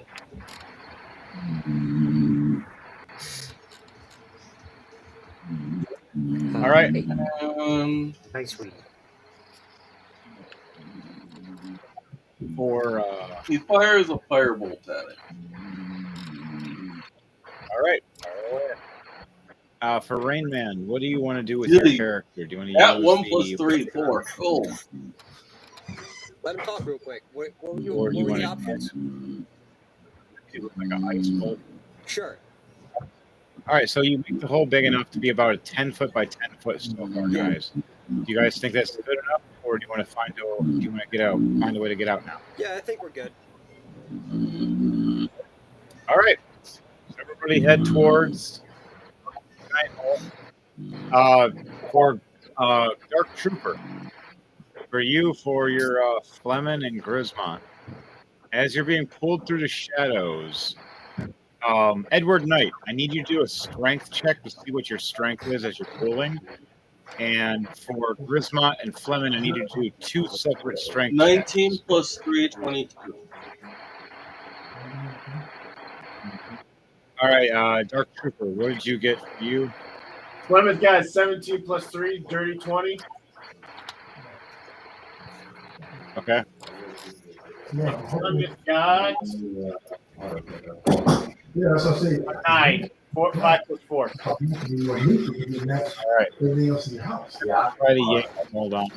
All right. Nice one. For he fires a firebolt at it. All right. For Rain Man, what do you want to do with your character? Do you want to at use 1 plus 3, 4? Cool. Let him talk real quick. What were Or do you the want options? to like an ice bolt? Sure. All right, so you make the hole big enough to be about a 10-foot by 10-foot so far, guys. Do you guys think that's good enough, or do you want to find a way to get out now? Yeah, I think we're good. All right, so everybody head towards for Dark Trooper. For you, for your Fleming and Grismont, as you're being pulled through the shadows. Edward Knight, I need you to do a strength check to see what your strength is as you're pulling. And for Grismont and Fleming, I need you to do 2 separate strength 19 checks. plus 3, 22. All right, Dark Trooper, what did you get for you? Fleming's got 17 plus 3, dirty 20. Okay. Fleming's got Yeah, that's what I say. 9. 5 plus 4. All right. Try to yank. Hold on.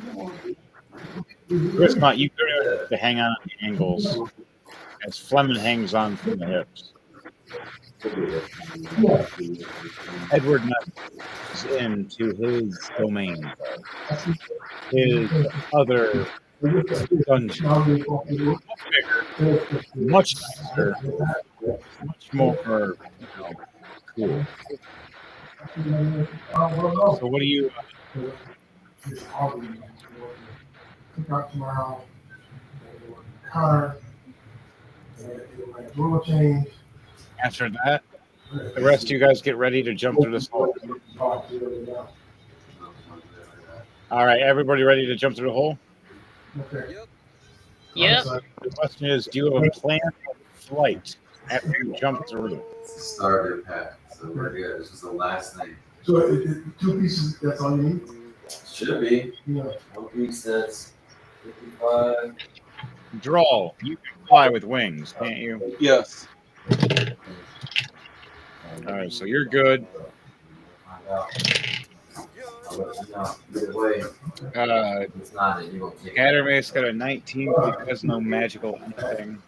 Grismont, you have to hang on the angles as Fleming hangs on from the hips. Edward is into his domain, his other dungeon. Much bigger, much nicer, much more cool. So what do you after that? The rest of you guys get ready to jump through this hole. All right, everybody ready to jump through the hole? Yep. The question is, do you have a plan of flight after you jump through? It's the starter pack, so we're good. This is the last thing. So two pieces, that's all you need? Should be. Yeah. One piece that's 55. Draw. You can fly with wings, can't you? Yes. All right, so you're good. Either way, it's not it. You won't take it. Catermace got a 19, but he has no magical anything.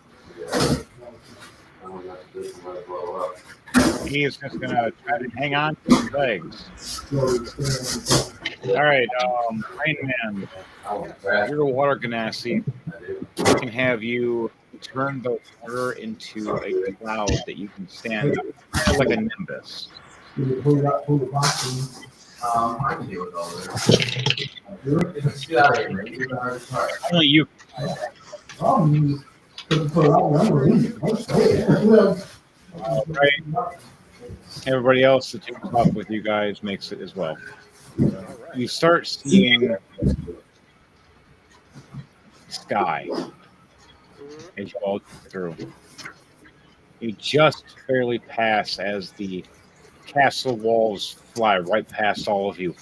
He is just gonna try to hang on to his legs. All right, Rain Man, you're a water ganassi. I can have you turn the water into a cloud that you can stand up, like a nimbus. I can deal with all this. Get out of here, man. You're the hardest part. Only you. Right. Everybody else that jumps off with you guys makes it as well. You start seeing sky as you all go through. You just barely pass as the castle walls fly right past all of you.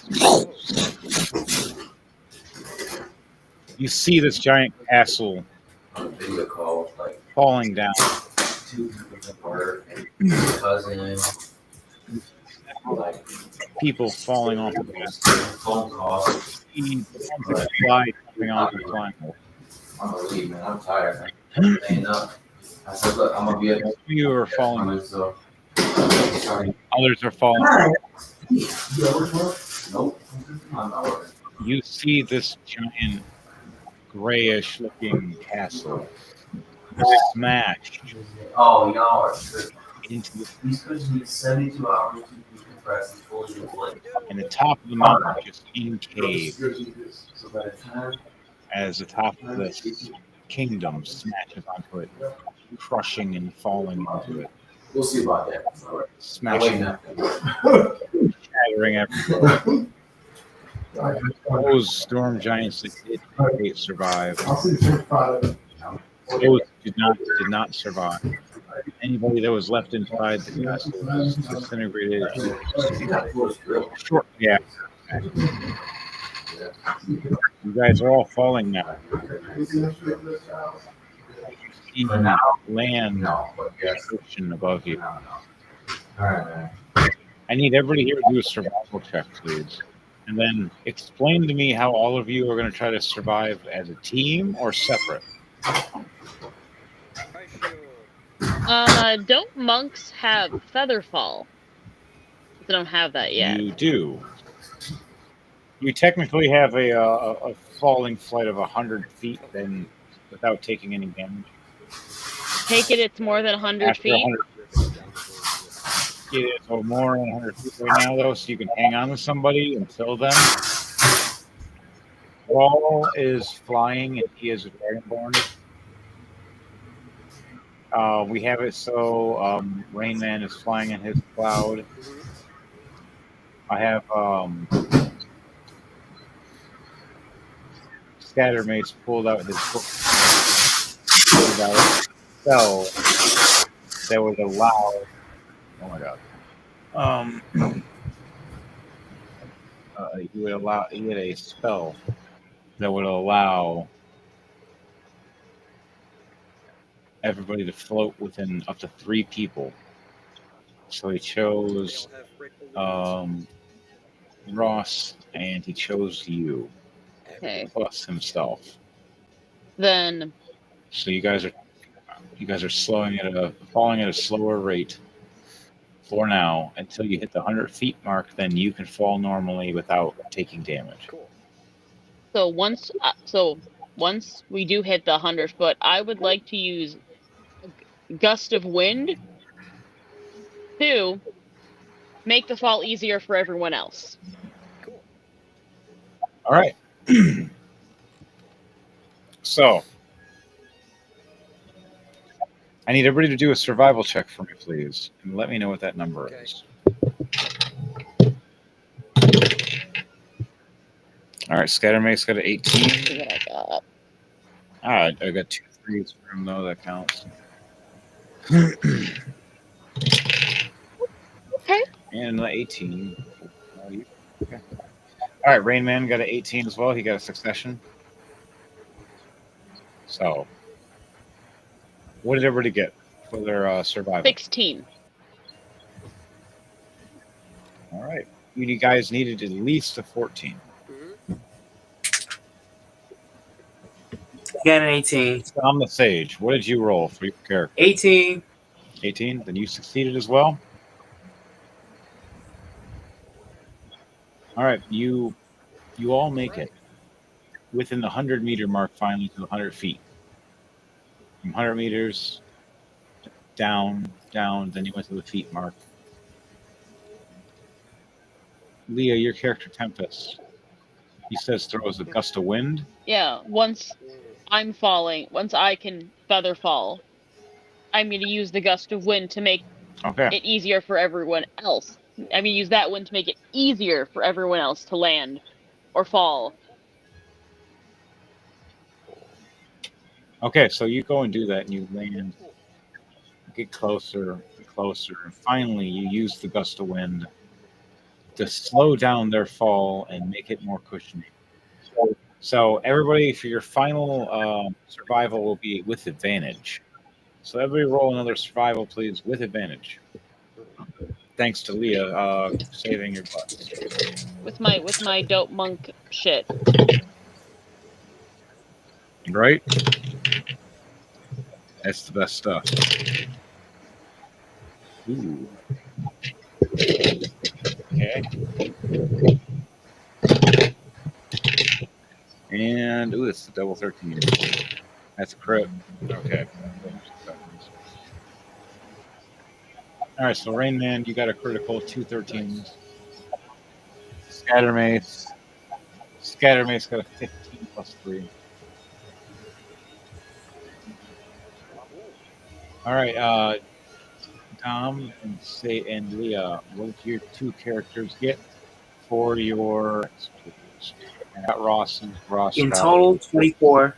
You see this giant castle Video call, like falling down. two apart, and cousin, like People falling off of it. phone calls. Fly coming off the flying wall. I'm gonna leave, man. I'm tired. I'm staying up. I said, look, I'm gonna be able You are falling. so sorry. Others are falling. Nope. I'm not working. You see this giant grayish looking castle smashed Oh, y'all are tripping. into These cushions need 72 hours to be compressed and fully inflated. and the top of the mountain just encaved So by the time as the top of this kingdom smashes onto it, crushing and falling into it, we'll see about that. All right. smashing, Nothing. shattering everywhere. Those storm giants that did survive. Those did not survive. Anybody that was left inside the castle was disintegrated shortly after. You guys are all falling now. You see land, No, but yes. ocean above you. All right, man. I need everybody here to do a survival check, please. And then explain to me how all of you are going to try to survive as a team or separate. Don't monks have featherfall? They don't have that yet. You do. You technically have a falling flight of 100 feet, then without taking any damage. Take it, it's more than 100 After feet. 100 it is more than 100 feet right now, though, so you can hang on to somebody until then. Wall is flying, and he is a dragonborn. We have it so Rain Man is flying in his cloud. I have Scattermace pulled out his pulled out a spell that would allow. Oh my god. He would allow. He had a spell that would allow everybody to float within up to 3 people. So he chose Ross, and he chose you, Okay. plus himself. Then So you guys are falling at a slower rate. for now until you hit the 100 feet mark. Then you can fall normally without taking damage. Cool. So once we do hit the 100 foot, I would like to use a gust of wind to make the fall easier for everyone else. Cool. All right. So I need everybody to do a survival check for me, please, and let me know what that number Okay. is. All right, Scattermake's got an 18. See what I got. I got 2 3s for him, though. That counts. Okay. And an 18. Okay. All right, Rain Man got an 18 as well. He got a succession. So, what did everybody get for their survival? 16. All right. You guys needed at least a 14. Got an 18. So I'm the Sage. What did you roll for your character? 18. 18? Then you succeeded as well? All right. You all make it within the 100-meter mark finally to 100 feet. From 100 meters down, then you went to the feet mark. Leah, your character Tempest, he says throws a gust of wind. Yeah, once I'm falling, once I can feather fall, I'm going to use the gust of wind to make it easier for everyone else. I'm going to use that wind to make it easier for everyone else to land or fall. Okay, so you go and do that, and you land, get closer and closer, and finally you use the gust of wind to slow down their fall and make it more cushiony. So everybody, for your final survival, will be with advantage. So everybody roll another survival, please, with advantage. Thanks to Leah saving your butt. With my dope monk shit. Right? That's the best stuff. Ooh. Okay. And ooh, it's the double 13. That's a crit. Okay. All right, so Rain Man, you got a critical 2 13s. Scattermace got a 15 plus 3. All right, Tom and Leah, what did your 2 characters get for your? I got Ross and Ross. In total, 24.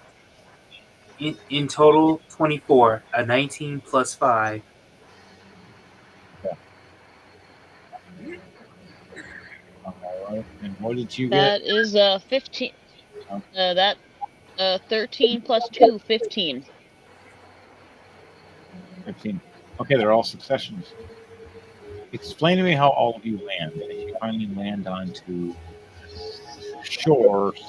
In total, 24. A 19 plus 5. All right. And what did you That get? is 15. 13 plus 2, 15. 15. Okay, they're all successions. Explain to me how all of you land. If you finally land onto shore /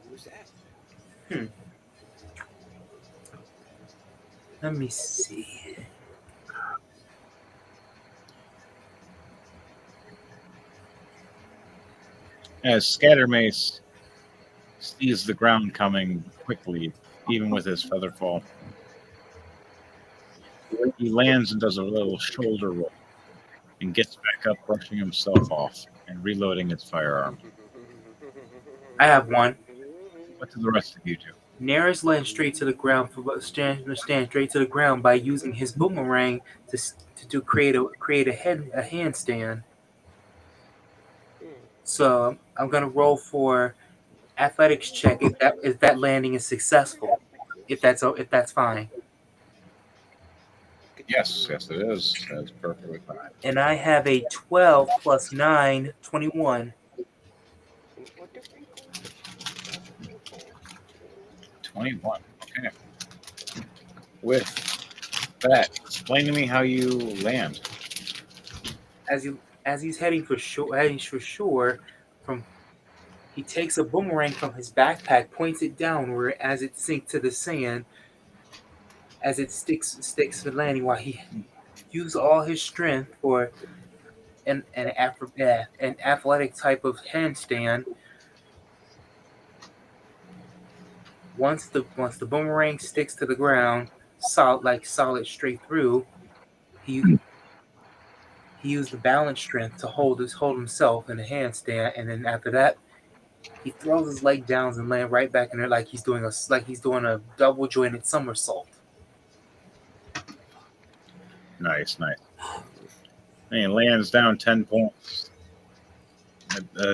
Who's that? Let me see. As Scattermace sees the ground coming quickly, even with his feather fall, he lands and does a little shoulder roll and gets back up, brushing himself off and reloading his firearm. I have one. What do the rest of you do? Naris lands straight to the ground. Stand straight to the ground by using his boomerang to create a handstand. So I'm gonna roll for athletics check if that landing is successful. If that's fine. Yes, it is. That's perfectly fine. And I have a 12 plus 9, 21. 21. Okay. With that, explain to me how you land. As he's heading for shore, he takes a boomerang from his backpack, points it downward as it sinks to the sand, as it sticks to the landing while he used all his strength for an athletic type of handstand. Once the boomerang sticks to the ground, solid straight through, he used the balance strength to hold himself in a handstand, and then after that, he throws his leg down and land right back in there like he's doing a double jointed somersault. Nice. And he lands down 10 points.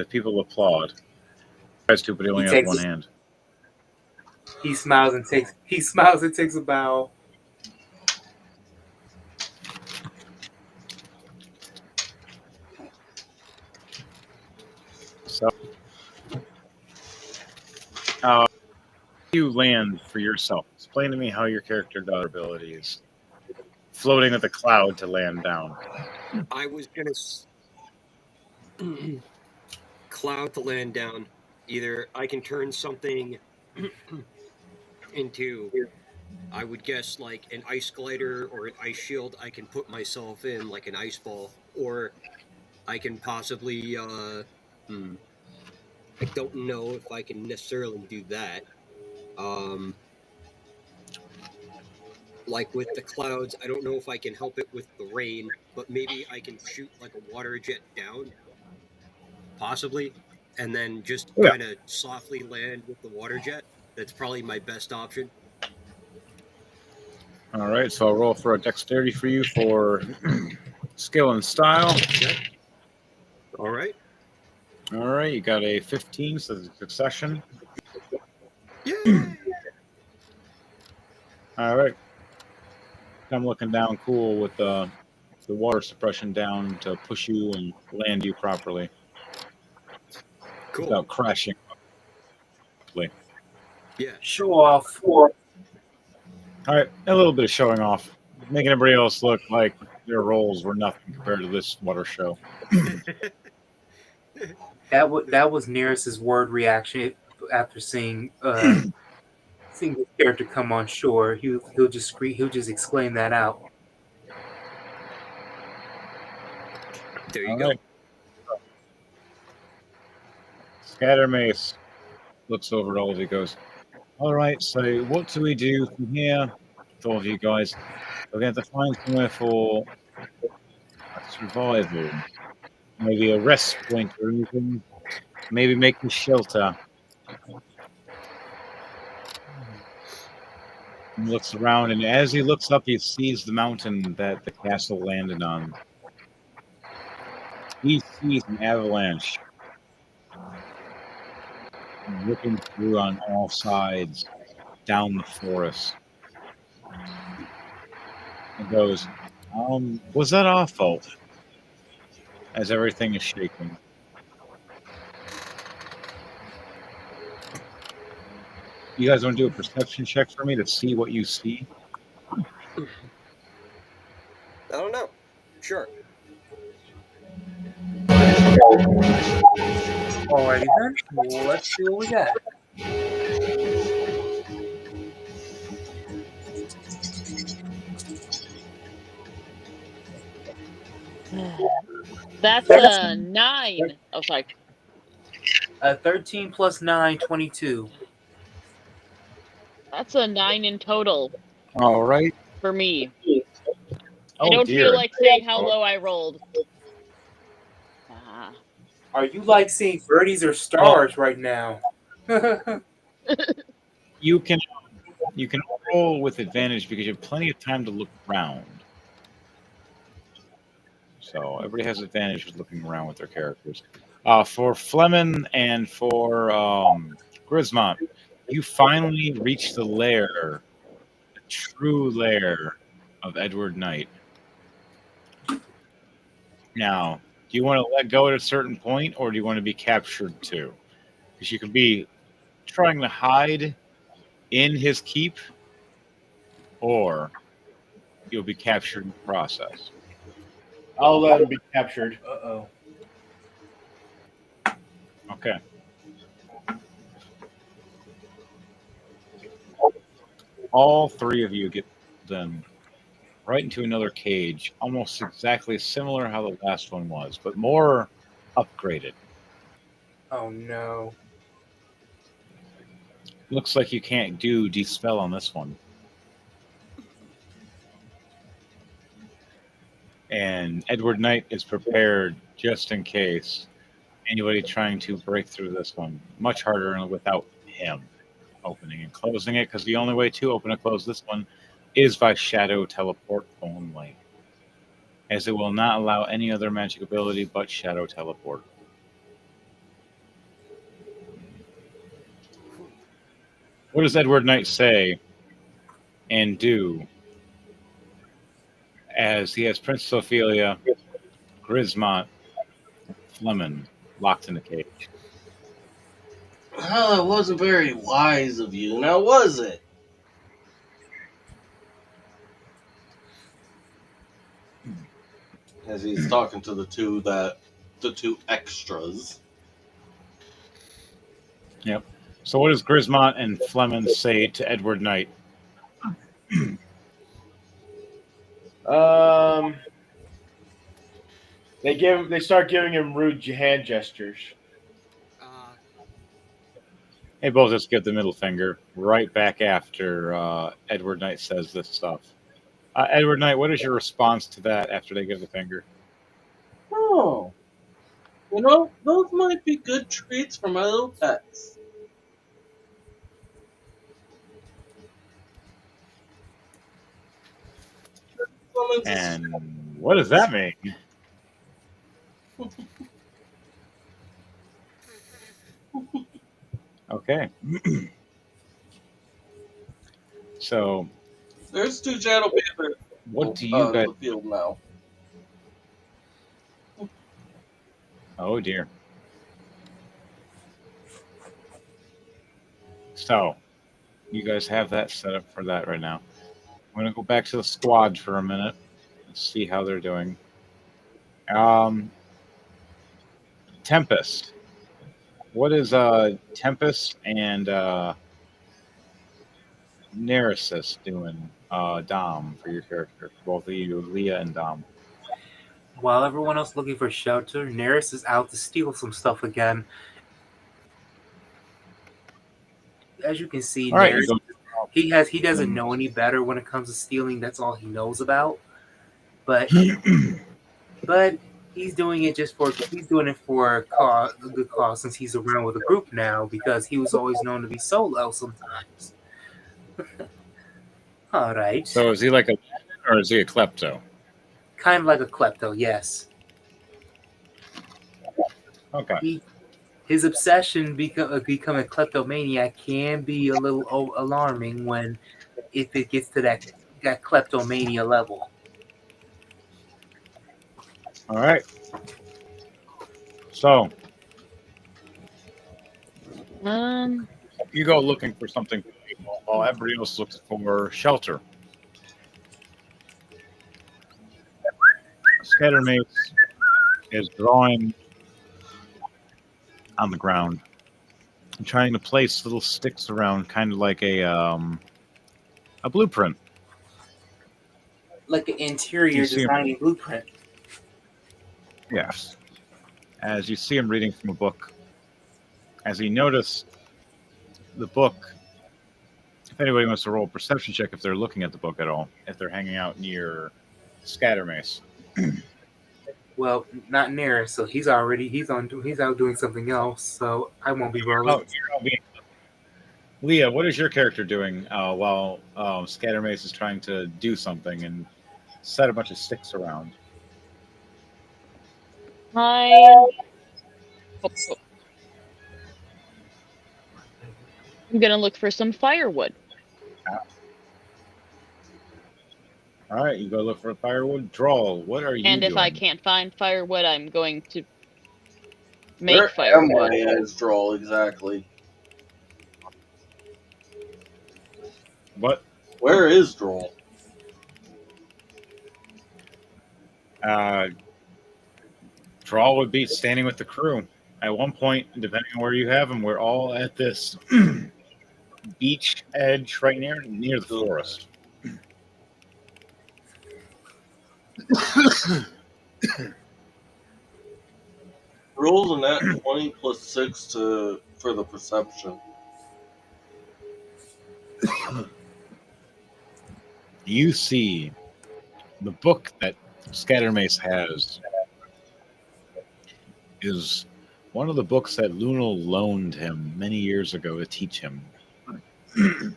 People applaud. Tries to, but he only has one hand. He smiles and takes a bow. So, you land for yourself. Explain to me how your character got abilities. Floating with a cloud to land down. I was gonna cloud to land down. Either I can turn something into, I would guess, like an ice glider or an ice shield. I can put myself in like an ice ball, or I can possibly. I don't know if I can necessarily do that. Like with the clouds, I don't know if I can help it with the rain, but maybe I can shoot like a water jet down, possibly, and then just kind of softly land with the water jet. That's probably my best option. All right, so I'll roll for a dexterity for you for skill and style. Okay. All right. All right, you got a 15, so it's a succession. Yay! All right. I'm looking down cool with the water suppression down to push you and land you properly. Cool. Without crashing. Yeah. Show off. All right, a little bit of showing off. Making everybody else look like their rolls were nothing compared to this water show. That was Nearest's word reaction after seeing seeing his character come on shore. He'll just exclaim that out. There you go. Right. Scattermace looks over at all of you, goes, all right, so what do we do from here with all of you guys? We're going to have to find somewhere for survival. Maybe a rest point or anything. Maybe make a shelter. He looks around, and as he looks up, he sees the mountain that the castle landed on. He sees an avalanche looking through on all sides down the forest. And goes, was that our fault? As everything is shaking. You guys want to do a perception check for me to see what you see? I don't know. Sure. Alrighty then. Well, let's see what we got. That's a 9. Oh, sorry. 13 plus 9, 22. That's a 9 in total All right. for me. Oh, I don't dear. feel like saying how low I rolled. Are you like seeing birdies or stars right now? You can roll with advantage because you have plenty of time to look around. So everybody has advantage with looking around with their characters. For Fleming and for Grismont, you finally reach the lair, the true lair of Edward Knight. Now, do you want to let go at a certain point, or do you want to be captured too? Because you could be trying to hide in his keep, or you'll be captured in the process. I'll let him be captured. Uh-oh. Okay. All three of you get in right into another cage, almost exactly similar how the last one was, but more upgraded. Oh no. Looks like you can't do Dispel on this one. And Edward Knight is prepared just in case anybody trying to break through this one. Much harder without him opening and closing it, because the only way to open and close this one is by shadow teleport only, as it will not allow any other magic ability but shadow teleport. What does Edward Knight say and do as he has Princess Ophelia, Grismont, Fleming locked in a cage? Well, that wasn't very wise of you, now was it? As he's talking to the two extras. Yep. So what does Grismont and Fleming say to Edward Knight? They start giving him rude hand gestures. They both just give the middle finger right back after Edward Knight says this stuff. Edward Knight, what is your response to that after they give the finger? Oh. Those might be good treats for my little pets. And what does that mean? Okay. So there's two Shadow Panthers. What do you guys? The field now. Oh dear. So you guys have that set up for that right now. I'm gonna go back to the squad for a minute and see how they're doing. Tempest. What is Tempest and Neresis doing? Dom, for your character, both of you, Leah and Dom. While everyone else looking for shelter, Neris is out to steal some stuff again. As you can see, All right, Neris, he doesn't know any better when it comes to stealing. That's all he knows about. But he's doing it for a good cause, since he's around with a group now, because he was always known to be solo sometimes. All right. So is he like a, or is he a klepto? Kind of like a klepto, yes. Okay. His obsession becoming a kleptomaniac can be a little alarming if it gets to that kleptomania level. All right. So you go looking for something while everybody else looks for shelter. Scattermace is drawing on the ground and trying to place little sticks around, kind of like a blueprint. Like an interior designing blueprint. Yes. As you see him reading from a book, as he noticed the book, if anybody wants to roll a perception check if they're looking at the book at all, if they're hanging out near Scattermace. Well, not near, so he's out doing something else, so I won't be rolling. Leah, what is your character doing while Scattermace is trying to do something and set a bunch of sticks around? I'm gonna look for some firewood. All right, you go look for firewood. Draw. What are you And if doing? I can't find firewood, I'm going to make Where firewood. am I as Droll, exactly? What? Where is Droll? Draw would be standing with the crew. At one point, depending on where you have them, we're all at this beach edge right near the forest. Rolls a nat 20 plus 6 for the perception. You see the book that Scattermace has is one of the books that Luna loaned him many years ago to teach him. And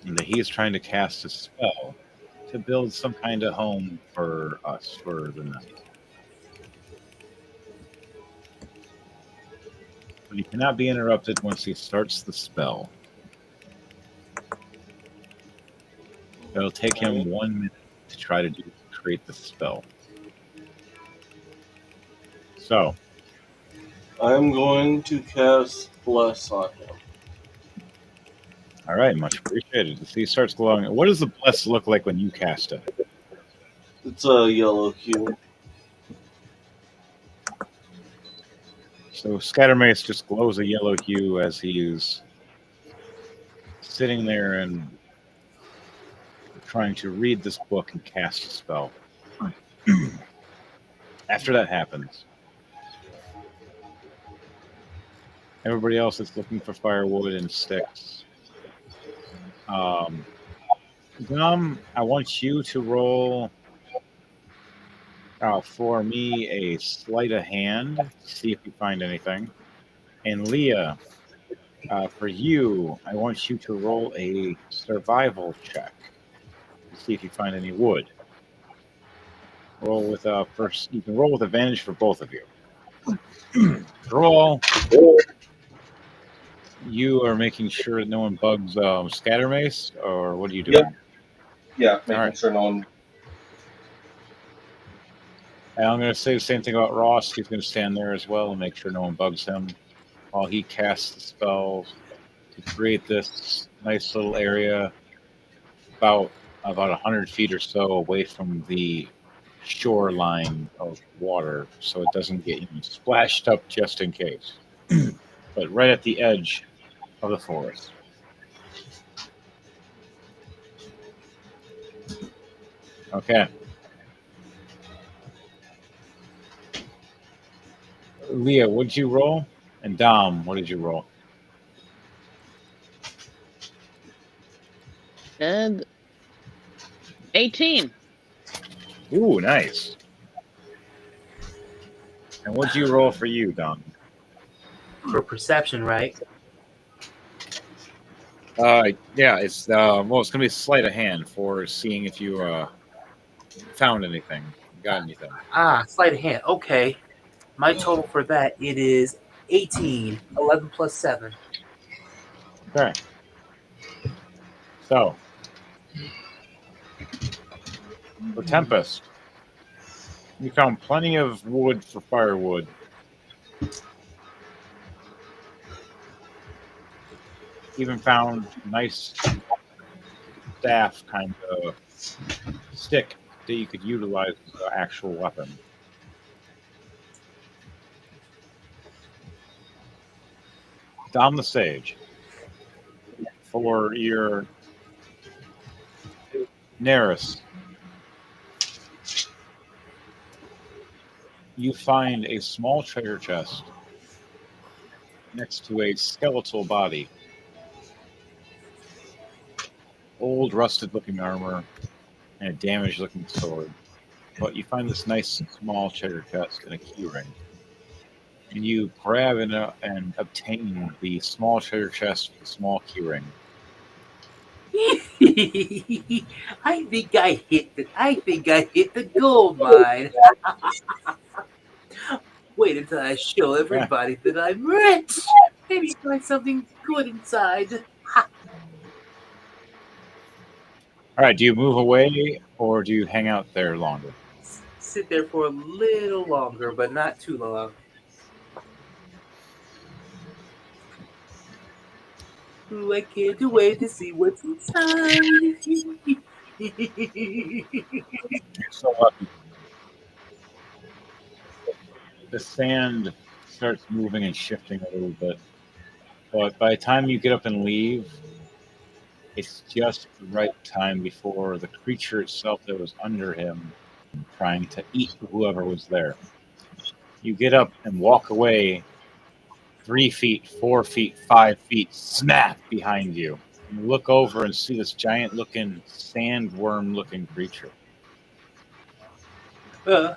that he is trying to cast a spell to build some kind of home for us for the night. But he cannot be interrupted once he starts the spell. It'll take him 1 minute to try to create the spell. So, I'm going to cast Bless on him. all right, much appreciated. As he starts glowing, what does the bless look like when you cast it? It's a yellow hue. So Scattermace just glows a yellow hue as he's sitting there and trying to read this book and cast a spell. After that happens, everybody else is looking for firewood and sticks. Gum, I want you to roll for me a sleight of hand to see if you find anything. And Leah, for you, I want you to roll a survival check to see if you find any wood. Roll with first. You can roll with advantage for both of you. Roll. You are making sure that no one bugs Scattermace, or what are you doing? Yep. Yeah, making right. sure no one. And I'm going to say the same thing about Ross. He's going to stand there as well and make sure no one bugs him while he casts the spells to create this nice little area about 100 feet or so away from the shoreline of water, so it doesn't get splashed up just in case. But right at the edge of the forest. Okay. Leah, what did you roll? And Dom, what did you roll? And 18. Ooh, nice. And what did you roll for you, Dom? For perception, right? Yeah, it's well, it's gonna be a sleight of hand for seeing if you found anything, got anything. Sleight of hand. Okay. My total for that, it is 18. 11 plus 7. Okay. So, for Tempest, you found plenty of wood for firewood. Even found nice staff kind of stick that you could utilize as an actual weapon. Down the stage for your Neris. You find a small treasure chest next to a skeletal body. Old, rusted-looking armor and a damaged-looking sword. But you find this nice, small treasure chest and a keyring. And you grab and obtain the small treasure chest with the small keyring. I think I hit the gold mine. Wait until I show everybody that I'm rich. Maybe find something good inside. All right, do you move away or do you hang out there longer? Sit there for a little longer, but not too long. Ooh, I can't wait to see what's inside. You're so lucky. The sand starts moving and shifting a little bit. But by the time you get up and leave, It's just the right time before the creature itself that was under him trying to eat whoever was there. You get up and walk away 3 feet, 4 feet, 5 feet, snap behind you. You look over and see this giant-looking, sandworm-looking creature. Did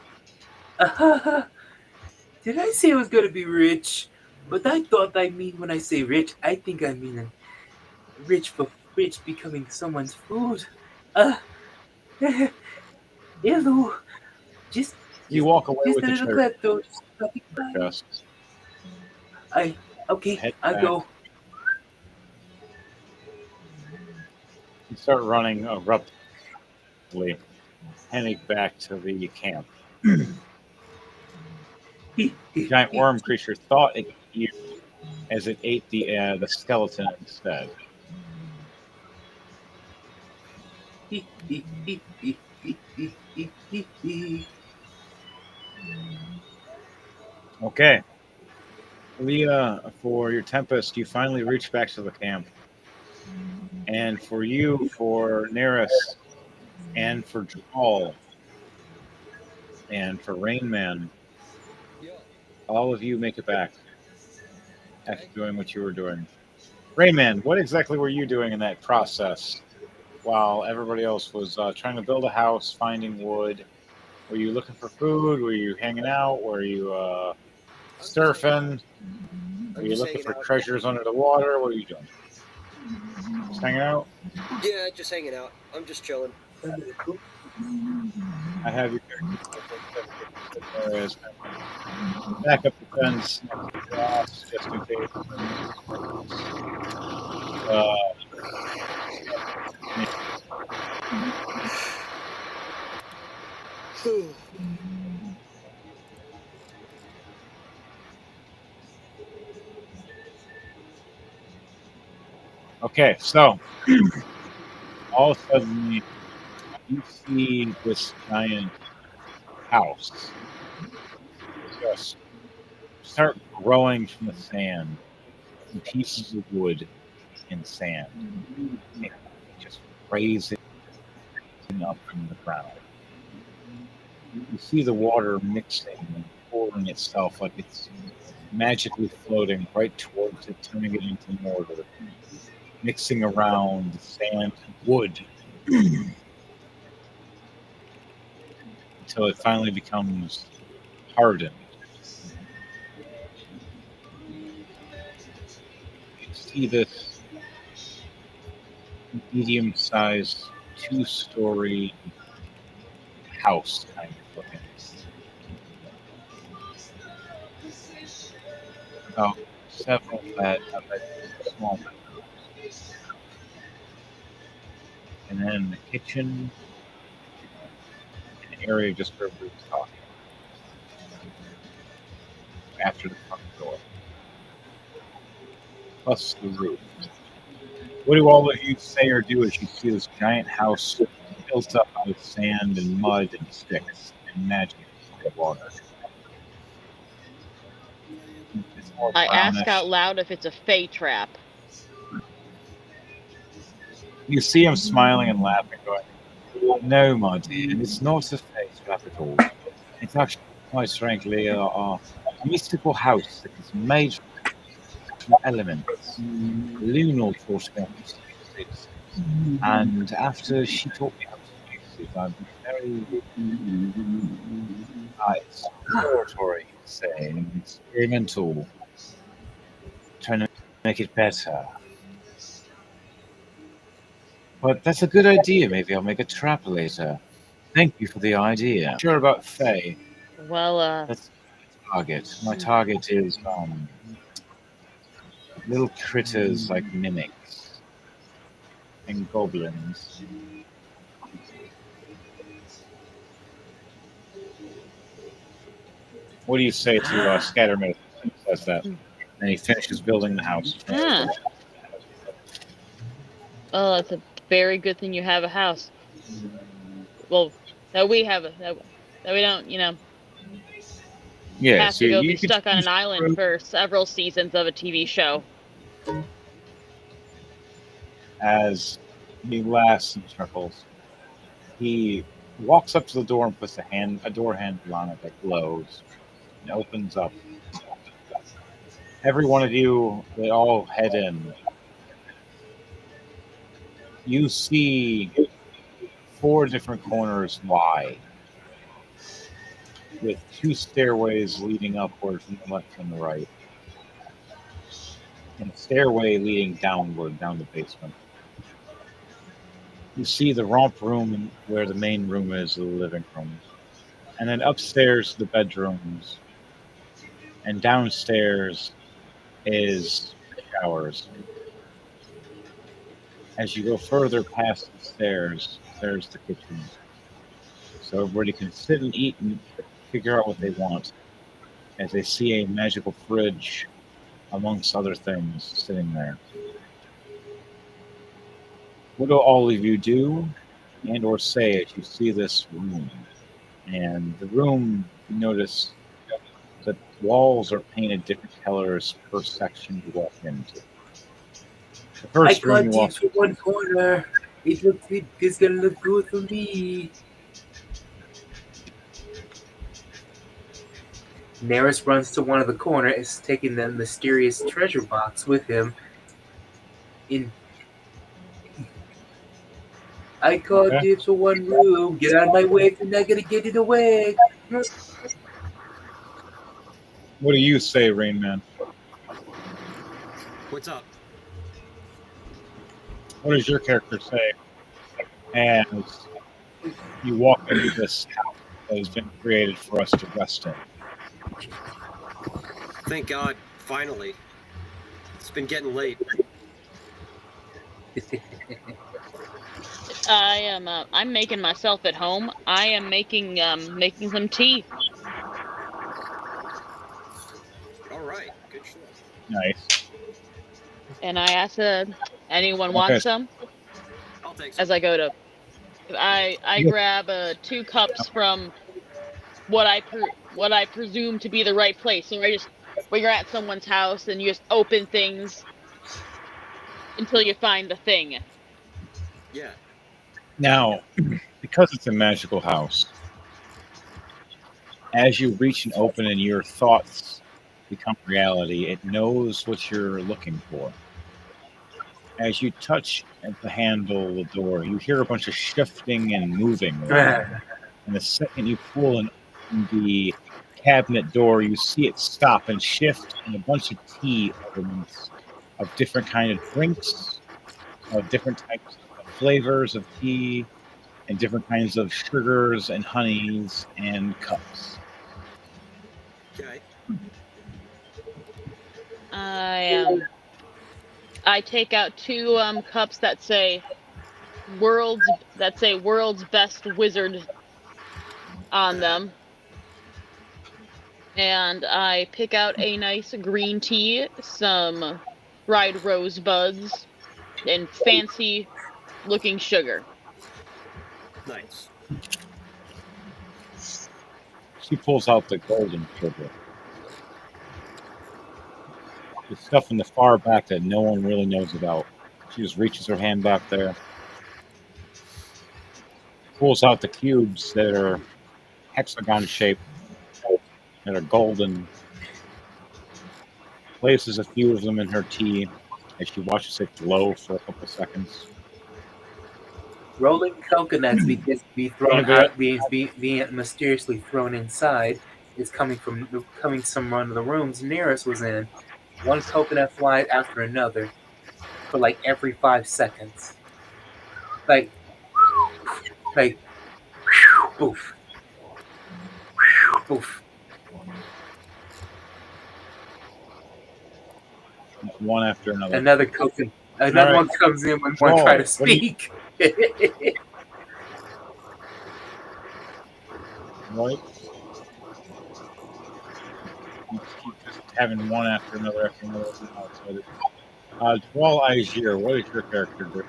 I say I was gonna be rich? But I thought I mean when I say rich, I think I mean rich for rich becoming someone's food. Uh, hello. Just, You just, walk away just with a the little treasure klepto. Just in your chest. Okay, Head I back. go. You start running abruptly, heading back to the camp. The giant worm creature thought it ate you as it ate the skeleton instead. Okay. Leah, for your Tempest, you finally reach back to the camp. And for you, for Neris, and for Jamal, and for Rainman, Yeah. all of you make it back after doing what you were doing. Rainman, what exactly were you doing in that process while everybody else was trying to build a house, finding wood? Were you looking for food? Were you hanging out? Were you surfing? Were I'm you just looking hanging for out. treasures under the water? What were you doing? Just hanging out? Yeah, just hanging out. I'm just chilling. I have your areas. Back up the fence next to the grass just in case. Okay, so all of a sudden you see this giant house just start growing from the sand, from pieces of wood and sand, and just raising up from the ground. You see the water mixing and pouring itself like it's magically floating right towards it, turning it into mortar, mixing around the sand and wood until it finally becomes hardened. You see this medium-sized, two-story house kind of looking. About several small bedrooms. And then the kitchen, an area just where we was talking after the front door, plus the roof. What do all of you say or do as you see this giant house built up out of sand and mud and sticks and magic and water? It's more I ask brownish. out loud if it's a fey trap. You see him smiling and laughing, going, "No, my dear, it's not a face trap at all. It's actually, quite frankly, a mystical house that is made from elements, lunar force. And after she taught me how to use it, I've been very exploratory, say, and experimental, trying to make it better. But that's a good idea. Maybe I'll make a trap later. Thank you for the idea. Sure about Faye. Well, That's my target. My target is little critters like mimics and goblins. What do you say to Scattermith when he says that? And he finishes building the house. oh, it's a very good thing you have a house. Well, that we have that we don't, Yeah, have so to go be you could stuck on choose an island for several seasons of a TV show. as He laughs and chuckles. He walks up to the door and puts a door handle on it that glows and opens up. Every one of you, they all head in. You see 4 different corners wide, with 2 stairways leading upward from the left and the right, and a stairway leading downward down the basement. You see the romp room where the main room is, the living room, and then upstairs the bedrooms, and downstairs is the showers. As you go further past the stairs, there's the kitchen. So everybody can sit and eat and figure out what they want, as they see a magical fridge amongst other things sitting there. What do all of you do and or say as you see this room? And the room, you notice that walls are painted different colors per section you walk into. The first room you walk into one corner. It's gonna look good for me. Neris runs to one of the corners, taking the mysterious treasure box with him. I called dibs for one room. Get out of my way if you're not gonna get it away. What do you say, Rain Man? What's up? What does your character say as you walk into this house that has been created for us to rest in? Thank God, finally. It's been getting late. I'm making myself at home. I am making some tea. All right, good show. Nice. And I ask anyone wants some? I'll take some. As I go to, I grab 2 cups from what I presume to be the right place. So when you're at someone's house and you just open things until you find the thing. Yeah. Now, because it's a magical house, as you reach and open and your thoughts become reality, it knows what you're looking for. As you touch at the handle of the door, you hear a bunch of shifting and moving. And the second you pull in the cabinet door, you see it stop and shift, and a bunch of tea elements of different kind of drinks, of different types of flavors of tea, and different kinds of sugars and honeys and cups. Okay. I take out 2 cups that say world's best wizard on them. And I pick out a nice green tea, some dried rosebuds, and fancy looking sugar. Nice. She pulls out the golden sugar. The stuff in the far back that no one really knows about. She just reaches her hand back there, pulls out the cubes that are hexagon shaped, that are golden, places a few of them in her tea as she watches it glow for a couple seconds. Rolling coconuts be thrown out, being mysteriously thrown inside, is coming from one of the rooms Nearest was in. One coconut flies after another for like every 5 seconds. Like poof, poof. One after another. Another coconut. Another one comes in when one try to speak. Right? You keep just having one after another. Dwell Aizier, what is your character do?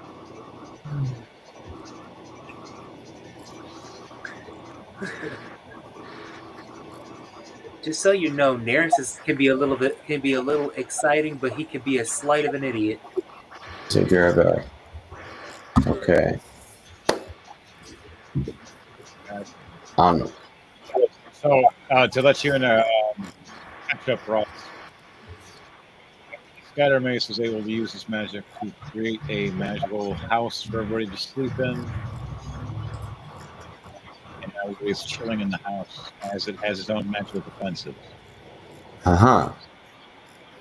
Just so you know, Neris can be a little exciting, but he can be a slight of an idiot. Take care of that. Okay. I don't know. So to let you in a catch up, Ross. Scatter Mace was able to use his magic to create a magical house for everybody to sleep in. And now everybody's chilling in the house as it has its own magical defenses. Uh-huh.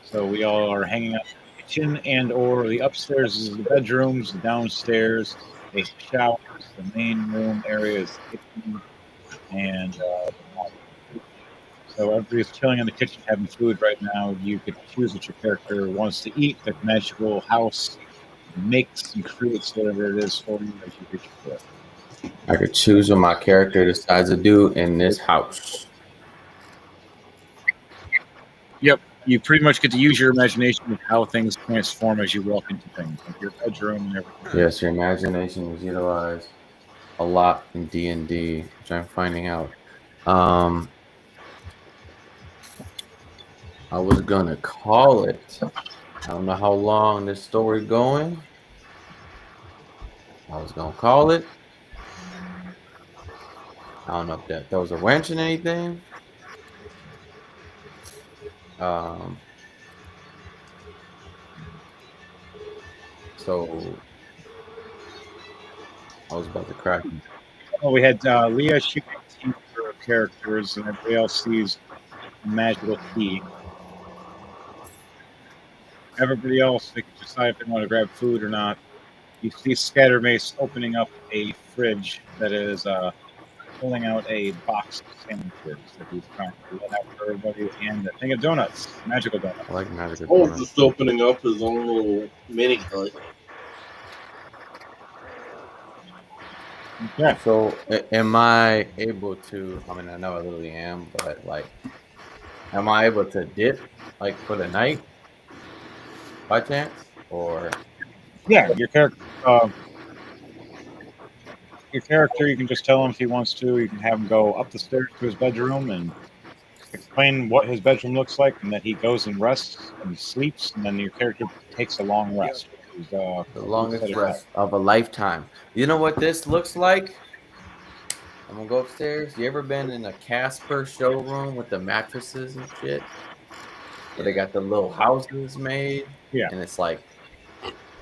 So we all are hanging out in the kitchen and or the upstairs is the bedrooms, the downstairs, they have showers, the main room area is the kitchen, and so everybody's chilling in the kitchen having food right now. You could choose what your character wants to eat. The magical house makes and creates whatever it is for you as you reach for it. I could choose what my character decides to do in this house. Yep, you pretty much get to use your imagination of how things transform as you walk into things, like your bedroom and everything. Yes, your imagination is utilized a lot in D&D, which I'm finding out. I was gonna call it. I don't know how long this story going. I was gonna call it. I don't know if that was a wrench in anything. So I was about to crack. Well, we had Leah shooting team for characters, and everybody else sees a magical key. Everybody else, they can decide if they want to grab food or not. You see Scatter Mace opening up a fridge that is pulling out a box of sandwiches that he's trying to let out for everybody, and a thing of donuts, magical donuts. I like magical Oh, donuts. just opening up his own little mini hut. Okay. So am I able to, I mean, I know I literally am, but like, am I able to dip like for the night by chance? Or Yeah, your character, you can just tell him if he wants to. You can have him go up the stairs to his bedroom and explain what his bedroom looks like, and that he goes and rests and sleeps, and then your character takes a long rest. Which is, the longest rest of a lifetime. You know what this looks like? I'm gonna go upstairs. You ever been in a Casper showroom with the mattresses and shit? Where they got the little houses made? Yeah. And it's like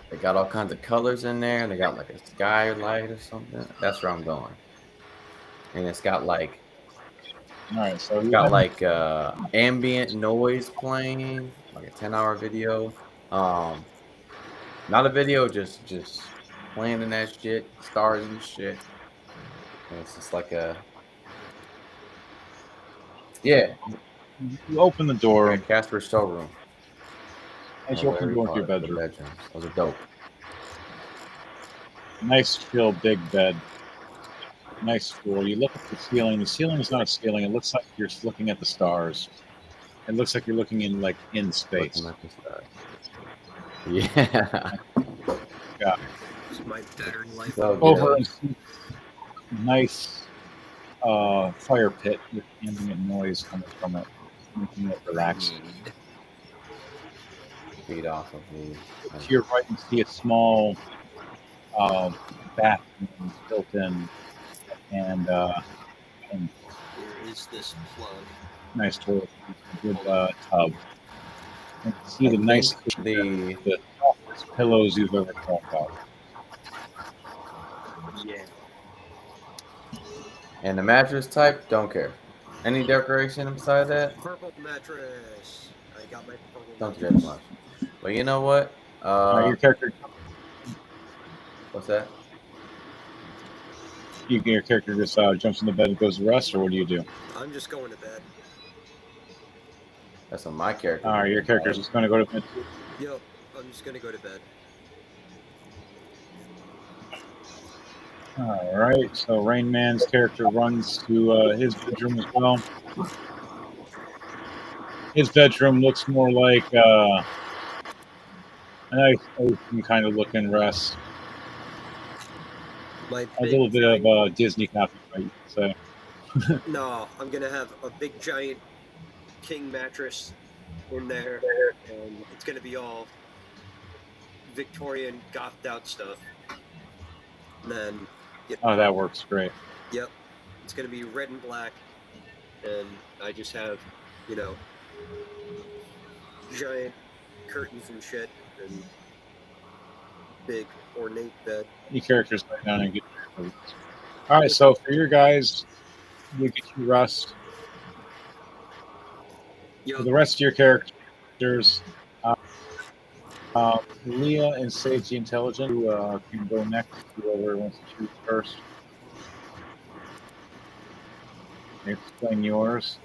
they got all kinds of colors in there, and they got like a skylight or something. That's where I'm going. And it's got like All right, so it's got like ambient noise playing, like a 10-hour video. Not a video, just playing in that shit, stars and shit. And it's just like a you open the door. like a Casper showroom. As you open the door to your bedroom. Those are dope. Nice, chill, big bed. Nice floor. You look at the ceiling. The ceiling is not a ceiling. It looks like you're looking at the stars. It looks like you're looking in space. Looking at the stars. Yeah. Yeah. It's my better life. So Over a nice fire pit with ambient noise coming from it, making it relax. Feed off of me. To your right, you see a small bathroom built in, and Here is this plug. nice toilet, good tub. And you see the nice, the softest pillows you've ever thought about. Yeah. And the mattress type, don't care. Any decoration beside that? Purple mattress. I got my purple Don't mattress. care much. But you know what? Your character. What's that? Your character just jumps in the bed and goes to rest, or what do you do? I'm just going to bed. That's what my character. All right, your character's just going to go to bed. Yep, I'm just going to go to bed. All right, so Rain Man's character runs to his bedroom as well. His bedroom looks more like a nice open kind of looking rest. A little bit of Disney copyright, you could say. No, I'm going to have a big giant king mattress in there, and it's going to be all Victorian gothed out stuff. Then, Oh, that works great. yep, it's gonna be red and black, and I just have, you know, giant curtains and shit, and big ornate bed. Your characters lay down and get. All right, so for your guys, you get your rest. For the rest of your characters, Leah and Sage the Intelligent can go next. Whoever wants to choose first. Explain yours.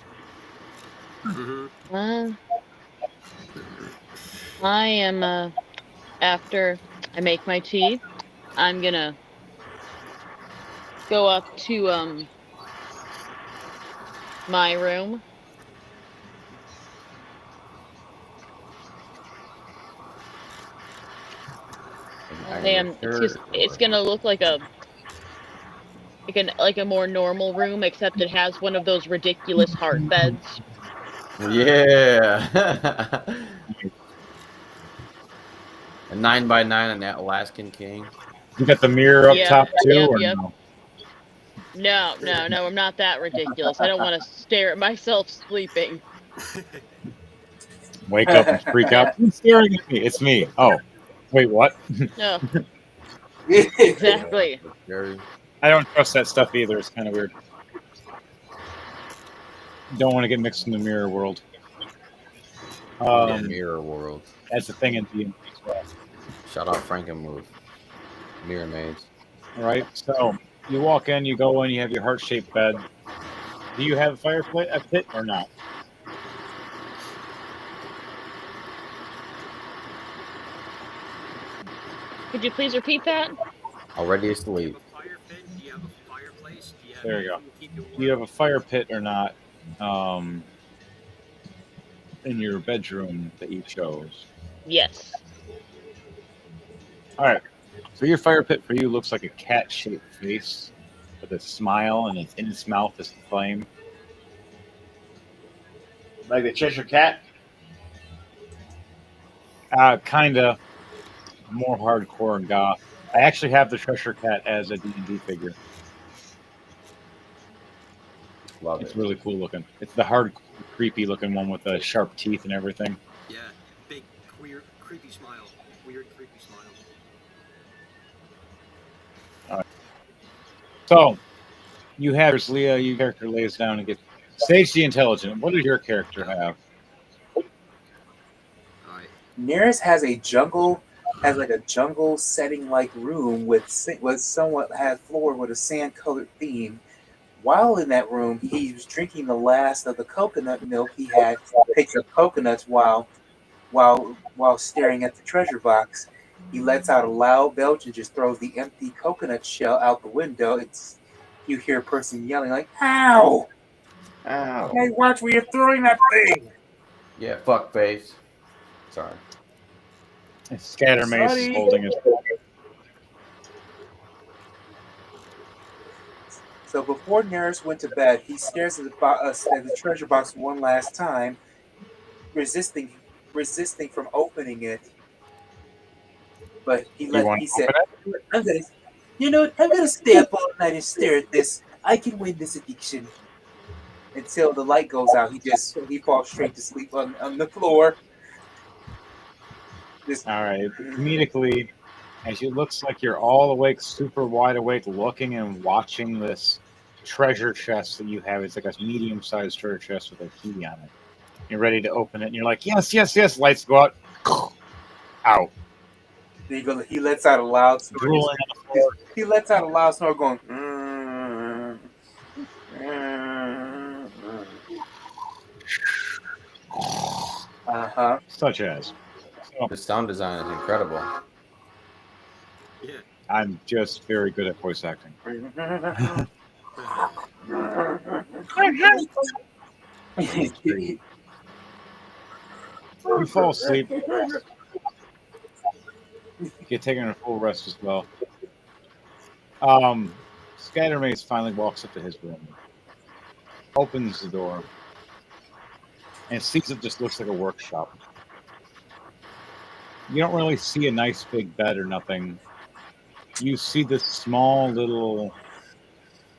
I am after I make my tea, I'm gonna go up to my room. It's gonna look like a more normal room, except it has one of those ridiculous heart beds. Yeah. A 9x9 and that Alaskan King. You got the mirror up top too, Yep. or no? No, I'm not that ridiculous. I don't want to stare at myself sleeping. Wake up and freak out. Who's staring at me? It's me. Oh, wait, what? No. Exactly. I don't trust that stuff either. It's kind of weird. Don't want to get mixed in the mirror world. Mirror world. That's a thing in D&D as well. Shout out Frankenmove. Mirror maids. All right, so you walk in, you go in, you have your heart-shaped bed. Do you have a pit or not? Could you please repeat that? Already asleep. There you go. Do you have a fire pit or not in your bedroom that you chose? Yes. All right. So your fire pit for you looks like a cat-shaped face with a smile, and in its mouth is a flame. Like the Cheshire Cat? Kinda more hardcore and goth. I actually have the Cheshire Cat as a D&D figure. Love it's it. really cool looking. It's the hard, creepy looking one with the sharp teeth and everything. Yeah, big, weird, creepy smile. Weird, creepy smile. All right. So, you have Leah, your character lays down and gets Sage the Intelligent. What does your character have? Nearest has a jungle setting like room with somewhat had floor with a sand colored theme. While in that room, he was drinking the last of the coconut milk he had picked up coconuts while staring at the treasure box. He lets out a loud belch and just throws the empty coconut shell out the window. You hear a person yelling like, "Ow! Ow! Hey, watch where you're throwing that thing!" Yeah, fuck face. Sorry. Scattermace is holding his. So before Nearest went to bed, he stares at the treasure box one last time, resisting from opening it. But he said, "I'm gonna stay up all night and stare at this. I can win this addiction." Until the light goes out, he falls straight to sleep on the floor. All right. Comedically, as it looks like you're all awake, super wide awake, looking and watching this treasure chest that you have. It's like a medium-sized treasure chest with a key on it. You're ready to open it, and you're like, yes, yes, yes. Lights go out. Out. He lets out a loud snore. He lets out a loud snore going, Such as. The sound design is incredible. Yeah. I'm just very good at voice acting. You fall asleep. You're taking a full rest as well. Scattermace finally walks up to his room, opens the door, and sees it just looks like a workshop. You don't really see a nice big bed or nothing. you see this small little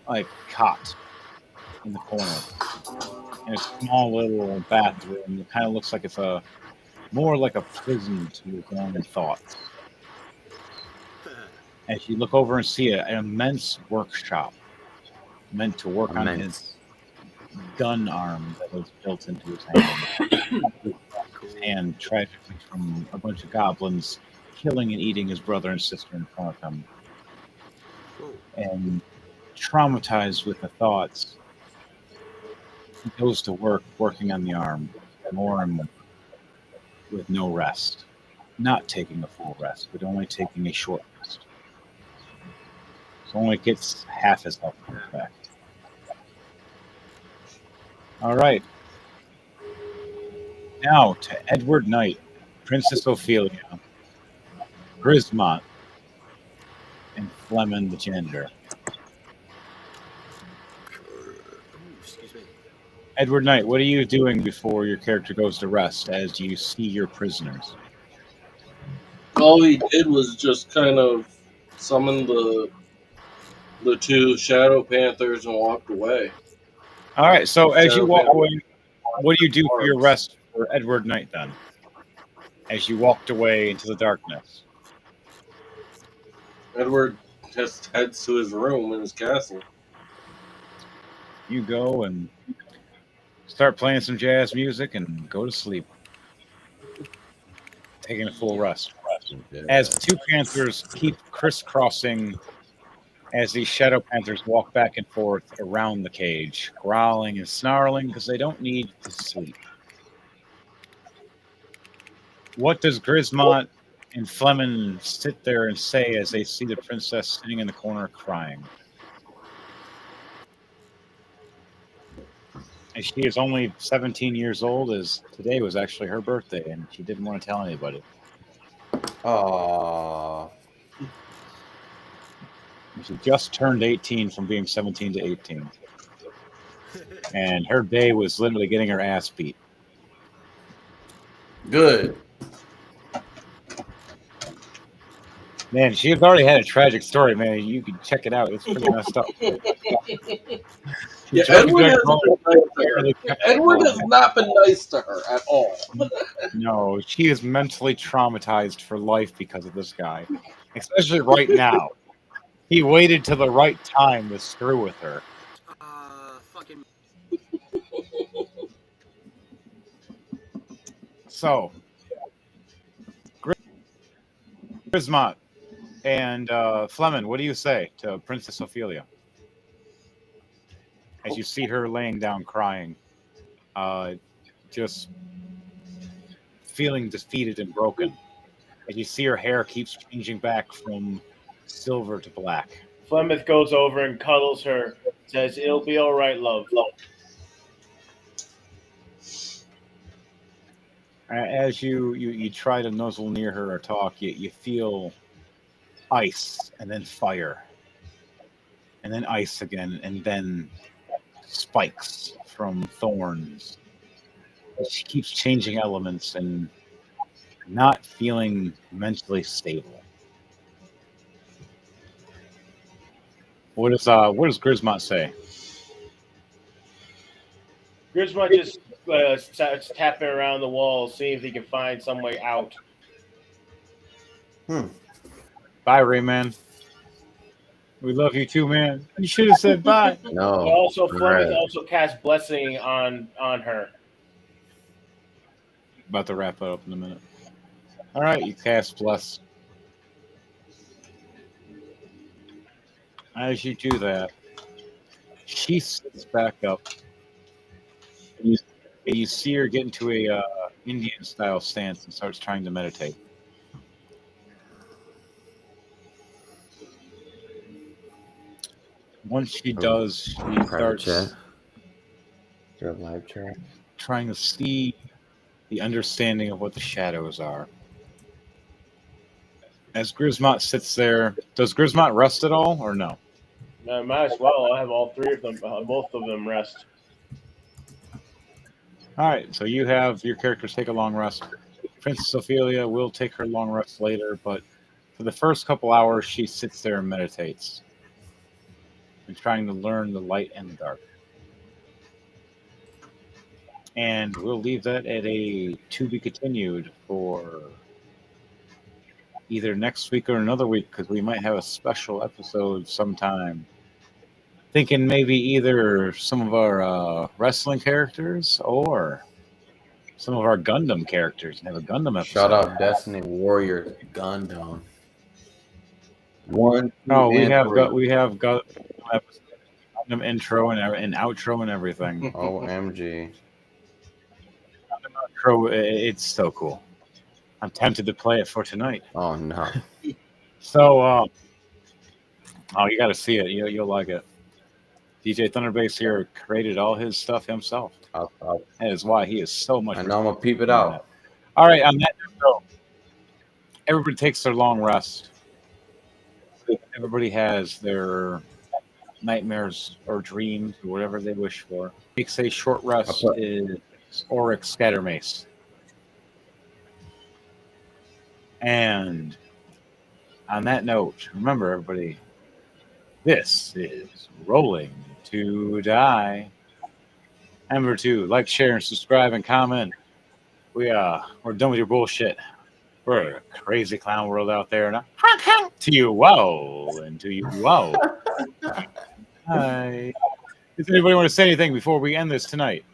like cot in the corner, and a small little bathroom. It kind of looks like it's more like a prison to your own thoughts. As you look over and see an immense workshop meant to work on his gun arm that was built into his hand. His hand tragically from a bunch of goblins killing and eating his brother and sister in front of him. And traumatized with the thoughts, he goes to work working on the arm more and more with no rest. Not taking a full rest, but only taking a short rest. So only gets half his health back. All right. Now to Edward Knight, Princess Ophelia, Grismont, and Fleming the janitor. Excuse me. Edward Knight, what are you doing before your character goes to rest as you see your prisoners? All he did was just kind of summon the two Shadow Panthers and walked away. All right, so as you Shadow walk Panthers. away, what do you do for your rest for Edward Knight then? As you walked away into the darkness. Edward just heads to his room in his castle. You go and start playing some jazz music and go to sleep. Taking a full rest. As the two panthers keep crisscrossing as these shadow panthers walk back and forth around the cage, growling and snarling because they don't need to sleep. What does Grismont and Fleming sit there and say as they see the princess sitting in the corner crying? And she is only 17 years old, as today was actually her birthday, and she didn't want to tell anybody. Aww. She just turned 18 from being 17 to 18. And her day was literally getting her ass beat. Good. Man, she had already had a tragic story, man. You can check it out. It's pretty messed up. Yeah, Edward has not been nice to her at all. No, she is mentally traumatized for life because of this guy. Especially right now. He waited till the right time to screw with her. Fucking. So, Grismont and Fleming, what do you say to Princess Ophelia? As you see her laying down crying, just feeling defeated and broken. As you see her hair keeps changing back from silver to black. Flemeth goes over and cuddles her, says, "It'll be all right, love." As you try to nuzzle near her or talk, you feel ice and then fire. And then ice again, and then spikes from thorns. She keeps changing elements and not feeling mentally stable. What does Grismont say? Grismont just starts tapping around the wall, seeing if he can find some way out. Bye, Rayman. We love you too, man. You should have said bye. No. Also, Flemeth also casts blessing on her. About to wrap it up in a minute. All right, you cast bless. As you do that, she sits back up. And you see her get into a Indian-style stance and starts trying to meditate. Once she does, she starts live chat. Trying to see the understanding of what the shadows are. As Grismont sits there, does Grismont rest at all or no? Might as well. I have all three of them, both of them rest. All right, so you have your characters take a long rest. Princess Ophelia will take her long rest later, but For the first couple hours, she sits there and meditates and trying to learn the light and the dark. And we'll leave that at a to be continued for either next week or another week, because we might have a special episode sometime. Thinking maybe either some of our wrestling characters or some of our Gundam characters and have a Gundam episode. Shout out Destiny Warriors Gundam. 1, 2, Oh, we and have 3. got Gundam intro and outro and everything. OMG. Gundam outro, it's so cool. I'm tempted to play it for tonight. Oh no. So, you got to see it. You'll like it. DJ Thunderbase here created all his stuff himself. That is why he is so much. I know I'm gonna peep it out. All right, on that note, everybody takes their long rest. Everybody has their nightmares or dreams or whatever they wish for. Takes a short rest is Auric Scattermace. And on that note, remember everybody, this is Rolling to Die. Remember to like, share, and subscribe and comment. We're done with your bullshit. We're a crazy clown world out there. Now, to you, wow, and to you, wow. Hi. Does anybody want to say anything before we end this tonight?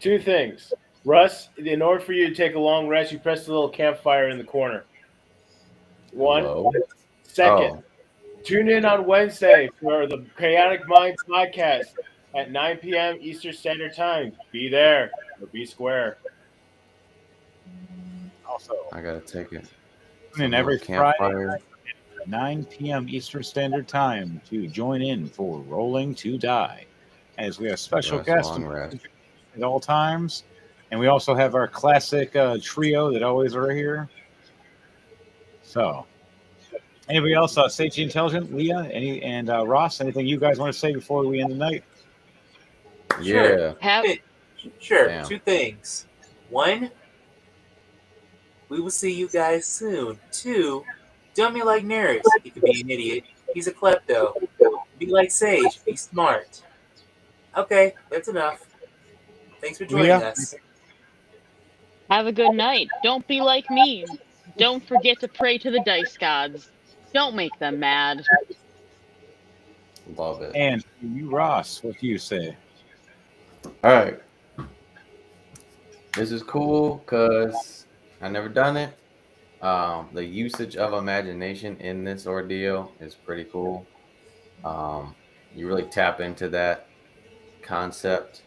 2 things. Russ, in order for you to take a long rest, you press the little campfire in the corner. 1. Hello? Second, tune in on Wednesday for the Chaotic Minds podcast at 9 p.m. Eastern Standard Time. Be there or be square. Also, I gotta take it. tune in every Friday at 9 p.m. Eastern Standard Time to join in for Rolling to Die, as we have special guests at all times. And we also have our classic trio that always are here. So, anybody else? Sage Intelligent, Leah, and Ross, anything you guys want to say before we end the night? Yeah. Sure. Damn. 2 things. 1, we will see you guys soon. 2, don't be like Neris. He could be an idiot. He's a klepto. Be like Sage. Be smart. Okay, that's enough. Thanks for joining us. Have a good night. Don't be like me. Don't forget to pray to the dice gods. Don't make them mad. Love it. And you, Ross, what do you say? All right. This is cool because I never done it. The usage of imagination in this ordeal is pretty cool. You really tap into that concept.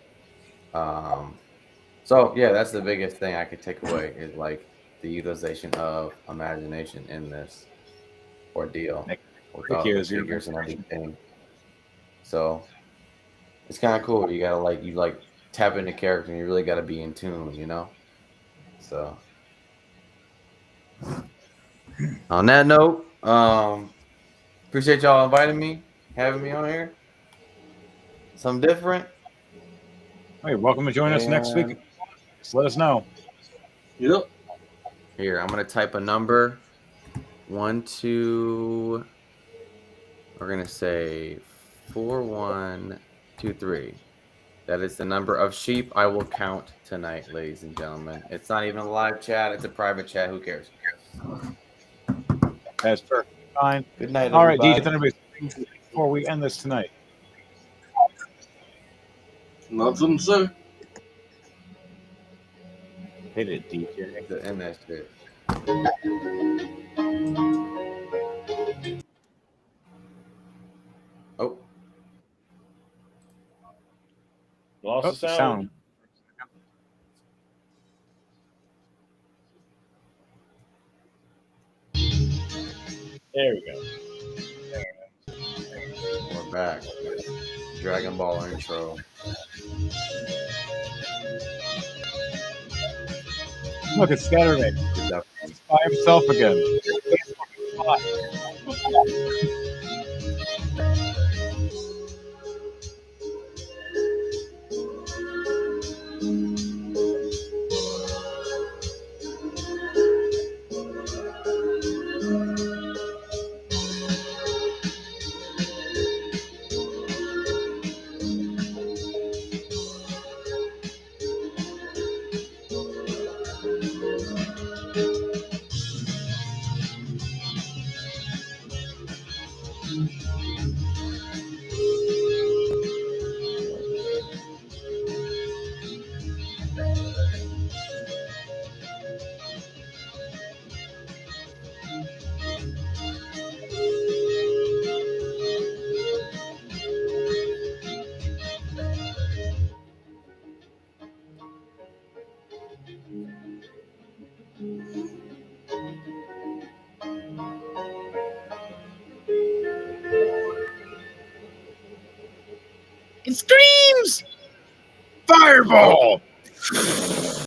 So yeah, that's the biggest thing I could take away is like the utilization of imagination in this ordeal without the figures and everything. So it's kind of cool. You gotta tap into character and you really gotta be in tune, you know? So on that note, appreciate y'all inviting me, having me on here. Something different. Hey, welcome to join us next week. Just let us know. Yep. Here, I'm gonna type a number. 1, 2. We're gonna say 4, 1, 2, 3. That is the number of sheep I will count tonight, ladies and gentlemen. It's not even a live chat; it's a private chat. Who cares? That's perfect. Fine. Good night, all right, everybody. DJ, before we end this tonight. Nothing, sir. Hit it, DJ. To end that shit. Oh. Lost the sound. There we go. We're back. Dragon Ball intro. Look, it's Scatterman. He's by himself again. It screams! Fireball!